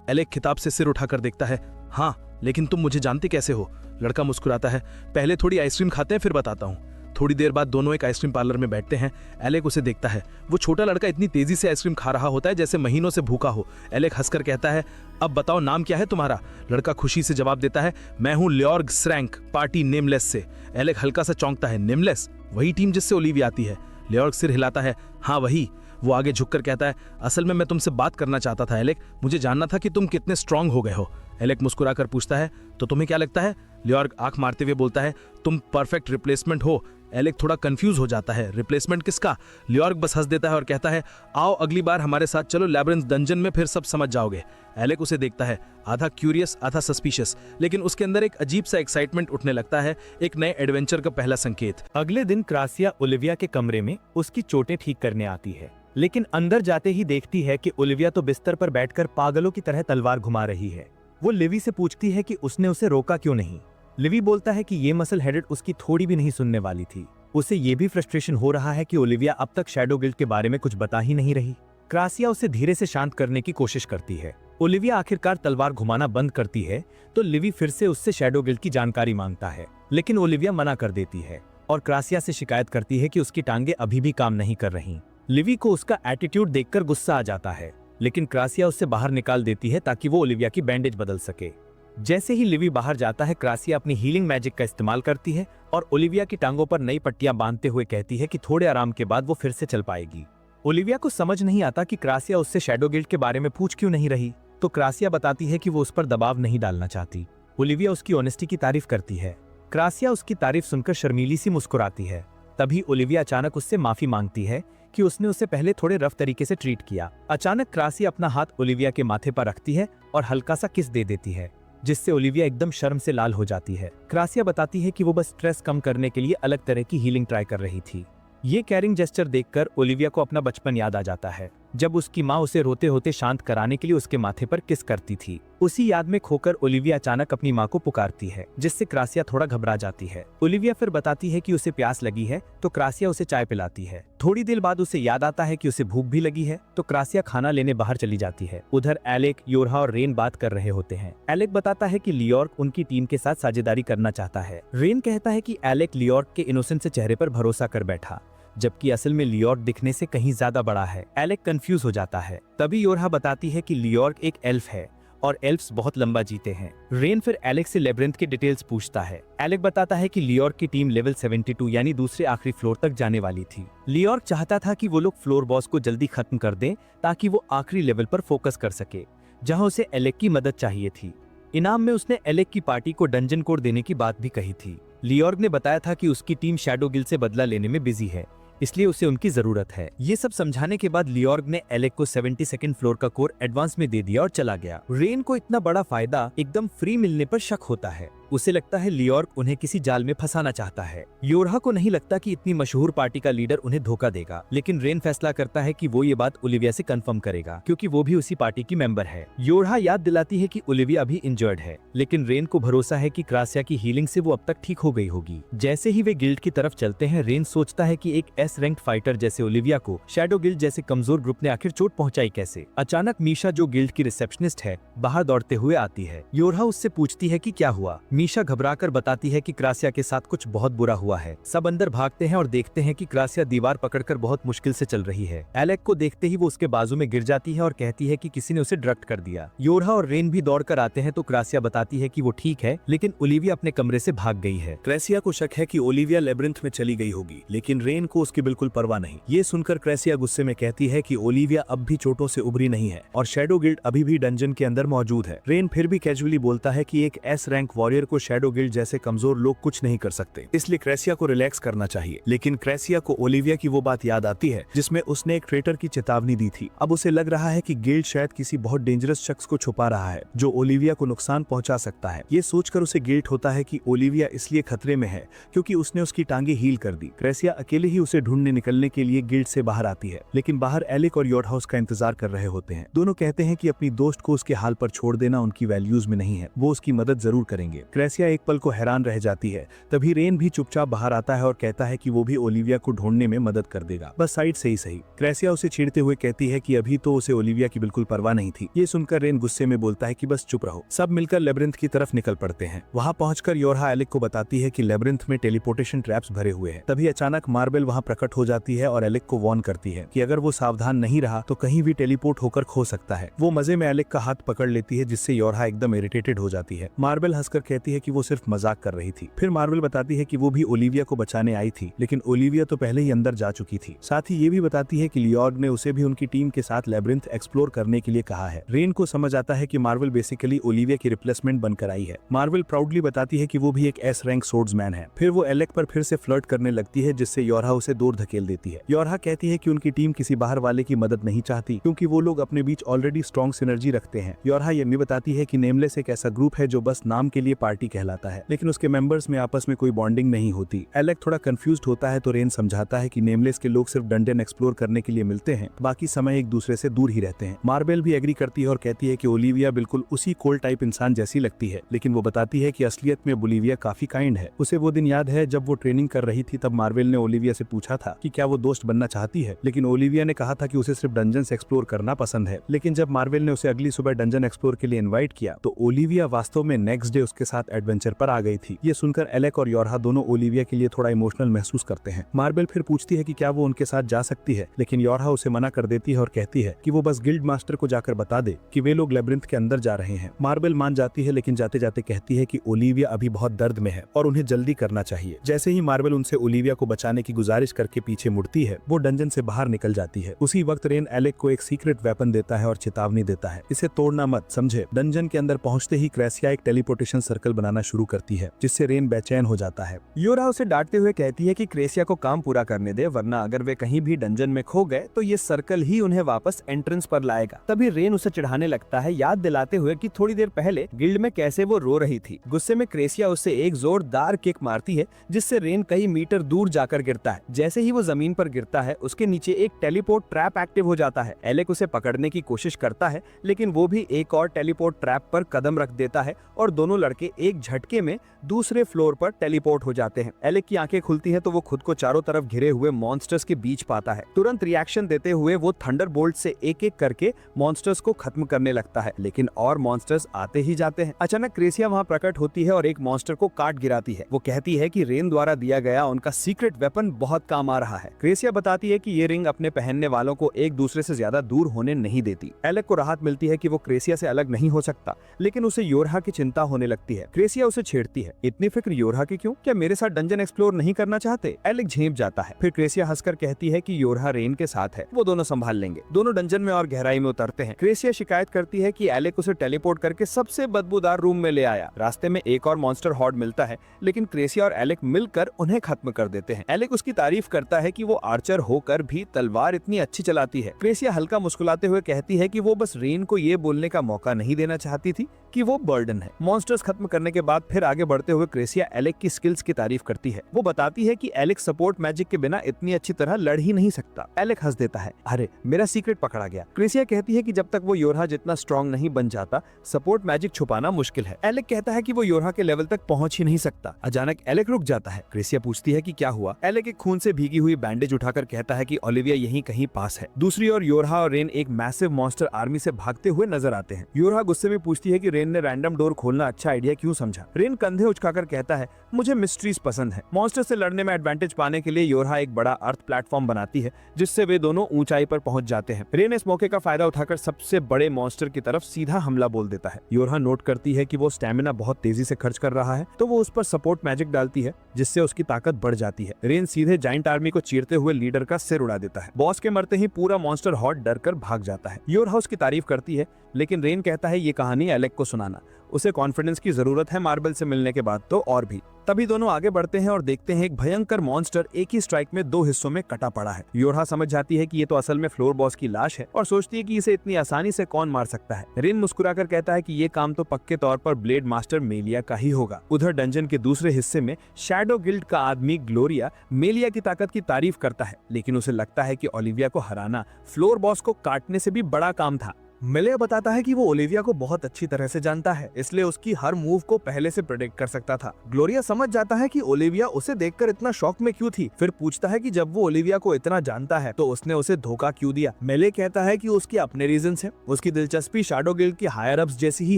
एलेक किताब से सिर उठाकर देखता है। हाँ, लेकिन तुम मुझे जानते कैसे हो? लड़का मुस्कुराता है, पहले थोड़ी आइसक्रीम खाते हैं फिर बताता हूँ। थोड़ी देर बाद दोनों एक आइसक्रीम पार्लर में बैठते हैं। एलेक उसे देखता है। वो छोटा लड़का इतनी तेजी से आइसक्रीम खा रहा होता है जैसे महीनों से भूखा हो। एलेक हंसकर कहता है, अब बताओ नाम क्या है तुम्हारा? लड़का खुशी से जवाब देता है, मैं हूं लियोर्ग स्रैंक, पार्टी नेमलेस से। एलेक हल्का सा चौंकता है, नेमलेस? वही टीम जिससे ओलिविया आती है? लियोर्ग सिर हिलाता है, हाँ वही। वो आगे झुककर कहता है, असल में मैं तुमसे बात करना चाहता था एलेक, मुझे जानना था कि तुम कितने स्ट्रांग हो गए हो। एलेक मुस्कुराकर पूछता है, तो तुम्हें क्या लगता है? लियोर्ग आंख मारते हुए बोलता है, तुम परफेक्ट रिप्लेसमेंट हो। एलेक थोड़ा कंफ्यूज हो जाता है, रिप्लेसमेंट किसका? लियोर्ग बस हंस देता है और कहता है, आओ अगली बार हमारे साथ चलो लैब्रिंथ डंजन में, फिर सब समझ जाओगे। एलेक उसे देखता है, आधा क्यूरियस आधा सस्पिशियस, लेकिन उसके अंदर एक अजीब सा एक्साइटमेंट उठने लगता है, एक नए एडवेंचर का पहला संकेत। अगले दिन क्रासिया ओलिविया के कमरे में उसकी चोटें ठीक करने आती है, लेकिन अंदर जाते ही देखती है कि ओलिविया तो बिस्तर पर बैठकर पागलों की तरह तलवार घुमा रही है। वो लिवी से पूछती है कि उसने उसे रोका क्यों नहीं। लिवी बोलता है कि ये मसल हेडेड उसकी थोड़ी भी नहीं सुनने वाली थी। उसे ये भी फ्रस्ट्रेशन हो रहा है कि ओलिविया अब तक शैडो गिल्ड के बारे में कुछ बता ही नहीं रही। क्रासिया उसे धीरे से शांत करने की कोशिश करती है। ओलिविया आखिरकार तलवार घुमाना बंद करती है तो लिवी फिर से उससे शैडो गिल्ड की जानकारी मांगता है, लेकिन ओलिविया मना कर देती है और क्रासिया से शिकायत करती है कि उसकी टांगे अभी भी काम नहीं कर रही। लिवी को उसका एटीट्यूड देखकर गुस्सा आ जाता है, लेकिन क्रासिया उससे बाहर निकाल देती है ताकि वो ओलिविया की बैंडेज बदल सके। जैसे ही लिवी बाहर जाता है, क्रासिया अपनी हीलिंग मैजिक का इस्तेमाल करती है और ओलिविया की टांगों पर नई पट्टियां बांधते हुए कहती है कि थोड़े आराम के बाद वो फिर से चल पाएगी। ओलिविया को समझ नहीं आता कि क्रासिया उससे शैडो गिल्ड के बारे में पूछ क्यों नहीं रही, तो क्रासिया बताती है कि वो उस पर दबाव नहीं डालना चाहती। ओलिविया उसकी ऑनेस्टी की तारीफ करती है। क्रासिया उसकी तारीफ सुनकर शर्मीली सी मुस्कुराती है। तभी ओलिविया अचानक उससे माफी मांगती है कि उसने उसे पहले थोड़े रफ तरीके से ट्रीट किया। अचानक क्रासिया अपना हाथ ओलिविया के माथे पर रखती है और हल्का सा किस दे देती है, जिससे ओलिविया एकदम शर्म से लाल हो जाती है। क्रासिया बताती है कि वो बस स्ट्रेस कम करने के लिए अलग तरह की हीलिंग ट्राई कर रही थी। ये केयरिंग जेस्चर देखकर ओलिविया को अपना बचपन याद आ जाता है, जब उसकी माँ उसे रोते होते शांत कराने के लिए उसके माथे पर किस करती थी। उसी याद में खोकर ओलिविया अचानक अपनी माँ को पुकारती है, जिससे क्रासिया थोड़ा घबरा जाती है। ओलिविया फिर बताती है कि उसे प्यास लगी है, तो क्रासिया उसे चाय पिलाती है। थोड़ी देर बाद उसे याद आता है कि उसे भूख भी लगी है, तो क्रासिया खाना लेने बाहर चली जाती है। उधर एलेक, योरहा और रेन बात कर रहे होते हैं। एलेक बताता है कि लियोर्क उनकी टीम के साथ साझेदारी करना चाहता है। रेन कहता है कि एलेक लियोर्क के इनोसेंट से चेहरे पर भरोसा कर बैठा, जबकि असल में लियोर्क दिखने से कहीं ज्यादा बड़ा है। एलेक कंफ्यूज हो जाता है। तभी योरहा बताती है कि लियोर्क एक एल्फ है और एल्फ्स बहुत लंबा जीते हैं। रेन फिर एलेक से लेब्रिंथ की डिटेल्स पूछता है। एलेक बताता है कि लियोर्क की टीम लेवल 72 यानी दूसरे आखिरी फ्लोर तक जाने वाली थी। लियोर्क चाहता था कि वो लोग फ्लोर बॉस को जल्दी खत्म कर दें ताकि वो आखिरी लेवल पर फोकस कर सके, जहां उसे एलेक की मदद चाहिए थी। इनाम में उसने एलेक की पार्टी को डंजन कोड देने की बात भी कही थी। लियोर्क ने बताया था कि उसकी टीम शैडो गिल्ड से बदला लेने में बिजी है, इसलिए उसे उनकी जरूरत है। ये सब समझाने के बाद लियोर्ग ने एलेक को 72nd फ्लोर का कोर एडवांस में दे दिया और चला गया। रेन को इतना बड़ा फायदा एकदम फ्री मिलने पर शक होता है। उसे लगता है लियोर्ग उन्हें किसी जाल में फंसाना चाहता है। योरहा को नहीं लगता कि इतनी मशहूर पार्टी का लीडर उन्हें धोखा देगा, लेकिन रेन फैसला करता है कि वो ये बात ओलिविया से कंफर्म करेगा, क्योंकि वो भी उसी पार्टी की मेंबर है। योरहा याद दिलाती है कि ओलिविया अभी इंजर्ड है, लेकिन रेन को भरोसा है कि क्रासिया की हीलिंग से वो अब तक ठीक हो गई होगी। जैसे ही वे गिल्ड की तरफ चलते हैं, रेन सोचता है कि एक एस रैंक्ड फाइटर जैसे ओलिविया को शैडो गिल्ड जैसे कमजोर ग्रुप ने आखिर चोट पहुंचाई कैसे। अचानक मीशा, जो गिल्ड की रिसेप्शनिस्ट है, बाहर दौड़ते हुए आती है। योरहा उससे पूछती है कि क्या हुआ। मीशा घबराकर बताती है कि क्रासिया के साथ कुछ बहुत बुरा हुआ है। सब अंदर भागते हैं और देखते हैं कि क्रासिया दीवार पकड़कर बहुत मुश्किल से चल रही है। एलेक को देखते ही वो उसके बाजू में गिर जाती है और कहती है कि किसी ने उसे ड्रग्ट कर दिया। योरहा और रेन भी दौड़कर आते हैं तो क्रासिया बताती है कि वो ठीक है, लेकिन ओलिविया अपने कमरे से भाग गई है। क्रेसिया को शक है कि ओलिविया लेब्रिंथ में चली गई होगी, लेकिन रेन को उसकी बिल्कुल परवाह नहीं। ये सुनकर क्रेसिया गुस्से में कहती है कि ओलिविया अब भी चोटों से उभरी नहीं है और शैडो गिल्ड अभी भी डंजन के अंदर मौजूद है। रेन फिर भी कैजुअली बोलता है कि एक एस रैंक वॉरियर को शैडो गिल्ड जैसे कमजोर लोग कुछ नहीं कर सकते, इसलिए क्रेसिया को रिलैक्स करना चाहिए। लेकिन क्रेसिया को ओलिविया की वो बात याद आती है जिसमें उसने एक ट्रेटर की चेतावनी दी थी। अब उसे लग रहा है कि गिल्ड शायद किसी बहुत डेंजरस शख्स को छुपा रहा है जो ओलिविया को नुकसान पहुंचा सकता है। ये सोचकर उसे गिल्ट होता है कि ओलिविया इसलिए खतरे में है क्योंकि उसने उसकी टांगे हील कर दी। क्रेसिया अकेले ही उसे ढूंढने निकलने के लिए गिल्ड से बाहर आती है, लेकिन बाहर एलेक और योरहा उसका इंतजार कर रहे होते हैं। दोनों कहते हैं कि अपनी दोस्त को उसके हाल पर छोड़ देना उनकी वैल्यूज में नहीं है, वो उसकी मदद जरूर करेंगे। क्रेसिया एक पल को हैरान रह जाती है। तभी रेन भी चुपचाप बाहर आता है और कहता है कि वो भी ओलिविया को ढूंढने में मदद कर देगा, बस साइड से ही सही। क्रेसिया उसे छेड़ते हुए कहती है कि अभी तो उसे ओलिविया की बिल्कुल परवाह नहीं थी। ये सुनकर रेन गुस्से में बोलता है कि बस चुप रहो। सब मिलकर लेब्रिंथ की तरफ निकल पड़ते हैं। वहां पहुंचकर योरहा एलेक को बताती है कि लेब्रिंथ में टेलीपोर्टेशन ट्रैप्स भरे हुए हैं। तभी अचानक मार्बल वहां प्रकट हो जाती है और एलेक को वार्न करती है कि अगर वो सावधान नहीं रहा तो कहीं भी टेलीपोर्ट होकर खो सकता है। वो मजे में एलेक का हाथ पकड़ लेती है, जिससे योरहा एकदम इरिटेटेड हो जाती है। मार्बल हंसकर कहती है कि वो सिर्फ मजाक कर रही थी। फिर मार्बल बताती है कि वो भी ओलिविया को बचाने आई थी, लेकिन ओलिविया तो पहले ही अंदर जा चुकी थी। साथ ही ये भी बताती है कि लियोर्ग ने उसे भी उनकी टीम के साथ लेब्रिंथ एक्सप्लोर करने के लिए कहा है। रेन को समझ आता है कि मार्बल बेसिकली ओलिविया की रिप्लेसमेंट बनकर आई है। मार्बल प्राउडली बताती है कि वो भी एक एस रैंक सोर्ड्समैन है। फिर वो एलेक पर फिर से फ्लर्ट करने लगती है, जिससे योरहा उसे दूर धकेल देती है। योरहा कहती है कि उनकी टीम किसी बाहर वाले की मदद नहीं चाहती, क्योंकि वो लोग अपने बीच ऑलरेडी स्ट्रॉन्ग सिनर्जी रखते हैं। योरहा ये भी बताती है कि नेमलेस एक ऐसा ग्रुप है जो बस नाम के लिए पार्टी कहलाता है, लेकिन उसके मेंबर्स में आपस में कोई बॉन्डिंग नहीं होती। एलेक थोड़ा कंफ्यूज्ड होता है तो रेन समझाता है कि नेमलेस के लोग सिर्फ डंजन एक्सप्लोर करने के लिए मिलते हैं, बाकी समय एक दूसरे से दूर ही रहते हैं। मार्बल भी एग्री करती है और कहती है कि ओलिविया बिल्कुल उसी कोल्ड टाइप इंसान जैसी लगती है, लेकिन वो बताती है कि असलियत में ओलिविया काफी काइंड है। उसे वो दिन याद है जब वो ट्रेनिंग कर रही थी, तब मार्बल ने ओलिविया से पूछा था कि क्या वो दोस्त बनना चाहती है, लेकिन ओलिविया ने कहा था कि उसे सिर्फ डंजन एक्सप्लोर करना पसंद है। लेकिन जब मार्बल ने उसे अगली सुबह डंजन एक्सप्लोर के लिए इनवाइट किया तो ओलिविया वास्तव में नेक्स्ट डे उसके साथ एडवेंचर पर आ गई थी। ये सुनकर एलेक और योरहा दोनों ओलिविया के लिए थोड़ा इमोशनल महसूस करते हैं। मार्बल फिर पूछती है कि क्या वो उनके साथ जा सकती है, लेकिन योरहा उसे मना कर देती है और कहती है कि वो बस गिल्ड मास्टर को जाकर बता दे कि वे लोग लेब्रिंथ के अंदर जा रहे हैं। मार्बल मान जाती है, लेकिन जाते जाते कहती है कि ओलिविया अभी बहुत दर्द में है और उन्हें जल्दी करना चाहिए। जैसे ही मार्बल उनसे ओलिविया को बचाने की गुजारिश करके पीछे मुड़ती है, वो डंजन से बाहर निकल जाती है। उसी वक्त रेन एलेक को एक सीक्रेट वेपन देता है और चेतावनी देता है, इसे तोड़ना मत, समझे। डंजन के अंदर पहुंचते ही क्रेसिया एक टेलीपोर्टेशन सर्कल बनाना शुरू करती है, जिससे रेन बेचैन हो जाता है। योरहा उसे डांटते हुए कहती है कि क्रेसिया को काम पूरा करने दे, वरना अगर वे कहीं भी डंजन में खो गए तो ये सर्कल ही उन्हें वापस एंट्रेंस पर लाएगा। तभी रेन उसे चिढ़ाने लगता है, याद दिलाते हुए कि थोड़ी देर पहले गिल्ड में कैसे वो रो रही थी। गुस्से में क्रेसिया उससे एक जोरदार किक मारती है, जिससे रेन कई मीटर दूर जाकर गिरता है। जैसे ही वो जमीन पर गिरता है, उसके नीचे एक टेलीपोर्ट ट्रैप एक्टिव हो जाता है। एलेक उसे पकड़ने की कोशिश करता है, लेकिन वो भी एक और टेलीपोर्ट ट्रैप पर कदम रख देता है और दोनों लड़के एक झटके में दूसरे फ्लोर पर टेलीपोर्ट हो जाते हैं। एलेक की आंखें खुलती हैं तो वो खुद को चारों तरफ घिरे हुए मॉन्स्टर्स के बीच पाता है। तुरंत रिएक्शन देते हुए वो थंडरबोल्ट से एक एक करके मॉन्स्टर्स को खत्म करने लगता है, लेकिन और मॉन्स्टर्स आते ही जाते हैं। अचानक क्रेसिया वहां प्रकट होती है और एक मॉन्स्टर को काट गिराती है। वो कहती है कि रेन द्वारा दिया गया उनका सीक्रेट वेपन बहुत काम आ रहा है। क्रेसिया बताती है कि ये रिंग अपने पहनने वालों को एक दूसरे से ज्यादा दूर होने नहीं देती। एलेक को राहत मिलती है कि वो क्रेसिया से अलग नहीं हो सकता, लेकिन उसे योरहा की चिंता होने लगती है। क्रेसिया उसे छेड़ती है, इतनी फिक्र योरहा की क्यों? क्या मेरे साथ डंजन एक्सप्लोर नहीं करना चाहते? एलेक झेप जाता है। फिर क्रेसिया हंसकर कहती है कि योरहा रेन के साथ है, वो दोनों संभाल लेंगे। दोनों डंजन में और गहराई में उतरते हैं। क्रेसिया शिकायत करती है कि एलेक उसे टेलीपोर्ट करके सबसे बदबूदार रूम में ले आया। रास्ते में एक और मॉन्स्टर हॉर्ड मिलता है, लेकिन क्रेसिया और एलेक मिलकर उन्हें खत्म कर देते हैं। एलेक उसकी तारीफ करता है कि वो आर्चर होकर भी तलवार इतनी अच्छी चलाती है। क्रेसिया हल्का मुस्कुराते हुए कहती है कि वो बस रेन को ये बोलने का मौका नहीं देना चाहती थी कि वो बर्डन है। मॉन्स्टर्स खत्म करने के बाद फिर आगे बढ़ते हुए क्रेसिया एलेक की स्किल्स की तारीफ करती है। वो बताती है कि एलेक सपोर्ट मैजिक के बिना इतनी अच्छी तरह लड़ ही नहीं सकता। एलेक हंस देता है, अरे मेरा सीक्रेट पकड़ा गया। क्रेसिया कहती है कि जब तक वो योरहा जितना स्ट्रॉन्ग नहीं बन जाता, सपोर्ट मैजिक छुपाना मुश्किल है। एलेक कहता है कि वो योरहा के लेवल तक पहुंच ही नहीं सकता। अचानक एलेक रुक जाता है। क्रेसिया पूछती है कि क्या हुआ। एलेक एक खून से भीगी हुई बैंडेज उठाकर कहता है कि ओलिविया यहीं कहीं पास है। दूसरी ओर योरहा और रेन एक मैसिव मॉन्स्टर आर्मी से भागते हुए नजर आते हैं। योरहा गुस्से में पूछती है कि रेन ने रैंडम डोर खोलना अच्छा आइडिया क्यों समझा। रेन कंधे उचकाकर कहता है, मुझे मिस्ट्रीज पसंद है। मॉन्स्टर से लड़ने में एडवांटेज पाने के लिए योरहा एक बड़ा अर्थ प्लेटफॉर्म बनाती है, जिससे वे दोनों ऊंचाई पर पहुंच जाते हैं। रेन इस मौके का फायदा उठाकर सबसे बड़े मॉन्स्टर की तरफ सीधा हमला बोल देता है। योरहा नोट करती है कि वो स्टैमिना बहुत तेजी से खर्च कर रहा है, तो वो उस पर सपोर्ट मैजिक डालती है, जिससे उसकी ताकत बढ़ जाती है। रेन सीधे जाइंट आर्मी को चीरते हुए लीडर का सिर उड़ा देता है। बॉस के मरते ही पूरा मॉन्स्टर हॉर्ड डर कर भाग जाता है। योरहा उसकी तारीफ करती है, लेकिन रेन कहता है ये कहानी एलेक को सुनाना, उसे कॉन्फिडेंस की जरूरत है मार्बल से मिलने के बाद तो और भी। तभी दोनों आगे बढ़ते हैं और देखते हैं एक भयंकर मॉन्स्टर एक ही स्ट्राइक में 2 हिस्सों में कटा पड़ा है। योरहा समझ जाती है कि ये तो असल में फ्लोर बॉस की लाश है और सोचती है कि इसे इतनी आसानी से कौन मार सकता है। रेन मुस्कुराकर कहता है कि ये काम तो पक्के तौर पर ब्लेड मास्टर मेलिया का ही होगा। उधर डंजन के दूसरे हिस्से में शैडो गिल्ड का आदमी ग्लोरिया मेलिया की ताकत की तारीफ करता है, लेकिन उसे लगता है कि ओलिविया को हराना फ्लोर बॉस को काटने से भी बड़ा काम था। मेले बताता है कि वो ओलिविया को बहुत अच्छी तरह से जानता है, इसलिए उसकी हर मूव को पहले से प्रेडिक्ट कर सकता था। ग्लोरिया समझ जाता है कि ओलिविया उसे देखकर इतना शॉक में क्यों थी, फिर पूछता है कि जब वो ओलिविया को इतना जानता है तो उसने उसे धोखा क्यों दिया। मेले कहता है कि उसके अपने रीजंस हैं, उसकी दिलचस्पी शैडो गिल्ड के हायर अप्स जैसी ही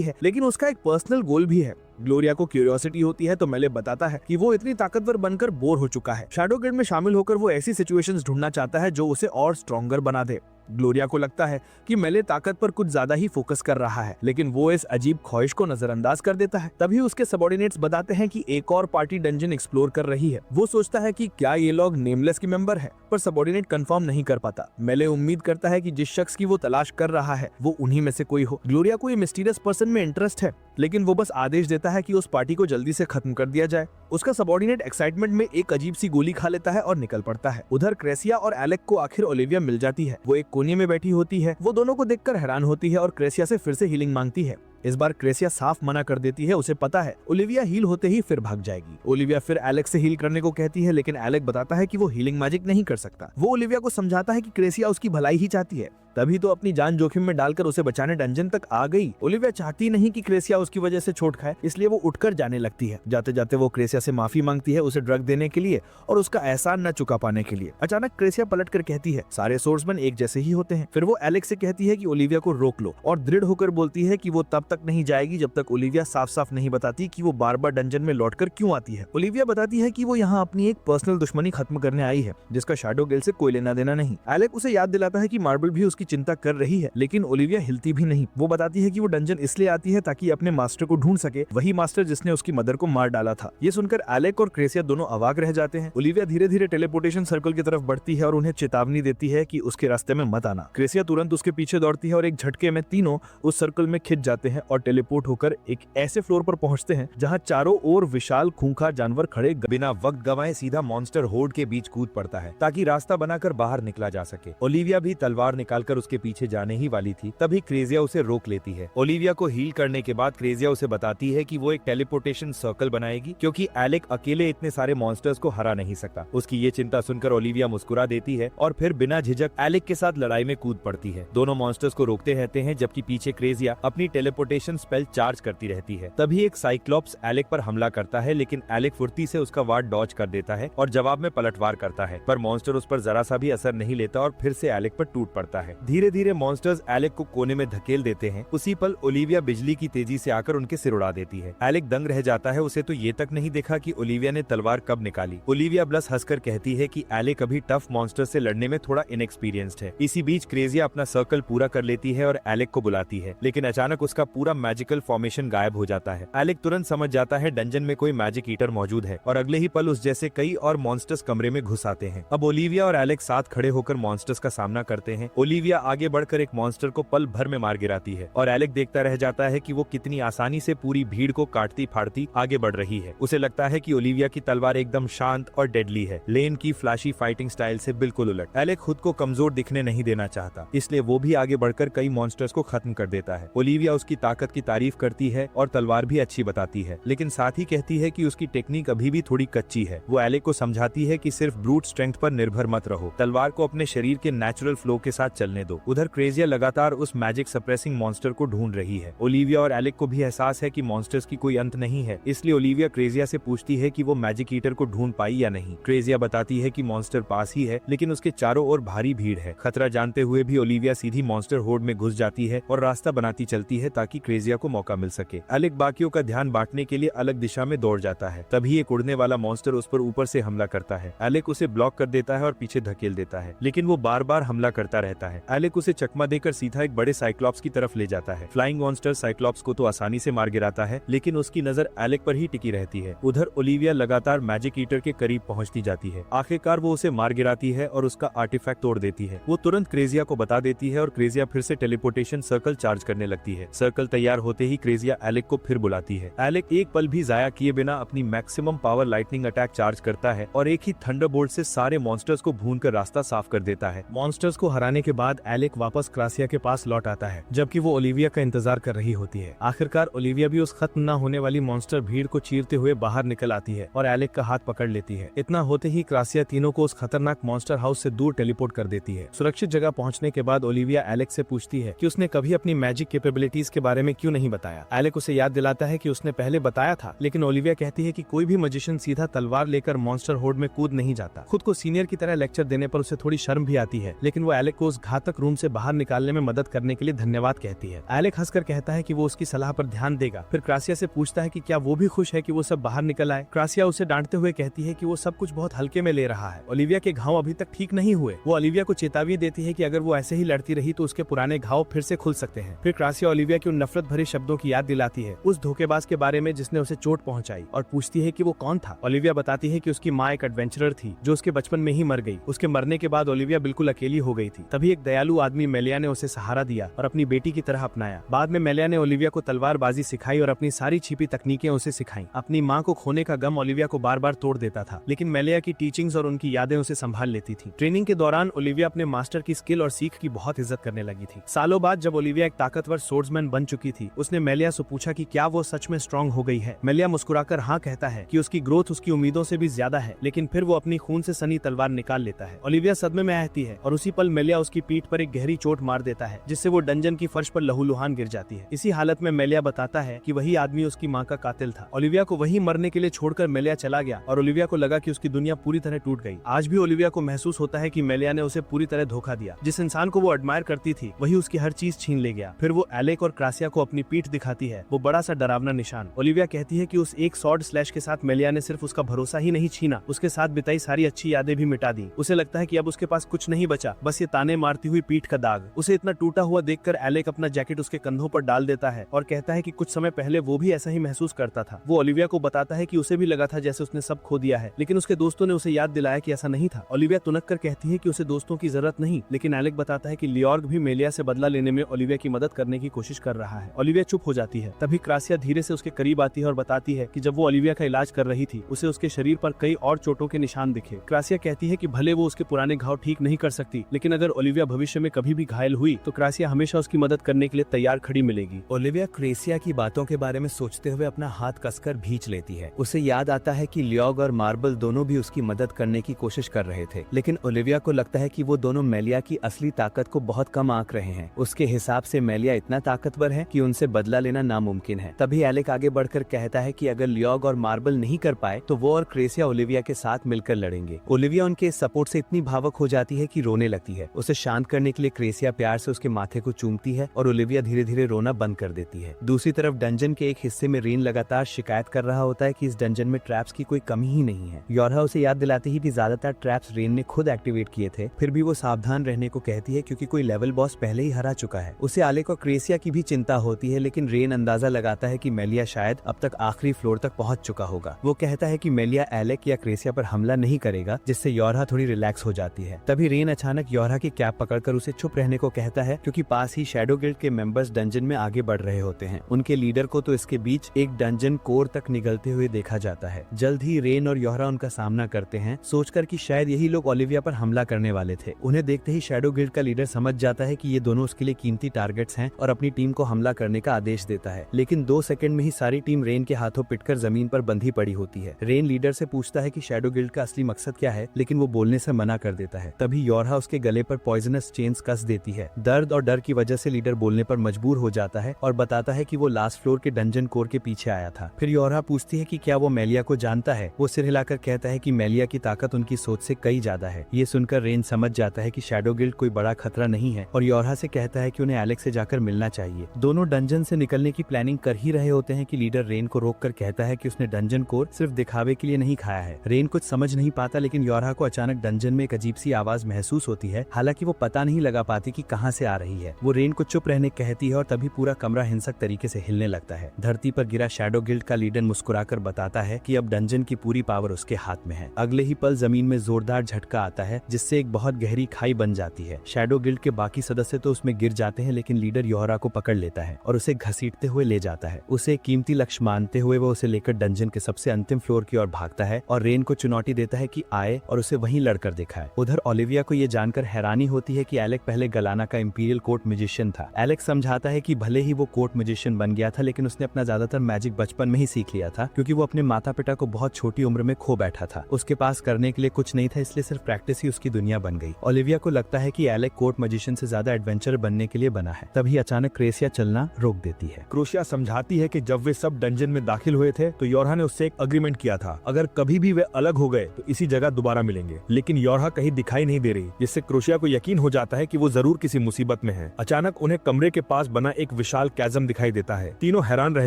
है, लेकिन उसका एक पर्सनल गोल भी है। ग्लोरिया को क्यूरियोसिटी होती है तो मेले बताता है कि वो इतनी ताकतवर बनकर बोर हो चुका है। शैडो गिल्ड में शामिल होकर वो ऐसी सिचुएशंस ढूंढना चाहता है जो उसे और स्ट्रॉन्गर बना दे। ग्लोरिया को लगता है कि मेले ताकत पर कुछ ज्यादा ही फोकस कर रहा है, लेकिन वो इस अजीब ख्वाहिश को नजरअंदाज कर देता है। तभी उसके सबऑर्डिनेट्स बताते हैं कि एक और पार्टी डंजन एक्सप्लोर कर रही है। वो सोचता है कि क्या ये लोग नेमलेस की मेंबर है, पर सबऑर्डिनेट कंफर्म नहीं कर पाता। मेले उम्मीद करता है कि जिस शख्स की वो तलाश कर रहा है वो उन्हीं में से कोई हो। ग्लोरिया को ये मिस्टीरियस पर्सन में इंटरेस्ट है, लेकिन वो बस आदेश देता है कि उस पार्टी को जल्दी से खत्म कर दिया जाए। उसका सबऑर्डिनेट एक्साइटमेंट में एक अजीब सी गोली खा लेता है और निकल पड़ता है। उधर क्रेसिया और एलेक को आखिर ओलिविया मिल जाती है। वो एक कोने में बैठी होती है। वो दोनों को देखकर हैरान होती है और क्रेसिया से फिर से हीलिंग मांगती है। इस बार क्रेसिया साफ मना कर देती है, उसे पता है ओलिविया हील होते ही फिर भाग जाएगी। ओलिविया फिर एलेक से हील करने को कहती है, लेकिन एलेक बताता है कि वो हीलिंग मैजिक नहीं कर सकता। वो ओलिविया को समझाता है कि क्रेसिया उसकी भलाई ही चाहती है, तभी तो अपनी जान जोखिम में डालकर उसे बचाने डंजन तक आ गई। ओलिविया चाहती नहीं कि क्रेसिया उसकी वजह से चोट खाए, इसलिए वो उठकर जाने लगती है। जाते जाते वो क्रेसिया से माफी मांगती है, उसे ड्रग देने के लिए और उसका एहसान न चुका पाने के लिए। अचानक क्रेसिया पलटकर कहती है, सारे सोर्समैन एक जैसे ही होते हैं। फिर वो एलेक से कहती है कि ओलिविया को रोक लो और दृढ़ होकर बोलती है कि वो तब तक नहीं जाएगी जब तक ओलिविया साफ साफ नहीं बताती कि वो बार बार डंजन में लौटकर क्यों आती है। ओलिविया बताती है कि वो यहाँ अपनी एक पर्सनल दुश्मनी खत्म करने आई है, जिसका शैडो गिल्ड से कोई लेना देना नहीं। एलेक उसे याद दिलाता है कि मार्बल भी उसकी चिंता कर रही है, लेकिन ओलिविया हिलती भी नहीं। वो बताती है कि वो डंजन इसलिए आती है ताकि अपने मास्टर को ढूंढ सके, वही मास्टर जिसने उसकी मदर को मार डाला था। ये सुनकर एलेक और क्रेसिया दोनों अवाक रह जाते हैं। ओलिविया धीरे धीरे टेलीपोर्टेशन सर्कल की तरफ बढ़ती है और उन्हें चेतावनी देती है कि उसके रास्ते में मत आना। क्रेसिया तुरंत उसके पीछे दौड़ती है और एक झटके में तीनों उस सर्कल में खिंच जाते हैं और टेलीपोर्ट होकर एक ऐसे फ्लोर पर पहुंचते हैं जहां चारों ओर विशाल खूंखार जानवर खड़े। बिना वक्त गंवाए सीधा मॉन्स्टर होर्ड के बीच कूद पड़ता है ताकि रास्ता बनाकर बाहर निकला जा सके। ओलिविया भी तलवार निकालकर उसके पीछे जाने ही वाली थी, तभी क्रेजिया उसे रोक लेती है। ओलिविया को हील करने के बाद क्रेजिया उसे बताती है कि वो एक टेलीपोर्टेशन सर्कल बनाएगी, क्योंकि एलेक अकेले इतने सारे मॉन्स्टर्स को हरा नहीं सकता। उसकी ये चिंता सुनकर ओलिविया मुस्कुरा देती है और फिर बिना झिझक एलेक के साथ लड़ाई में कूद पड़ती है। दोनों मॉन्स्टर्स को रोकते रहते हैं, जबकि पीछे क्रेजिया अपनी टेलीपोर्टेशन स्पेल चार्ज करती रहती है। तभी एक साइक्लोप्स एलेक पर हमला करता है, लेकिन एलेक फुर्ती से उसका वार डॉज कर देता है और जवाब में पलटवार करता है, पर मॉन्स्टर उस पर जरा सा भी असर नहीं लेता और फिर से एलेक पर टूट पड़ता है। धीरे धीरे मॉन्स्टर्स एलेक को कोने में धकेल देते हैं। उसी पल ओलिविया बिजली की तेजी से आकर उनके सिर उड़ा देती है। एलेक दंग रह जाता है, उसे तो ये तक नहीं देखा कि ओलिविया ने तलवार कब निकाली। ओलिविया ब्लस हंसकर कहती है कि एलेक अभी टफ मॉन्स्टर से लड़ने में थोड़ा इनएक्सपीरियंस्ड है। इसी बीच क्रेजिया अपना सर्कल पूरा कर लेती है और एलेक को बुलाती है, लेकिन अचानक उसका पूरा मैजिकल फॉर्मेशन गायब हो जाता है। एलेक तुरंत समझ जाता है डंजन में कोई मैजिक ईटर मौजूद है और अगले ही पल उस जैसे कई और मॉन्स्टर्स कमरे में घुस आते हैं। अब ओलिविया और एलेक साथ खड़े होकर मॉन्स्टर्स का सामना करते हैं। ओलिविया आगे बढ़कर एक मॉन्स्टर को पल भर में मार गिराती है और एलेक देखता रह जाता है कि वो कितनी आसानी से पूरी भीड़ को काटती फाड़ती आगे बढ़ रही है। उसे लगता है कि ओलिविया की तलवार एकदम शांत और डेडली है, लेन की फ्लैशी फाइटिंग स्टाइल से बिल्कुल उलट। एलेक खुद को कमजोर दिखने नहीं देना चाहता, इसलिए वो भी आगे बढ़कर कई मॉन्स्टर्स को खत्म कर देता है। ओलिविया उसकी ताकत की तारीफ करती है और तलवार भी अच्छी बताती है, लेकिन साथ ही कहती है कि उसकी टेक्निक अभी भी थोड़ी कच्ची है। वो एलेक को समझाती है कि सिर्फ ब्रूट स्ट्रेंथ पर निर्भर मत रहो, तलवार को अपने शरीर के नेचुरल फ्लो के साथ चलने दो। उधर क्रेजिया लगातार उस मैजिक सप्रेसिंग मॉन्स्टर को ढूंढ रही है। ओलिविया और एलेक को भी एहसास है कि मॉन्स्टर्स की कोई अंत नहीं है, इसलिए ओलिविया क्रेजिया से पूछती है कि वो मैजिक ईटर को ढूंढ पाई या नहीं। क्रेजिया बताती है कि मॉन्स्टर पास ही है, लेकिन उसके चारों ओर भारी भीड़ है। खतरा जानते हुए भी ओलिविया सीधी मॉन्स्टर होर्ड में घुस जाती है और रास्ता बनाती चलती है ताकि क्रेजिया को मौका मिल सके। एलेक बाकियों का ध्यान बांटने के लिए अलग दिशा में दौड़ जाता है। तभी एक उड़ने वाला मॉन्स्टर उस पर ऊपर से हमला करता है। एलेक उसे ब्लॉक कर देता है और पीछे धकेल देता है, लेकिन वो बार बार हमला करता रहता है। एलेक उसे चकमा देकर सीधा एक बड़े साइक्लॉप्स की तरफ ले जाता है। फ्लाइंग मॉन्स्टर साइक्लॉप्स को तो आसानी से मार गिराता है, लेकिन उसकी नजर एलेक पर ही टिकी रहती है। उधर ओलिविया लगातार मैजिक ईटर के करीब पहुंचती जाती है। आखिरकार वो उसे मार गिराती है और उसका आर्टिफैक्ट तोड़ देती है। वो तुरंत क्रेजिया को बता देती है और क्रेजिया फिर से टेलीपोर्टेशन सर्कल चार्ज करने लगती है। सर्कल तैयार होते ही क्रेजिया एलेक को फिर बुलाती है। एलेक एक पल भी जाया किए बिना अपनी maximum power lightning attack charge करता है और एक ही थंडरबोल्ट से सारे मॉन्स्टर्स को भूनकर रास्ता साफ कर देता है। मॉन्स्टर्स को हराने के बाद एलेक वापस क्रासिया के पास लौट आता है, जबकि वो ओलिविया का इंतजार कर रही होती है। आखिरकार ओलिविया भी उस खत्म न होने वाली मॉन्स्टर भीड़ को चीरते हुए बाहर निकल आती है और एलेक का हाथ पकड़ लेती है। इतना होते ही क्रासिया तीनों को उस खतरनाक मॉन्स्टर हाउस से दूर टेलीपोर्ट कर देती है। सुरक्षित जगह पहुंचने के बाद ओलिविया एलेक से पूछती है कि उसने कभी अपनी मैजिक कैपेबिलिटीज के बारे में क्यों नहीं बताया। एलेक उसे याद दिलाता है कि उसने पहले बताया था, लेकिन ओलिविया कहती है कि कोई भी मजिशियन सीधा तलवार लेकर मॉन्स्टर होर्ड में कूद नहीं जाता। खुद को सीनियर की तरह लेक्चर देने पर उसे थोड़ी शर्म भी आती है, लेकिन वो एलेक को उस घातक रूम से बाहर निकालने में मदद करने के लिए धन्यवाद कहती है। एलेक हंसकर कहता है कि वो उसकी सलाह पर ध्यान देगा। फिर क्रासिया से पूछता है कि क्या वो भी खुश है कि वो सब बाहर निकल आए। क्रासिया उसे डांटते हुए कहती है कि वो सब कुछ बहुत हल्के में ले रहा है। ओलिविया के घाव अभी तक ठीक नहीं हुए। वो ओलिविया को चेतावनी देती है कि अगर वो ऐसे ही लड़ती रही तो उसके पुराने घाव फिर से खुल सकते हैं। फिर क्रासिया ओलिविया की उन नफरत भरे शब्दों की याद दिलाती है, उस धोखेबाज के बारे में जिसने उसे चोट पहुंचाई, और पूछती है कि वो कौन था। ओलिविया बताती है कि उसकी माँ एक एडवेंचरर थी जो उसके बचपन में ही मर गई। उसके मरने के बाद ओलिविया बिल्कुल अकेली हो गई थी। तभी एक दयालु आदमी मेलिया ने उसे सहारा दिया और अपनी बेटी की तरह अपनाया। बाद में मेलिया ने ओलिविया को तलवारबाजी सिखाई और अपनी सारी छिपी तकनीकें उसे सिखाई। अपनी माँ को खोने का गम ओलिविया को बार बार तोड़ देता था, लेकिन मेलिया की टीचिंग्स और उनकी यादें उसे संभाल लेती थी। ट्रेनिंग के दौरान ओलिविया अपने मास्टर की स्किल और सीख की बहुत इज्जत करने लगी थी। सालों बाद जब ओलिविया एक ताकतवर सोर्ड्समैन बन चुकी थी, उसने मेलिया से पूछा कि क्या वो सच में स्ट्रॉन्ग हो गई है। मेलिया मुस्कुराकर हाँ कहता है कि उसकी ग्रोथ उसकी उम्मीदों से भी ज्यादा है, लेकिन फिर वो अपनी खून से सनी तलवार निकाल लेता है। ओलिविया सदमे में आती है और उसी पल मेलिया उसकी पीठ पर एक गहरी चोट मार देता है, जिससे वो डंजन की फर्श पर लहूलुहान गिर जाती है। इसी हालत में मेलिया बताता है कि वही आदमी उसकी माँ का कातिल था। ओलिविया को वही मरने के लिए छोड़कर मेलिया चला गया और ओलिविया को लगा कि उसकी दुनिया पूरी तरह टूट गई। आज भी ओलिविया को महसूस होता है कि मेलिया ने उसे पूरी तरह धोखा दिया। जिस इंसान को वो एडमायर करती थी वही उसकी हर चीज छीन ले गया। फिर वो एलेक और क्रासिया को अपनी पीठ दिखाती है, वो बड़ा सा डरावना निशान। ओलिविया कहती है कि उस एक सॉर्ड स्लैश के साथ मेलिया ने सिर्फ उसका भरोसा ही नहीं छीना, उसके साथ बिताई सारी अच्छी यादें भी मिटा दी। उसे लगता है कि अब उसके पास कुछ नहीं बचा, बस ये ताने मारती हुई पीठ का दाग। उसे इतना टूटा हुआ देखकर एलेक अपना जैकेट उसके कंधों पर डाल देता है और कहता है कि कुछ समय पहले वो भी ऐसा ही महसूस करता था। वो ओलिविया को बताता है कि उसे भी लगा था जैसे उसने सब खो दिया है, लेकिन उसके दोस्तों ने उसे याद दिलाया कि ऐसा नहीं था। ओलिविया तुनक कर कहती है कि उसे दोस्तों की जरूरत नहीं, लेकिन एलेक बताता है कि लियोर्ग भी मेलिया से बदला लेने में ओलिविया की मदद करने की कोशिश कर रहा है। ओलिविया चुप हो जाती है। तभी क्रासिया धीरे से उसके करीब आती है और बताती है कि जब वो ओलिविया का इलाज कर रही थी उसे उसके शरीर पर कई और चोटों के निशान दिखे। क्रासिया कहती है कि भले वो उसके पुराने घाव ठीक नहीं कर सकती, लेकिन अगर ओलिविया भविष्य में कभी भी घायल हुई तो क्रासिया हमेशा उसकी मदद करने के लिए तैयार खड़ी मिलेगी। ओलिविया क्रेसिया की बातों के बारे में सोचते हुए अपना हाथ कसकर भींच लेती है। उसे याद आता है कि लियोग और मार्बल दोनों भी उसकी मदद करने की कोशिश कर रहे थे, लेकिन ओलिविया को लगता है कि वो दोनों मेलिया की असली ताकत को बहुत कम आंक रहे हैं। उसके हिसाब से मेलिया इतना ताकतवर है कि उनसे बदला लेना नामुमकिन है। तभी एलेक आगे बढ़कर कहता है कि अगर लियोग और मार्बल नहीं कर पाए तो वो और क्रेसिया ओलिविया के साथ मिलकर लड़ेंगे। ओलिविया उनके सपोर्ट से इतनी भावुक हो जाती है कि रोने लगती है। उसे शांत करने के लिए क्रेसिया प्यार से उसके माथे को चूमती है और ओलिविया धीरे धीरे रोना बंद कर देती है। दूसरी तरफ डंजन के एक हिस्से में रेन लगातार शिकायत कर रहा होता है कि इस डंजन में ट्रैप्स की कोई कमी ही नहीं है। योरहा उसे याद दिलाती है कि ज्यादातर ट्रैप्स रेन ने खुद एक्टिवेट किए थे, फिर भी वो सावधान रहने को कहती है क्योंकि कोई लेवल बॉस पहले ही हरा चुका है। उसे एलेक और क्रेसिया की भी चिंता होती है, लेकिन रेन अंदाजा लगाता है कि मेलिया शायद अब तक आखिरी फ्लोर तक पहुंच चुका होगा। वो कहता है कि मेलिया एलेक या क्रेसिया पर हमला नहीं करेगा, जिससे योरहा थोड़ी रिलैक्स हो जाती है। तभी रेन अचानक योरहा की कैप पकड़कर उसे चुप रहने को कहता है, क्योंकि पास ही शैडो गिल्ड के मेंबर्स डंजन में आगे बढ़ रहे होते हैं। उनके लीडर को तो इसके बीच एक डंजन कोर तक निगलते हुए देखा जाता है। जल्द ही रेन और योरहा उनका सामना करते हैं, सोचकर कि शायद यही लोग ओलिविया पर हमला करने वाले थे। उन्हें देखते ही शैडो गिल्ड का लीडर समझ जाता है कि ये दोनों उसके लिए कीमती टारगेट्स हैं और अपनी टीम को हमला करने का आदेश देता है। लेकिन 2 सेकंड में ही सारी टीम रेन के हाथों पिटकर जमीन पर बंधी पड़ी होती है। रेन लीडर से पूछता है कि शैडो गिल्ड का असली मकसद क्या है, लेकिन वो बोलने से मना कर देता है। तभी योरहा उसके गले पर पॉइजनस चेन्स कस देती है। दर्द और डर की वजह से लीडर बोलने पर मजबूर हो जाता है और बताता है कि वो लास्ट फ्लोर के डंजन कोर के पीछे आया था। फिर योरहा पूछती है कि क्या वो मेलिया को जानता है। वो सिर हिलाकर कहता है कि मेलिया की ताकत उनकी सोच से कई ज्यादा है। ये सुनकर रेन समझ जाता है कि शैडो गिल्ड कोई बड़ा खतरा नहीं है और योरहा से कहता है कि उन्हें एलेक से जाकर मिलना चाहिए। दोनों डंजन से निकलने की प्लानिंग कर ही रहे होते हैं कि लीडर रेन को रोककर कहता है कि उसने डंजन कोर सिर्फ दिखावे के लिए नहीं खाया है। रेन कुछ समझ नहीं पाता, लेकिन योरहा को अचानक डंजन में एक अजीब सी आवाज महसूस होती है। हालांकि वो पता नहीं लगा पाती कि कहां से आ रही है। वो रेन को चुप रहने कहती है और तभी पूरा कमरा हिंसक तरीके से हिलने लगता है। धरती पर गिरा शैडो गिल्ड का लीडर मुस्कुराकर बताता है कि अब डंजन की पूरी पावर उसके हाथ में है। अगले ही पल जमीन में जोरदार झटका आता है, जिससे एक बहुत गहरी खाई बन जाती है। शैडो गिल्ड के बाकी सदस्य तो उसमें गिर जाते हैं, लेकिन लीडर योरहा को पकड़ लेता है और उसे घसीटते हुए ले जाता है। उसे कीमती लक्ष्य मानते हुए वो उसे लेकर डंजन के सबसे अंतिम फ्लोर की ओर भागता है और रेन को चुनौती देता है कि आए और उसे वहीं लड़कर दिखाए। उधर ओलिविया को ये जानकर हैरानी होती है है कि एलेक पहले गलाना का इंपीरियल कोर्ट म्यूजिशियन था। एलेक समझाता है कि भले ही वो कोर्ट म्यूजिशियन बन गया था, लेकिन उसने अपना ज्यादातर मैजिक बचपन में ही सीख लिया था, क्योंकि वो अपने माता पिता को बहुत छोटी उम्र में खो बैठा था। उसके पास करने के लिए कुछ नहीं था, इसलिए सिर्फ प्रैक्टिस ही उसकी दुनिया बन गई। ओलिविया को लगता है कि एलेक कोर्ट मैजिशियन से ज्यादा एडवेंचर बनने के लिए बना है। तभी अचानक क्रेसिया चलना रोक देती है। क्रोशिया समझाती है कि जब वे सब डंजन में दाखिल हुए थे तो योरहा ने उससे एक अग्रीमेंट किया था, अगर कभी भी वे अलग हो गए तो इसी जगह दोबारा मिलेंगे। लेकिन योरहा कहीं दिखाई नहीं दे रही, जिससे क्रोशिया को यकीन हो जाता है कि वो जरूर किसी मुसीबत में है। अचानक उन्हें कमरे के पास बना एक विशाल कैज़म दिखाई देता है। तीनों हैरान रह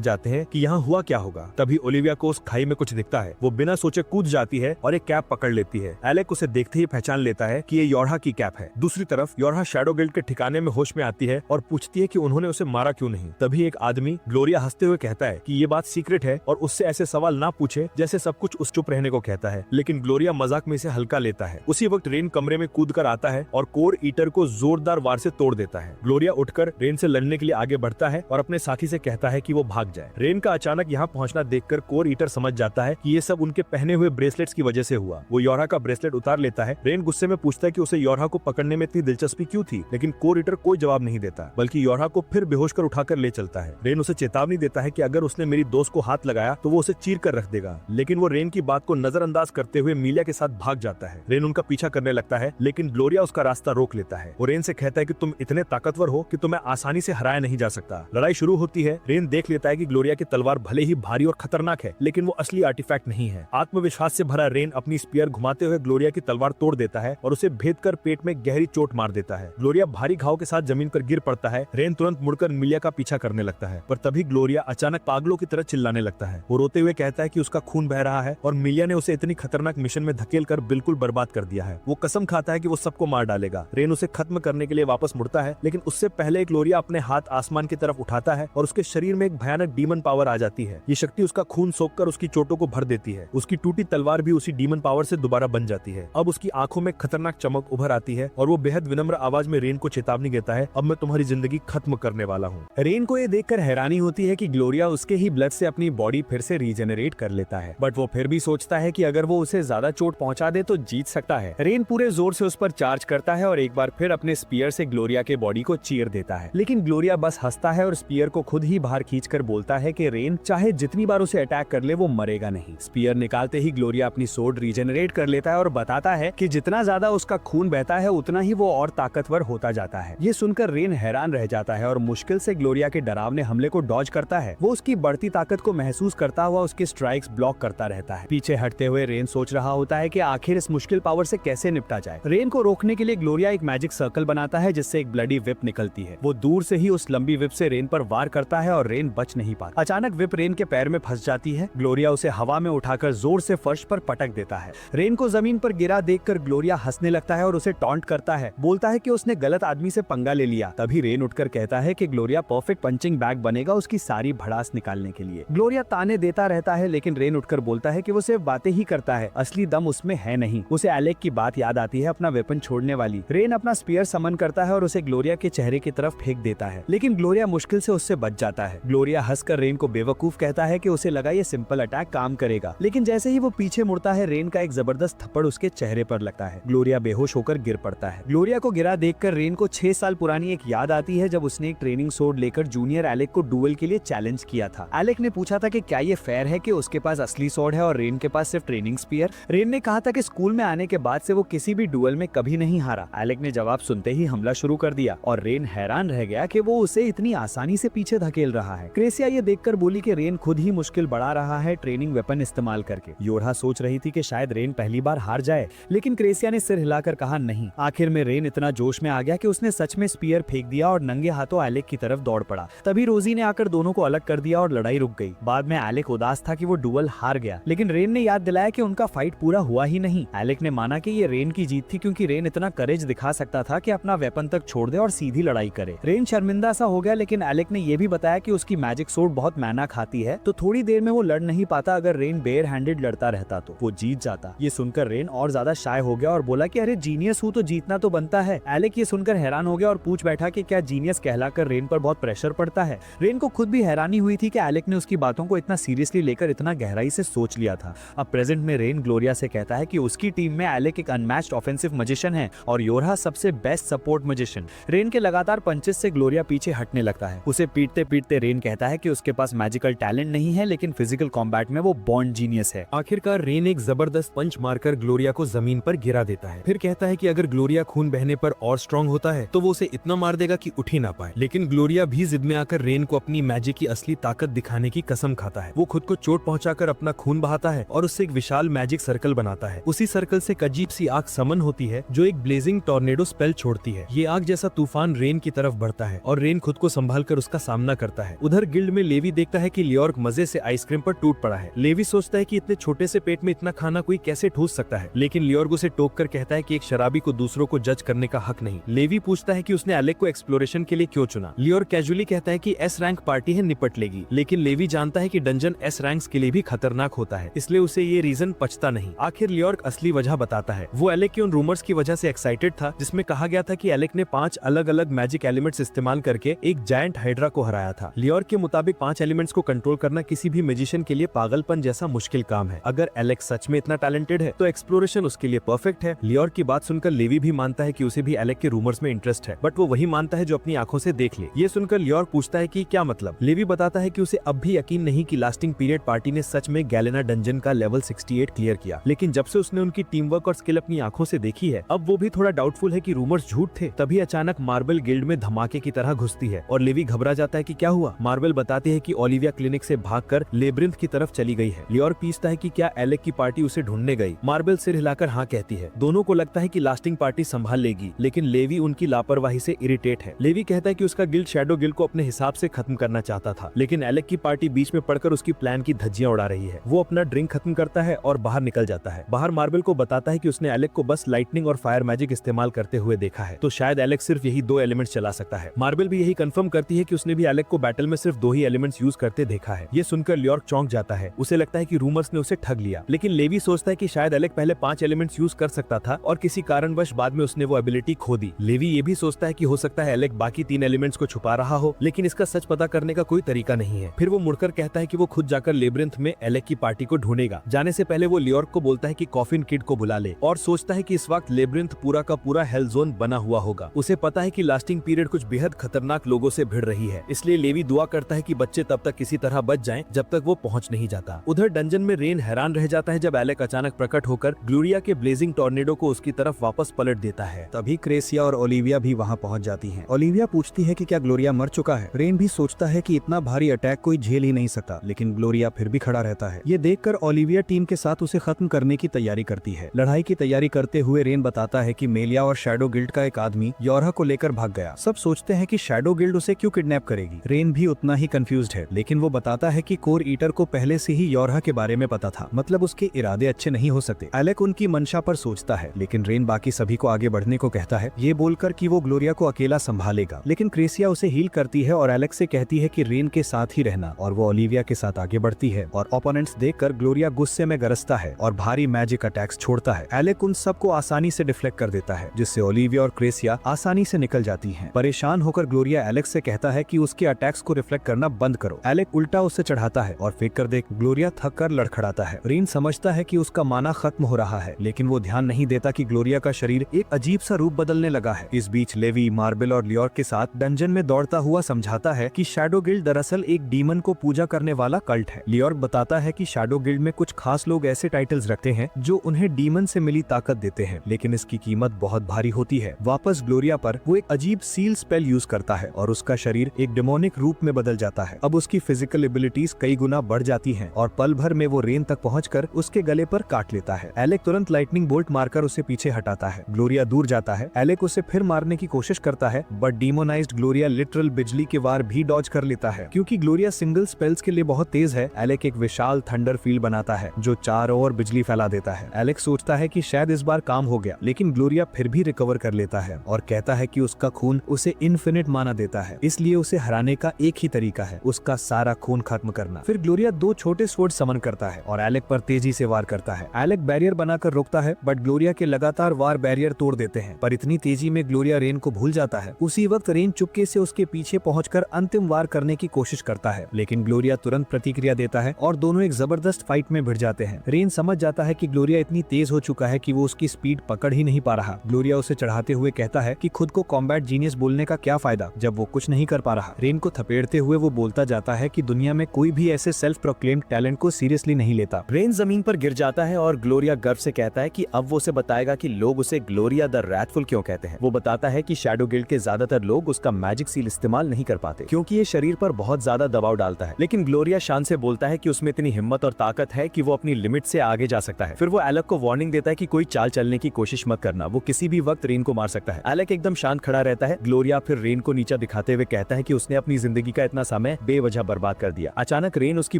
जाते हैं कि यहाँ हुआ क्या होगा। तभी ओलिविया को उस खाई में कुछ दिखता है। वो बिना सोचे कूद जाती है और एक कैप पकड़ लेती है। एलेक उसे देखते ही पहचान लेता है कि ये योरहा की कैप है। दूसरी तरफ योरहा शैडो गिल्ड के ठिकाने में होश में आती है और पूछती है कि उन्होंने उसे मारा क्यों नहीं। तभी एक आदमी ग्लोरिया हंसते हुए कहता है कि ये बात सीक्रेट है और उससे ऐसे सवाल ना पूछे जैसे सब कुछ उस चुप रहने को कहता है। लेकिन ग्लोरिया मजाक में इसे हल्का लेता है। उसी वक्त रेन कमरे में कूद कर आता है और कोर ईटर को जोरदार वार से तोड़ देता है। ग्लोरिया उठकर रेन से लड़ने के लिए आगे बढ़ता है और अपने साथी से कहता है कि वो भाग जाए। रेन का अचानक यहाँ पहुंचना देखकर कोर ईटर समझ जाता है कि ये सब उनके पहने हुए ब्रेसलेट्स की वजह से हुआ। वो योरहा का ब्रेसलेट उतार लेता है। रेन गुस्से में पूछता है कि उसे योरहा को पकड़ने में इतनी दिलचस्पी क्यों थी, लेकिन कोर ईटर कोई जवाब नहीं देता, बल्कि योरहा को फिर बेहोश कर उठाकर ले चलता है। रेन उसे चेतावनी देता है कि अगर उसने मेरी दोस्त को हाथ लगाया तो वो उसे चीर कर रख देगा, लेकिन वो रेन की बात को नजरअंदाज करते हुए मिलिया के साथ भाग जाता है। रेन उनका पीछा करने लगता है, लेकिन ग्लोरिया उसका रास्ता रोक लेता है। वो रेन से कहता है कि तुम इतने ताकतवर हो कि तुम्हें आसानी से हराया नहीं जा सकता। लड़ाई शुरू होती है। रेन देख लेता है कि ग्लोरिया की तलवार भले ही भारी और खतरनाक है, लेकिन वो असली आर्टिफैक्ट नहीं है। आत्मविश्वास से भरा रेन अपनी स्पीयर घुमाते हुए ग्लोरिया की तलवार तोड़ देता है और उसे भेद कर पेट में गहरी चोट मार देता है। ग्लोरिया भारी घाव के साथ जमीन पर गिर पड़ता है। रेन तुरंत मुड़कर मिलिया का पीछा करने लगता है, पर तभी ग्लोरिया अचानक पागलों की तरह चिल्लाने लगता है। वो रोते हुए कहता है कि उसका खून बह रहा है और मिलिया ने उसे इतनी खतरनाक मिशन में धकेल कर बिल्कुल बर्बाद कर दिया है। वो कसम खाता है कि वो सबको मार डालेगा। रेन उसे खत्म करने के लिए वापस मुड़ता है, लेकिन उससे पहले ग्लोरिया अपने हाथ आसमान की तरफ उठाता है और उसके शरीर में एक भयानक डीमन पावर आ जाती है। ये शक्ति उसका खून सोखकर उसकी चोटों को भर देती है। उसकी टूटी तलवार भी उसी डीमन पावर से दोबारा बन जाती है। अब उसकी आंखों में खतरनाक चमक उभर आती है और वो बेहद विनम्र आवाज में रेन को चेतावनी देता है, अब मैं तुम्हारी जिंदगी खत्म करने वाला हूँ। रेन को ये देखकर हैरानी होती है कि ग्लोरिया उसके ही ब्लड से अपनी बॉडी फिर से रीजनरेट कर लेता है, बट वो फिर भी सोचता है कि अगर वो उसे ज्यादा चोट पहुंचा दे तो जीत सकता है। रेन पूरे जोर से उस पर चार्ज करता है और एक बार फिर अपने स्पीयर से ग्लोरिया के बॉडी को चीर देता है, लेकिन ग्लोरिया बस हंसता है और स्पीयर को खुद ही बाहर खींचकर बोलता है कि रेन चाहे जितनी बार उसे अटैक कर ले वो मरेगा नहीं। स्पीयर निकालते ही ग्लोरिया अपनी सोर्ड रीजनरेट कर लेता है और बताता है कि जितना ज्यादा उसका खून बहता है उतना ही वो और ताकतवर होता जाता है। ये सुनकर रेन हैरान रह जाता है और मुश्किल से ग्लोरिया के डरावने हमले को डॉज करता है। वो उसकी बढ़ती ताकत को महसूस करता हुआ उसके स्ट्राइक्स ब्लॉक करता रहता है। पीछे हटते हुए रेन सोच रहा होता है कि आखिर इस मुश्किल पावर से कैसे निपटा जाए। रेन को रोकने के लिए ग्लोरिया एक मैजिक सर्कल बनाता है जिससे एक ब्लडी विप निकलती है। वो दूर से ही उस लंबी विप से रेन पर वार करता है और रेन बच नहीं पाता। अचानक विप रेन के पैर में फंस जाती है। ग्लोरिया उसे हवा में उठाकर जोर से फर्श पर पटक देता है। रेन को जमीन पर गिरा देखकर ग्लोरिया हंसने लगता है और उसे टॉन्ट करता है, बोलता है कि उसने गलत आदमी से पंगा ले लिया। तभी रेन उठकर कहता है कि ग्लोरिया परफेक्ट पंचिंग बैग बनेगा उसकी सारी भड़ास निकालने के लिए। ग्लोरिया ताने देता रहता है, लेकिन रेन उठकर बोलता है कि वो सिर्फ बातें ही करता है, असली दम उसमें है नहीं। उसे एलेक की बात याद आती है, अपना वेपन छोड़ने वाली। रेन अपना स्पीयर समन करता है और उसे ग्लोरिया के चेहरे की तरफ फेंक देता है, लेकिन ग्लोरिया मुश्किल से उससे बच जाता है। ग्लोरिया हंसकर रेन को बेवकूफ कहता है कि उसे लगा ये सिंपल अटैक काम करेगा, लेकिन जैसे ही वो पीछे मुड़ता है रेन का एक जबरदस्त थप्पड़ उसके चेहरे पर लगता है। ग्लोरिया बेहोश होकर गिर पड़ता है। ग्लोरिया को गिरा देखकर रेन को 6 साल पुरानी एक याद आती है जब उसने एक ट्रेनिंग सोर्ड लेकर जूनियर एलेक को डुएल के लिए चैलेंज किया था। एलेक ने पूछा था कि क्या ये फेयर है कि उसके पास असली सोर्ड है और रेन के पास सिर्फ ट्रेनिंग स्पीयर। रेन ने कहा था कि स्कूल में आने के बाद से वो किसी भी डुएल में कभी नहीं हारा। एलेक ने जवाब सुनते ही हमला शुरू कर दिया और रेन हैरान रह गया कि वो उसे इतनी आसानी से पीछे धकेल रहा है। क्रेसिया ये देखकर बोली कि रेन खुद ही मुश्किल बढ़ा रहा है ट्रेनिंग वेपन इस्तेमाल करके। योरहा सोच रही थी कि शायद रेन पहली बार हार जाए, लेकिन क्रेसिया ने सिर हिलाकर कहा नहीं। आखिर में रेन इतना जोश में आ गया कि उसने सच में स्पीयर फेंक दिया और नंगे हाथों एलेक की तरफ दौड़ पड़ा। तभी रोजी ने आकर दोनों को अलग कर दिया और लड़ाई रुक गई। बाद में एलेक उदास था कि वो डुएल हार गया, लेकिन रेन ने याद दिलाया कि उनका फाइट पूरा हुआ ही नहीं। एलेक ने माना कि ये रेन की जीत थी क्योंकि रेन इतना करेज दिखा सकता था कि अपना वेपन तक छोड़ दे और सीधी लड़ाई करे। रेन शर्मिंदा सा हो गया, लेकिन एलेक ने यह भी बताया कि उसकी मैजिक सोर्ड बहुत मैना खाती है, तो थोड़ी देर में वो लड़ नहीं पाता। अगर रेन बेयर हैंडेड लड़ता रहता तो वो जीत जाता। ये सुनकर रेन और ज्यादा शाय हो गया और बोला कि अरे जीनियस हूँ तो जीतना तो बनता है। एलेक ये सुनकर हैरान हो गया और पूछ बैठा कि क्या जीनियस कहलाकर रेन पर बहुत प्रेशर पड़ता है। रेन को खुद भी हैरानी हुई थी कि एलेक ने उसकी बातों को इतना सीरियसली लेकर इतना गहराई से सोच लिया था। अब प्रेजेंट में रेन ग्लोरिया से कहता है कि उसकी टीम में एलेक एक अनमैच्ड ऑफेंसिव मैजिशियन है और योरहा सबसे बेस्ट सपोर्ट मैजिशियन। रेन के लगातार पंचेस से ग्लोरिया पीछे हटने लगता है। उसे पीटते पीटते रेन कहता है कि उसके पास मैजिकल टैलेंट नहीं है, लेकिन फिजिकल कॉम्बैट में वो बॉन्ड जीनियस है। आखिरकार रेन एक जबरदस्त पंच मारकर ग्लोरिया को जमीन पर गिरा देता है। फिर कहता है कि अगर ग्लोरिया खून बहने पर और स्ट्रांग होता है तो वो उसे इतना मार देगा कि उठ ही ना पाए। लेकिन ग्लोरिया भी जिद में आकर रेन को अपनी मैजिक की असली ताकत दिखाने की कसम खाता है। वो खुद को चोट पहुंचाकर अपना खून बहाता है और उससे एक विशाल मैजिक सर्कल बनाता है। उसी सर्कल से एक अजीब सी आग समन होती है जो एक ब्लेजिंग टॉर्नेडो स्पेल छोड़ती है। ये आग जैसा तूफान रेन की तरफ बढ़ता है और रेन खुद को संभाल कर उसका सामना करता है। उधर गिल्ड में लेवी देखता है कि लियोर्क मजे से आइसक्रीम पर टूट पड़ा है। लेवी सोचता है कि इतने छोटे से पेट में इतना खाना कोई कैसे ठूस सकता है, लेकिन लियोर्क उसे टोक कर कहता है कि एक शराबी को दूसरों को जज करने का हक नहीं। लेवी पूछता है कि उसने एलेक को एक्सप्लोरेशन के लिए क्यों चुना। लियोर्क कैजुअली कहता है कि एस रैंक पार्टी है, निपट लेगी, लेकिन लेवी जानता है कि डंजन एस रैंक्स के लिए भी खतरनाक होता है, इसलिए उसे ये रीजन पचता नहीं। आखिर लियोर्क असली वजह बताता है। वो एलेक के उन रूमर्स की वजह से एक्साइटेड था जिसमें कहा गया था कि एलेक ने 5 अलग अलग मैजिक एलिमेंट्स इस्तेमाल करके एक जायंट हाइड्रा को हराया था। लियोर्क के मुताबिक 5 एलिमेंट्स को कंट्रोल करना किसी भी मैजिशियन के लिए पागलपन जैसा मुश्किल काम है। अगर एलेक सच में इतना टैलेंटेड है तो एक्सप्लोरेशन उसके लिए परफेक्ट है। लियोर्क की बात सुनकर लेवी भी मानता है कि उसे भी एलेक के रूमर्स में इंटरेस्ट है, बट वो वही मानता है जो अपनी आंखों से देख ले। ये सुनकर लियोर्क पूछता है कि क्या मतलब। लेवी बताता है कि उसे अब भी यकीन नहीं कि लास्टिंग पीरियड पार्टी ने सच में गैलेना डंजन का लेवल 68 क्लियर किया, लेकिन जब से उसने उनकी टीम वर्क और स्किल अपनी आंखों से देखी है, अब वो भी थोड़ा डाउटफुल है कि रूमर्स झूठ थे। तभी अचानक मार्बल गिल्ड में धमाके की तरह घुसती है और लेवी घबरा जाता है कि क्या हुआ। मार्बल बताती है कि ओलिविया क्लिनिक से भागकर लेब्रिंथ की तरफ चली गई है। लियोर्क पूछता है कि क्या एलेक की पार्टी उसे ढूंढने गई। मार्बल सिर हिलाकर हाँ कहती है। दोनों को लगता है कि लास्टिंग पार्टी संभाल लेगी, लेकिन लेवी उनकी लापरवाही से इरिटेट है। लेवी कहता है कि उसका गिल्ड शैडो गिल्ड को अपने हिसाब से खत्म करना चाहता था, लेकिन एलेक की पार्टी बीच में पड़कर उसकी प्लान की धज्जियां उड़ा रही है। वो अपना ड्रिंक खत्म करता है और बाहर निकल जाता है। बाहर मार्बल को बताता है कि उसने एलेक को बस लाइटनिंग और फायर मैजिक इस्तेमाल करते हुए देखा है, तो शायद एलेक सिर्फ यही 2 एलिमेंट्स चला सकता है। मार्बल भी यही कंफर्म करती है कि उसने भी एलेक को बैटल में सिर्फ 2 ही एलिमेंट्स यूज करते देखा है। ये सुनकर लियोर्क चौंक जाता है। उसे लगता है कि रूमर्स ने उसे ठग लिया, लेकिन लेवी सोचता है कि शायद एलेक पहले 5 एलिमेंट्स यूज कर सकता था और किसी कारणवश बाद में उसने वो एबिलिटी खो दी। लेवी ये भी सोचता है कि हो सकता है एलेक बाकी 3 एलिमेंट्स को छुपा रहा हो, लेकिन इसका सच पता करने का कोई तरीका नहीं है। फिर वो मुड़कर कहता है कि वो खुद जाकर लेब्रिंथ में एलेक की पार्टी को ढूंढेगा। जाने से पहले वो लियोर्क को बोलता है कि कॉफिन किड को बुला ले और सोचता है कि इस वक्त लेब्रिंथ पूरा का पूरा हेल जोन बना हुआ होगा। उसे पता है कि लास्टिंग पीरियड कुछ बेहद खतरनाक लोगों से भिड़ रही है, इसलिए लेवी दुआ करता है कि बच्चे तब तक किसी तरह बच जाएं जब तक वो पहुंच नहीं जाता। उधर डंजन में रेन हैरान रह जाता है जब एलेक अचानक प्रकट होकर ग्लोरिया के ब्लेजिंग टॉर्नेडो को उसकी तरफ वापस पलट देता है। तभी क्रेसिया और ओलिविया भी वहाँ पहुँच जाती हैं। ओलिविया पूछती है कि क्या ग्लोरिया मर चुका है। रेन भी सोचता है कि इतना भारी अटैक कोई झेल ही नहीं सकता, लेकिन ग्लोरिया फिर भी खड़ा रहता है। ये देखकर ओलिविया टीम के साथ उसे खत्म करने की तैयारी करती है। लड़ाई की तैयारी करते हुए रेन बताता है कि मेलिया और शैडो गिल्ड का एक आदमी योरहा को लेकर भाग गया। सब सोचते हैं कि शैडो गिल्ड उसे क्यों किडनैप करेगी। रेन भी उतना ही कंफ्यूज्ड है, लेकिन वो बताता है कि कोर ईटर को पहले से ही योरहा के बारे में पता था, मतलब उसके इरादे अच्छे नहीं हो सकते। एलेक उनकी मंशा पर सोचता है, लेकिन रेन बाकी सभी को आगे बढ़ने को कहता है, ये बोलकर कि वो ग्लोरिया को अकेला संभालेगा। लेकिन क्रेसिया उसे हील करती है और एलेक से कहती है कि रेन के साथ ही रहना, और वो ओलिविया के साथ आगे बढ़ती है। और ओपोनेंट्स देखकर ग्लोरिया गुस्से में गरजता है और भारी मैजिक अटैक्स छोड़ता है। एलेक उन सबको आसानी से डिफ्लेक्ट कर देता है, जिससे ओलिविया और क्रेसिया आसानी से निकल जाती हैं। परेशान होकर ग्लोरिया एलेक से कहता है कि उसके अटैक्स को रिफ्लेक्ट करना बंद करो। एलेक उल्टा उसे चढ़ाता है और फेंक कर देख ग्लोरिया थक कर लड़खड़ाता है। रेन समझता है कि उसका माना खत्म हो रहा है, लेकिन वो ध्यान नहीं देता कि ग्लोरिया का शरीर एक अजीब सा रूप बदलने लगा है। इस बीच लेवी मार्बल और लियोर्क के साथ डंजन में दौड़ता हुआ समझाता है कि शैडो गिल्ड दरअसल एक डीमन को पूजा करने वाला कल्ट है। लियोर्क बताता है कि शैडो गिल्ड में कुछ खास लोग ऐसे टाइटल्स रखते हैं जो उन्हें डीमन से मिली ताकत देते हैं, लेकिन इसकी कीमत बहुत भारी होती है। वापस ग्लोरिया पर वो एक अजीब सील स्पेल यूज करता है और उसका शरीर एक डेमोनिक रूप में बदल जाता है। अब उसकी फिजिकल एबिलिटीज कई गुना बढ़ जाती हैं और पल भर में वो रेन तक पहुंचकर उसके गले पर काट लेता है। एलेक तुरंत लाइटनिंग बोल्ट मारकर उसे पीछे हटाता है। ग्लोरिया दूर जाता है। एलेक उसे फिर मारने की कोशिश करता है, बट डीमोनाइज्ड ग्लोरिया लिटरल बिजली के वार भी डॉज कर लेता है। क्योंकि ग्लोरिया सिंगल स्पेल्स के लिए बहुत तेज है, एलेक एक विशाल थंडर फील्ड बनाता है जो चारों ओर बिजली फैला देता है। एलेक सोचता है कि शायद इस बार काम हो गया, लेकिन ग्लोरिया फिर भी रिकवर कर लेता है और कहता है कि उसका खून उसे इन्फिनिट माना देता है, इसलिए उसे हराने का एक ही तरीका है, उसका सारा खून खत्म करना। फिर ग्लोरिया 2 छोटे स्वॉर्ड समन करता है और एलेक पर तेजी से वार करता है। एलेक बैरियर बनाकर रोकता है, बट ग्लोरिया के लगातार वार बैरियर तोड़ देते हैं। पर इतनी तेजी में ग्लोरिया रेन को भूल जाता है। उसी वक्त रेन चुपके से उसके पीछे पहुंचकर अंतिम वार करने की कोशिश करता है, लेकिन ग्लोरिया तुरंत प्रतिक्रिया देता है और दोनों एक जबरदस्त फाइट में भिड़ जाते हैं। रेन समझ जाता है कि ग्लोरिया इतनी तेज हो चुका है कि वो उसकी स्पीड पकड़ ही नहीं पा रहा। ग्लोरिया ग्लोरिया उसे चढ़ाते हुए कहता है कि खुद को कॉम्बैट जीनियस बोलने का क्या फायदा जब वो कुछ नहीं कर पा रहा। रेन को थपेड़ते हुए वो बोलता जाता है कि दुनिया में कोई भी ऐसे सेल्फ प्रोक्लेम्ड टैलेंट को सीरियसली नहीं लेता। रेन जमीन पर गिर जाता है और ग्लोरिया गर्व से कहता है कि अब वो उसे बताएगा कि लोग उसे ग्लोरिया द रैथफुल क्यों कहते हैं। वो बताता है कि शैडो गिल्ड के ज्यादातर लोग उसका मैजिक सील इस्तेमाल नहीं कर पाते क्योंकि ये शरीर पर बहुत ज्यादा दबाव डालता है, लेकिन ग्लोरिया शान से बोलता है कि उसमें इतनी हिम्मत और ताकत है कि वो अपनी लिमिट से आगे जा सकता है। फिर वो एलेक को वार्निंग देता है कि कोई चाल चलने की कोशिश मत करना, वो किसी भी वक्त रेन को मार सकता है। एलेक एकदम शांत खड़ा रहता है। ग्लोरिया फिर रेन को नीचा दिखाते हुए कहता है कि उसने अपनी जिंदगी का इतना समय बेवजह बर्बाद कर दिया। अचानक रेन उसकी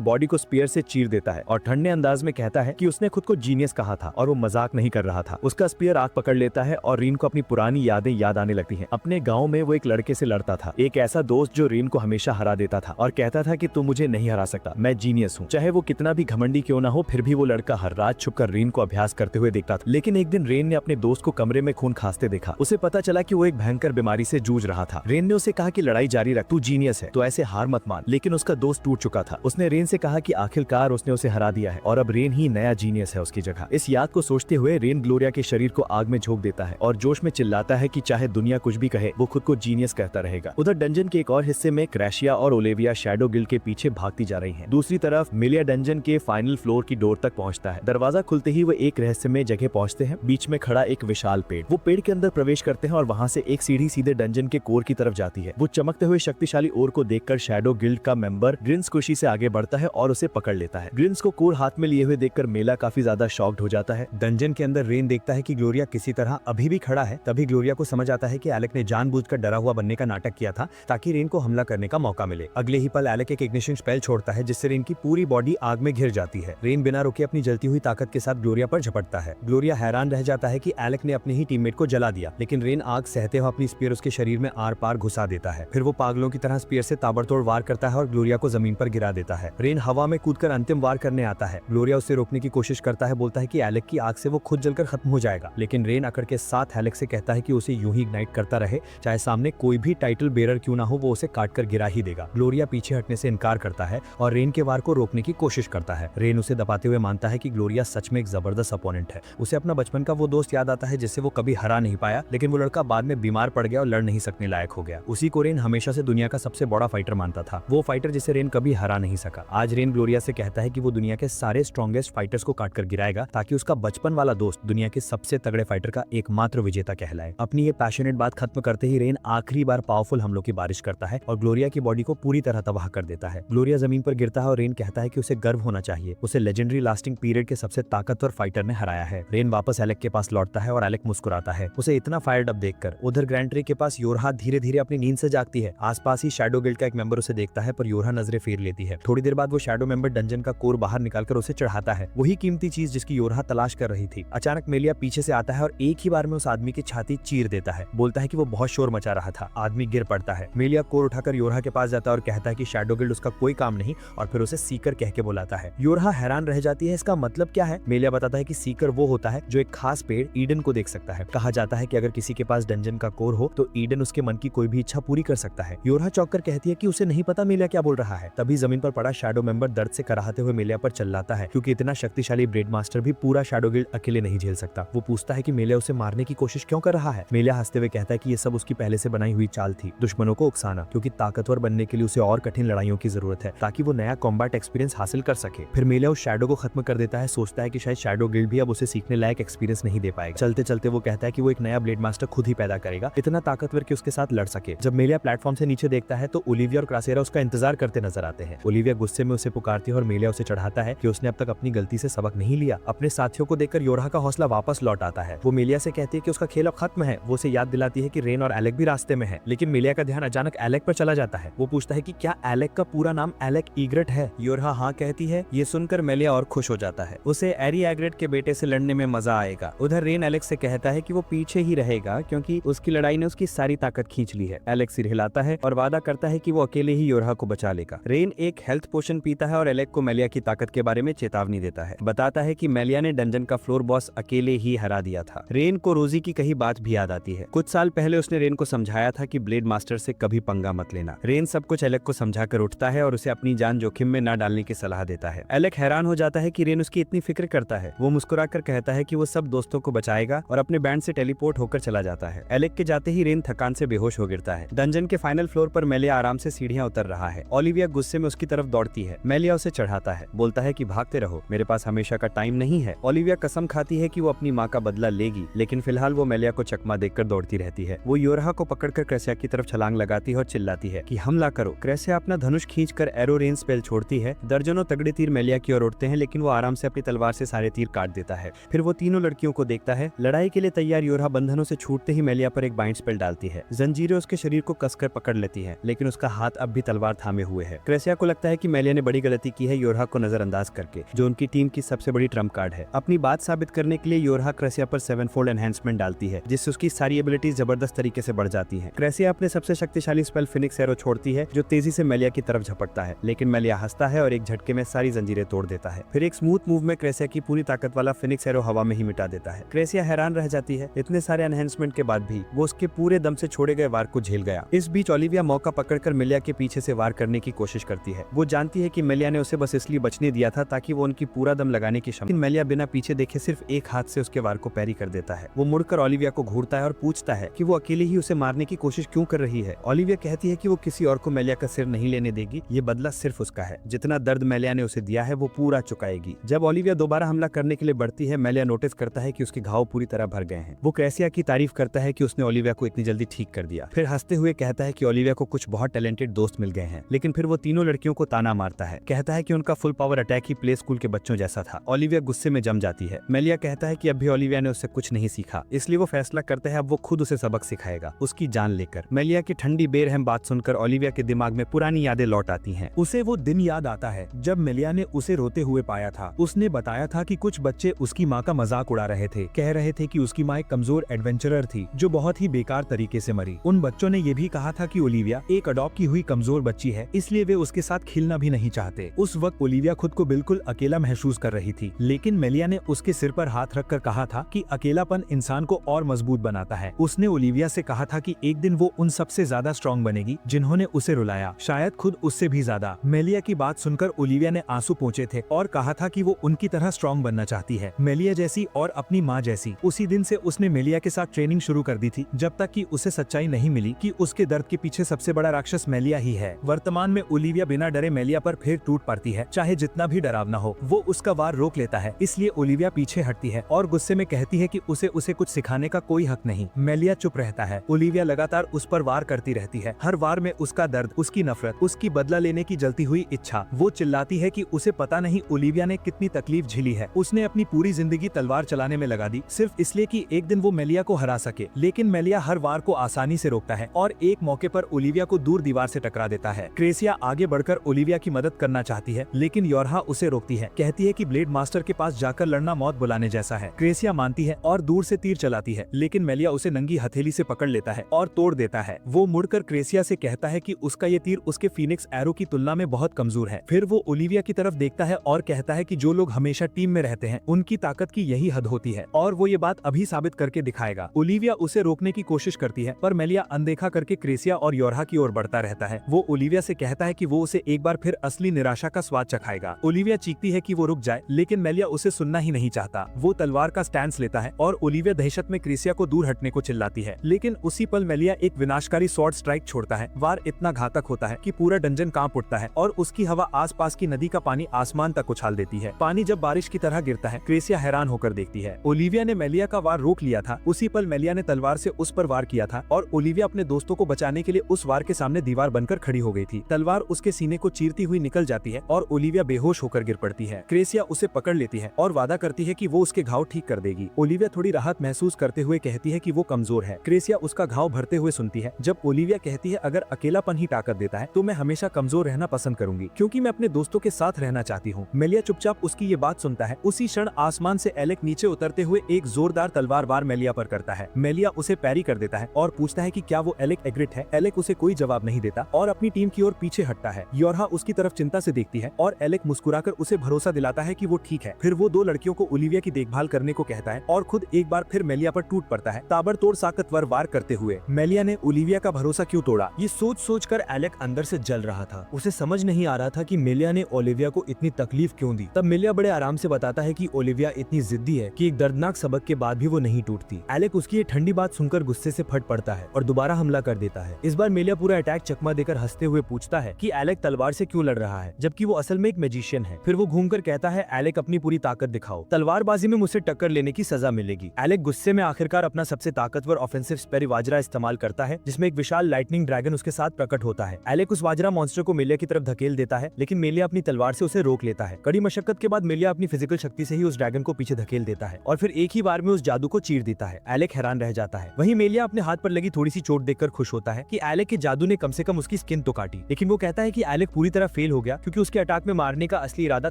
बॉडी को स्पीयर से चीर देता है और ठंडे अंदाज में कहता है कि उसने खुद को जीनियस कहा था और वो मजाक नहीं कर रहा था। उसका स्पीयर आग पकड़ लेता है और रेन को अपनी पुरानी यादें याद आने लगती हैं। अपने गांव में वो एक लड़के से लड़ता था, एक ऐसा दोस्त जो रेन को हमेशा हरा देता था और कहता था कि तू मुझे नहीं हरा सकता, मैं जीनियस हूँ। चाहे वो कितना भी घमंडी क्यों ना हो, फिर भी वो लड़का हर रात छुपकर रेन को अभ्यास करते हुए देखता था। लेकिन एक दिन रेन ने अपने दोस्त को कमरे में खून खांसते देखा। उसे पता चला कि वो एक भयंकर बीमारी से जूझ रहा था। रेन ने उसे कहा कि लड़ाई जारी रख, तू जीनियस है तो ऐसे हार मत मान। लेकिन उसका दोस्त टूट चुका था। उसने रेन से कहा कि आखिरकार उसने उसे हरा दिया है और अब रेन ही नया जीनियस है उसकी जगह। इस याद को सोचते हुए रेन ग्लोरिया के शरीर को आग में झोंक देता है और जोश में चिल्लाता है कि चाहे दुनिया कुछ भी कहे, वो खुद को जीनियस कहता रहेगा। उधर डंजन के एक और हिस्से में क्रैशिया और ओलिविया शैडो गिल्ड के पीछे भागती जा रही हैं। दूसरी तरफ मिलिया डंजन के फाइनल फ्लोर की डोर तक पहुंचता है। दरवाजा खुलते ही वो एक रहस्यमय जगह पहुंचते हैं। बीच में खड़ा एक विशाल पेड़। वो पेड़ के अंदर प्रवेश करते हैं और वहां से एक सीढ़ी सीधे डंजन के कोर की तरफ जाती है। वो चमकते हुए शक्तिशाली ओर को देखकर शैडो गिल्ड का मेंबर ग्रिन्स खुशी से आगे बढ़ता है और उसे पकड़ लेता है। ग्रिन्स को कोर हाथ में लिए हुए देखकर मेला काफी ज्यादा शॉक्ड हो जाता है। डंजन के अंदर रेन देखता है कि ग्लोरिया किसी तरह अभी भी खड़ा है। तभी ग्लोरिया को समझ आता है कि एलेक ने जानबूझकर डरा हुआ बनने का नाटक किया था ताकि रेन को हमला करने का मौका मिले। अगले ही पल एलेक एक इग्निशन स्पेल छोड़ता है जिससे रेन की पूरी बॉडी आग में घिर जाती है। रेन बिना रुके अपनी जलती हुई ताकत के साथ ग्लोरिया पर झपटता है। ग्लोरिया हैरान रह जाता है कि एलेक ने अपने ही टीममेट को जला दिया, लेकिन रेन आग सहते हुए अपनी स्पीयर उसके शरीर में आर पार घुसा देता है। फिर वो पागलों की तरह स्पीयर से ताबड़तोड़ वार करता है और ग्लोरिया को जमीन पर गिरा देता है। रेन हवा में कूदकर अंतिम वार करने आता है। ग्लोरिया उसे रोकने की कोशिश करता है, बोलता है कि एलेक की आग से वो खुद जलकर खत्म हो जाएगा, लेकिन रेन अकड़ के साथ एलेक से कहता है कि उसे यूं ही इग्नाइट करता रहे, चाहे सामने कोई भी टाइटल बेरर क्यों ना हो, वो उसे काटकर गिरा ही देगा। ग्लोरिया पीछे हटने से इनकार करता है और रेन के वार को रोकने की कोशिश करता है। रेन उसे दबाते हुए मानता है कि ग्लोरिया सच में एक जबरदस्त अपोनेंट है। उसे अपना बचपन का वो दोस्त याद आता है जिससे वो कभी हरा नहीं पाया, लेकिन वो लड़का बाद में बीमार पड़ गया और लड़ नहीं सकने लायक हो गया। उसी को रेन हमेशा से दुनिया का सबसे बड़ा फाइटर मानता था, वो फाइटर जिसे रेन कभी हरा नहीं सका। आज रेन ग्लोरिया से कहता है कि वो दुनिया के सारे स्ट्रॉन्गेस्ट फाइटर्स को काटकर गिराएगा ताकि उसका बचपन वाला दोस्त दुनिया के सबसे तगड़े फाइटर का एकमात्र विजेता कहलाए। अपनी ये पैशनेट बात खत्म करते ही रेन आखिरी बार पावरफुल हमलों की बारिश करता है और ग्लोरिया की बॉडी को पूरी तरह तबाह कर देता है। ग्लोरिया जमीन पर गिरता है और रेन कहता है कि उसे गर्व होना चाहिए, उसे लेजेंडरी लास्टिंग पीरियड के सबसे ताकतवर फाइटर ने हराया है। रेन वापस एलेक के पास लौटता है और एलेक मुस्कुराता है उसे इतना फायर्ड अप देखकर। उधर ग्रैंड ट्री के पास योरहा धीरे धीरे अपनी नींद से जागती है। आसपास ही शैडो गिल्ड का एक मेंबर उसे देखता है पर योरहा नजरें फेर लेती है। थोड़ी देर बाद वो शैडो मेंबर डंजन का कोर बाहर निकालकर उसे चढ़ाता है, वही कीमती चीज जिसकी योरहा तलाश कर रही थी। अचानक मेलिया पीछे से आता है और एक ही बार में उस आदमी की छाती चीर देता है। बोलता है कि वो बहुत शोर मचा रहा था। आदमी गिर पड़ता है। मेलिया कोर उठाकर योरहा के पास जाता है और कहता है कि शैडो गिल्ड उसका कोई काम नहीं और फिर उसे सीकर कह के बुलाता है। योरहा हैरान रह जाती है, इसका मतलब क्या है? मेलिया बताता है कि सीकर वो होता है जो एक खास पेड़ ईडन को देख सकता है। कहा जाता है कि अगर किसी के पास डंजन का कोर हो तो ईडन उसके मन की कोई भी इच्छा पूरी कर सकता है। योरहा चौंककर कहती है कि उसे नहीं पता मेलिया क्या बोल रहा है। तभी जमीन पर पड़ा शैडो मेंबर दर्द से कराहते हुए मेलिया पर चिल्लाता है क्योंकि इतना शक्तिशाली ब्रेड मास्टर भी पूरा शैडो गिल्ड अकेले नहीं झेल सकता। वो पूछता है कि मेलिया उसे मारने की कोशिश क्यों कर रहा है। मेलिया हंसते हुए कहता है कि ये सब उसकी पहले से बनाई हुई चाल थी, दुश्मनों को उकसाना, क्योंकि ताकतवर बनने के लिए उसे और कठिन लड़ाइयों की जरूरत है ताकि वो नया कॉम्बैट एक्सपीरियंस हासिल कर सके। फिर मेलिया उस शैडो को खत्म कर देता है। सोचता है कि शायद शैडो गिल्ड भी अब उसे सीखने लायक एक्सपीरियंस नहीं दे पाएगा। चलते चलते वो कहता है कि वो एक नया ब्लेड मास्टर खुद ही पैदा करेगा, इतना ताकतवर कि उसके साथ लड़ सके। जब मेलिया प्लेटफॉर्म से नीचे देखता है तो ओलिविया और क्रासेरा उसका इंतजार करते नजर आते हैं। ओलिविया गुस्से में उसे पुकारती है और मेलिया उसे चढ़ाता है कि उसने अब तक अपनी गलती से सबक नहीं लिया। अपने साथियों को देखकर योरहा का हौसला वापस लौट आता है। वो मेलिया से कहती है कि उसका खेल अब खत्म है। वो उसे याद दिलाती है कि रेन और एलेक भी रास्ते में है, लेकिन मेलिया का ध्यान अचानक एलेक पर चला जाता है। वो पूछता है कि क्या एलेक का पूरा नाम एलेक ईग्रेट है? योरहा हाँ कहती है। ये सुनकर मेलिया और खुश हो जाता है, उसे एरी एग्रेट के बेटे से लड़ने में मजा आएगा। उधर रेन एलेक से कहता है कि वो पीछे ही रहेगा क्योंकि उसकी लड़ाई ने उसकी सारी ताकत खींच ली है। एलेक सिर हिलाता है और वादा करता है कि वो अकेले ही योरहा को बचा लेगा। रेन एक हेल्थ पोशन पीता है और एलेक को मेलिया की ताकत के बारे में चेतावनी देता है। बताता है कि मेलिया ने डंजन का फ्लोर बॉस अकेले ही हरा दिया था। रेन को रोजी की कही बात भी याद आती है। कुछ साल पहले उसने रेन को समझाया था कि ब्लेड मास्टर से कभी पंगा मत लेना। रेन सब कुछ एलेक को समझाकर उठता है और उसे अपनी जान जोखिम में न डालने की सलाह देता है। एलेक हैरान हो जाता है कि रेन उसकी इतनी फिक्र करता है। वो मुस्कुराकर कहता है कि वो सब दोस्तों को बचाएगा और अपने बैंड से टेलीपोर्ट होकर चला जाता है। एलेक के जाते ही रेन थकान से बेहोश हो गिरता है। डंजन के फाइनल फ्लोर पर मेलिया आराम से सीढ़ियां उतर रहा है। ओलिविया गुस्से में उसकी तरफ दौड़ती है। मेलिया उसे चढ़ाता है, बोलता है कि भागते रहो, मेरे पास हमेशा का टाइम नहीं है। ओलिविया कसम खाती है कि वो अपनी माँ का बदला लेगी, लेकिन फिलहाल वो मेलिया को चकमा देकर दौड़ती रहती है। वो योरहा को पकड़कर क्रेसिया की तरफ छलांग लगाती है और चिल्लाती है कि हमला करो। क्रेसिया अपना धनुष खींचकर एरो रेन स्पेल छोड़ती है। दर्जनों तगड़े तीर मेलिया की ओर उड़ते हैं, लेकिन वो आराम से अपनी तलवार से सारे तीर काट देता है। फिर वो तीनों लड़कियों को देखता है। लड़ाई के लिए तैयार योरहा बंधनों से छूटते ही मेलिया पर एक बाइंड स्पेल डालती है। जंजीरें उसके शरीर को कसकर पकड़ लेती हैं, लेकिन उसका हाथ अब भी तलवार थामे हुए है। क्रेसिया को लगता है कि मेलिया ने बड़ी गलती की है योरहा को नजरअंदाज करके, जो उनकी टीम की सबसे बड़ी ट्रम्प कार्ड है। अपनी बात साबित करने के लिए योरहा क्रेसिया पर 7-फोल्ड एनहेंसमेंट डालती है, जिससे उसकी सारी एबिलिटीज जबरदस्त तरीके से बढ़ जाती हैं। क्रेसिया अपने सबसे शक्तिशाली स्पेल फिनिक्स एरो छोड़ती है, जो तेजी से मेलिया की तरफ झपटता है, लेकिन मेलिया हंसता है और एक झटके में सारी जंजीरें तोड़ देता है। फिर एक स्मूथ मूव में क्रेसिया की पूरी ताकत वाला फिनिक्स एरो हवा में ही मिटा देता है। क्रेसिया हैरान रह जाती है, इतने सारे एनहेंसमेंट के बाद भी वो उसके पूरे दम से छोड़े गए वार को झेल गया। इस बीच ओलिविया मौका पकड़कर मेलिया के पीछे से वार करने की कोशिश करती है। वो जानती है कि मेलिया ने उसे बस इसलिए बचने दिया था ताकि वो उनकी पूरा दम लगाने की क्षमता। मेलिया बिना पीछे देखे सिर्फ एक हाथ से उसके वार को पैरी कर देता है। वो मुड़कर ओलिविया को घूरता है और पूछता है कि वो अकेले ही उसे मारने की कोशिश क्यों कर रही है। ओलिविया कहती है कि वो किसी और को मेलिया का सिर नहीं लेने देगी, ये बदला सिर्फ उसका है। जितना दर्द मेलिया ने उसे दिया है वो पूरा चुकाएगी। जब ओलिविया दोबारा हमला करने के लिए बढ़ती है, मेलिया नोटिस करता है कि उसके घाव पूरी तरह भर गए हैं। वो क्रेसिया की तारीफ करता है कि उसने ओलिविया को इतनी जल्दी ठीक कर दिया। फिर हंसते हुए कहता है कि ओलिविया को कुछ बहुत टैलेंटेड दोस्त मिल गए हैं, लेकिन फिर वो तीनों लड़कियों को ताना मारता है। कहता है कि उनका फुल पावर अटैक ही प्ले स्कूल के बच्चों जैसा था। ओलिविया गुस्से में जम जाती है। मेलिया कहता है कि अब भी ओलिविया ने उससे कुछ नहीं सीखा, इसलिए वो फैसला करता है अब वो खुद उसे सबक सिखाएगा, उसकी जान लेकर। मेलिया की ठंडी बेरहम बात सुनकर ओलिविया के दिमाग में पुरानी यादें लौट आती हैं। उसे वो दिन याद आता है जब मेलिया ने उसे रोते हुए पाया था। उसने बताया था कि कुछ बच्चे उसकी माँ का मजाक उड़ा रहे थे, कह रहे थे कि उसकी माँ एक कमजोर एडवेंचरर थी जो बहुत ही बेकार तरीके से मरी। उन बच्चों ने ये भी कहा था कि ओलिविया एक अडॉप्ट की हुई कमजोर बच्ची है, इसलिए वे उसके साथ खेलना भी नहीं चाहते। उस वक्त ओलिविया खुद को बिल्कुल अकेला महसूस कर रही थी, लेकिन मेलिया ने उसके सिर पर हाथ रखकर कहा था कि अकेलापन इंसान को और मजबूत बनाता है। उसने ओलिविया से कहा था कि एक दिन वो उन सबसे ज्यादा स्ट्रॉन्ग बनेगी जिन्होंने उसे रुलाया, शायद खुद उससे भी ज्यादा। मेलिया की बात सुनकर ओलिविया ने आंसू पोंछे थे और कहा था कि वो उनकी तरह स्ट्रॉन्ग बनना चाहती है, मेलिया जैसी और अपनी माँ जैसी। उसी दिन से उसने मेलिया के साथ ट्रेनिंग शुरू कर दी थी, जब तक कि उसे सच्चाई नहीं मिली कि उसके दर्द के पीछे सबसे बड़ा राक्षस मेलिया ही है। वर्तमान में ओलिविया बिना डरे मेलिया पर फिर टूट पड़ती है, चाहे जितना भी डरावना हो। वो उसका वार रोक लेता है, इसलिए ओलिविया पीछे हटती है और गुस्से में कहती है कि उसे कुछ सिखाने का कोई हक नहीं। मेलिया चुप रहता है। ओलिविया लगातार उस पर वार करती रहती है। हर वार में उसका दर्द, उसकी नफरत, उसकी बदला लेने की जलती हुई इच्छा। वो चिल्लाती है कि उसे पता नहीं ओलिविया ने कितनी तकलीफ झेली है। उसने अपनी पूरी जिंदगी तलवार चलाने में लगा दी, सिर्फ इसलिए कि एक दिन वो मेलिया को हरा सके। लेकिन मेलिया हर वार को आसानी से रोकता है और एक मौके पर ओलिविया को दूर दीवार से टकरा देता है। क्रेसिया आगे बढ़कर ओलिविया की मदद करना चाहती है, लेकिन योरहा उसे रोकती है। कहती है कि ब्लेड मास्टर के पास जाकर लड़ना मौत बुलाने जैसा है। क्रेसिया मानती है और दूर से तीर चलाती है, लेकिन मेलिया उसे नंगी हथेली से पकड़ लेता है और तोड़ देता है। वो मुड़कर क्रेसिया से कहता है कि उसका ये तीर उसके फीनिक्स एरो की तुलना में बहुत कमजोर है। फिर वो ओलिविया की तरफ देखता है और कहता है कि जो लोग हमेशा टीम में रहते हैं उनकी ताकत की यही हद होती है और वो ये बात अभी साबित करके दिखाएगा। ओलिविया उसे रोकने की कोशिश करती है, पर मेलिया अनदेखा करके क्रेसिया और योरहा की ओर बढ़ता रहता है। वो ओलिविया से कहता है कि वो उसे एक बार फिर असली निराशा का स्वाद चखाएगा। ओलिविया चीखती है कि वो रुक जाए, लेकिन मेलिया उसे सुनना ही नहीं चाहता। वो तलवार का स्टैंस लेता है और ओलिविया दहशत में क्रेसिया को दूर हटने को चिल्लाती है, लेकिन उसी पल मेलिया एक विनाशकारी स्वॉर्ड स्ट्राइक छोड़ता है। वार इतना घातक होता है कि पूरा डंजन कांप उठता है और उसकी हवा आसपास की नदी का पानी आसमान तक उछाल देती है। पानी जब बारिश की तरह गिरता है, क्रेसिया हैरान होकर देखती है। ओलिविया ने मेलिया का वार रोक लिया था। उसी पल मेलिया ने तलवार से उस पर वार किया था और ओलिविया अपने दोस्तों को बचाने के लिए उस वार के सामने दीवार बनकर खड़ी हो गई थी। तलवार उसके सीने को चीरती हुई निकल जाती है और ओलिविया बेहोश होकर गिर पड़ती है। क्रेसिया उसे पकड़ लेती है और वादा करती है कि वो उसके घाव ठीक कर देगी। ओलिविया थोड़ी राहत महसूस करते हुए कहती है कि वो कमजोर है। क्रेसिया उसका घाव भरते हुए सुनती है। जब ओलिविया कहती है अगर अकेलापन ही ताकत देता है तो मैं हमेशा कमजोर रहना पसंद करूंगी, क्योंकि मैं अपने दोस्तों के साथ रहना चाहती हूँ। मेलिया चुपचाप उसकी ये बात सुनता है। उसी क्षण आसमान से एलेक नीचे उतरते हुए एक जोरदार तलवार वार मेलिया पर करता है। मेलिया उसे पैरी कर देता है और पूछता है कि क्या वो एलेक एग्रिट है। एलेक उसे कोई जवाब नहीं देता और अपनी टीम की ओर पीछे हटता है। योरहा उसकी तरफ चिंता से देखती है और एलेक मुस्कुराकर उसे भरोसा दिलाता है कि वो ठीक है। फिर वो दो लड़कियों को ओलिविया की देखभाल करने को कहता है और खुद एक बार फिर मेलिया पर टूट पड़ता है, ताबड़तोड़ ताकतवर वार करते हुए। मेलिया ने ओलिविया का भरोसा क्यों तोड़ा, ये सोच कर एलेक अंदर से जल रहा था। उसे समझ नहीं आ रहा था कि मेलिया ने ओलिविया को इतनी तकलीफ क्यों दी। तब मेलिया बड़े आराम से बताता है कि ओलिविया इतनी जिद्दी है कि एक दर्दनाक सबक के बाद भी वो नहीं नहीं टूटती। एलेक उसकी ये ठंडी बात सुनकर गुस्से से फट पड़ता है और दोबारा हमला कर देता है। इस बार मेलिया पूरा अटैक चकमा देकर हंसते हुए पूछता है कि एलेक तलवार से क्यों लड़ रहा है, जबकि वो असल में एक मैजिशियन है। फिर वो घूमकर कहता है, एलेक अपनी पूरी ताकत दिखाओ, तलवारबाजी में मुझसे टक्कर लेने की सजा मिलेगी। एलेक गुस्से में आखिरकार अपना सबसे ताकतवर ऑफेंसिव स्पेर वाजरा इस्तेमाल करता है, जिसमें एक विशाल लाइटनिंग ड्रैगन उसके साथ प्रकट होता है। एलेक उस वाजरा मॉन्स्टर को मेलिया की तरफ धकेल देता है, लेकिन मेलिया अपनी तलवार से उसे रोक लेता है। कड़ी मशक्कत के बाद मेलिया अपनी फिजिकल शक्ति से ही उस ड्रैगन को पीछे धकेल देता है और फिर एक ही बार में उस जादू को चीर देता है। एलेक हैरान रह जाता है। वहीं मेलिया अपने हाथ पर लगी थोड़ी सी चोट देखकर खुश होता है कि एलेक के जादू ने कम से कम उसकी स्किन तो काटी, लेकिन वो कहता है कि एलेक पूरी तरह फेल हो गया क्योंकि उसके अटैक में मारने का असली इरादा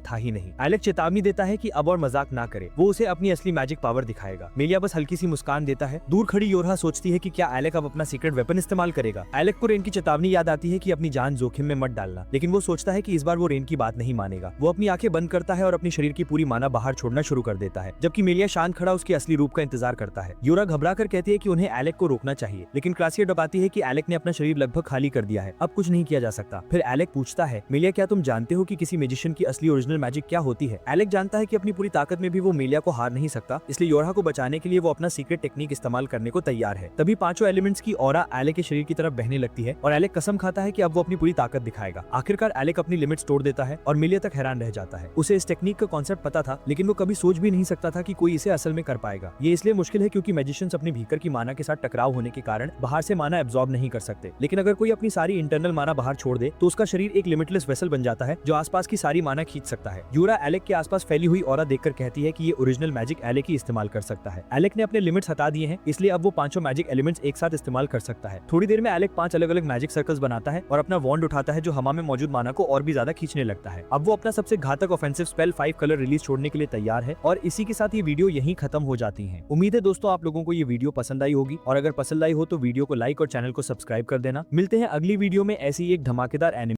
था ही नहीं। एलेक चेतावनी देता है कि अब और मजाक ना करे, वो उसे अपनी असली मैजिक पावर दिखाएगा। मेलिया बस हल्की सी मुस्कान देता है। दूर खड़ी योरहा सोचती है कि क्या एलेक अब अपना सीक्रेट वेपन इस्तेमाल करेगा। एलेक को रेन की चेतावनी याद आती है कि अपनी जान जोखिम में मत डालना, लेकिन वो सोचता है कि इस बार वो रेन की बात नहीं मानेगा। वो अपनी आंखें बंद करता है और अपनी शरीर की पूरी माना बाहर छोड़ना शुरू कर देता है, जबकि मेलिया शांत खड़ा उसके असली रूप का इंतजार करता है। योरा घबरा कर कहती है कि उन्हें एलेक को रोकना चाहिए, लेकिन क्रासिया बताती है कि एलेक ने अपना शरीर लगभग खाली कर दिया है, अब कुछ नहीं किया जा सकता। फिर एलेक पूछता है, मेलिया क्या तुम जानते हो कि किसी मैजिशियन की असली ओरिजिनल मैजिक क्या होती है? एलेक जानता है कि अपनी पूरी ताकत में भी वो मेलिया को हार नहीं सकता, इसलिए योरा को बचाने के लिए वो अपना सीक्रेट टेक्निक इस्तेमाल करने को तैयार है। तभी पांचों एलिमेंट्स की ऑरा एलेक के शरीर की तरफ बहने लगती है और एलेक कसम खाता है कि अब वो अपनी पूरी ताकत दिखाएगा। आखिरकार एलेक अपनी लिमिट्स तोड़ देता है और मेलिया तक हैरान रह जाता है। उसे इस टेक्निक का कॉन्सेप्ट पता था, लेकिन वो कभी सोच भी नहीं सकता था कि कोई इसे असल में कर पाएगा। ये इसलिए मुश्किल है क्योंकि मैजिशियंस अपने भीतर की माना के साथ टकराव होने के कारण बाहर से माना एब्जॉर्ब नहीं कर सकते। लेकिन अगर कोई अपनी सारी इंटरनल माना बाहर छोड़ दे तो उसका शरीर एक लिमिटलेस वेसल बन जाता है जो आसपास की सारी माना खींच सकता है। यूरा एलेक के आसपास फैली हुई ऑरा देखकर कहती है कि ये ओरिजिनल मैजिक एलेक ही इस्तेमाल कर सकता है। एलेक ने अपने लिमिट्स हटा दिए हैं, इसलिए अब वो पांचों मैजिक एलिमेंट्स एक साथ इस्तेमाल कर सकता है। थोड़ी देर में एलेक 5 अलग अलग मैजिक सर्कल्स बनाता है और अपना वॉन्ड उठाता है जो हवा में मौजूद माना को और भी ज्यादा खींचने लगता है। अब वो अपना सबसे घातक ऑफेंसिव स्पेल 5 कलर रिलीज छोड़ने के लिए तैयार है और इसी के साथ ये वीडियो यहीं खत्म हो जाती है। उम्मीद है दोस्तों आप लोगों को ये वीडियो पसंद आई होगी, और अगर पसंद आई हो तो वीडियो को लाइक और चैनल को सब्सक्राइब कर देना। मिलते हैं अगली वीडियो में ऐसी ही एक धमाकेदार एनिमे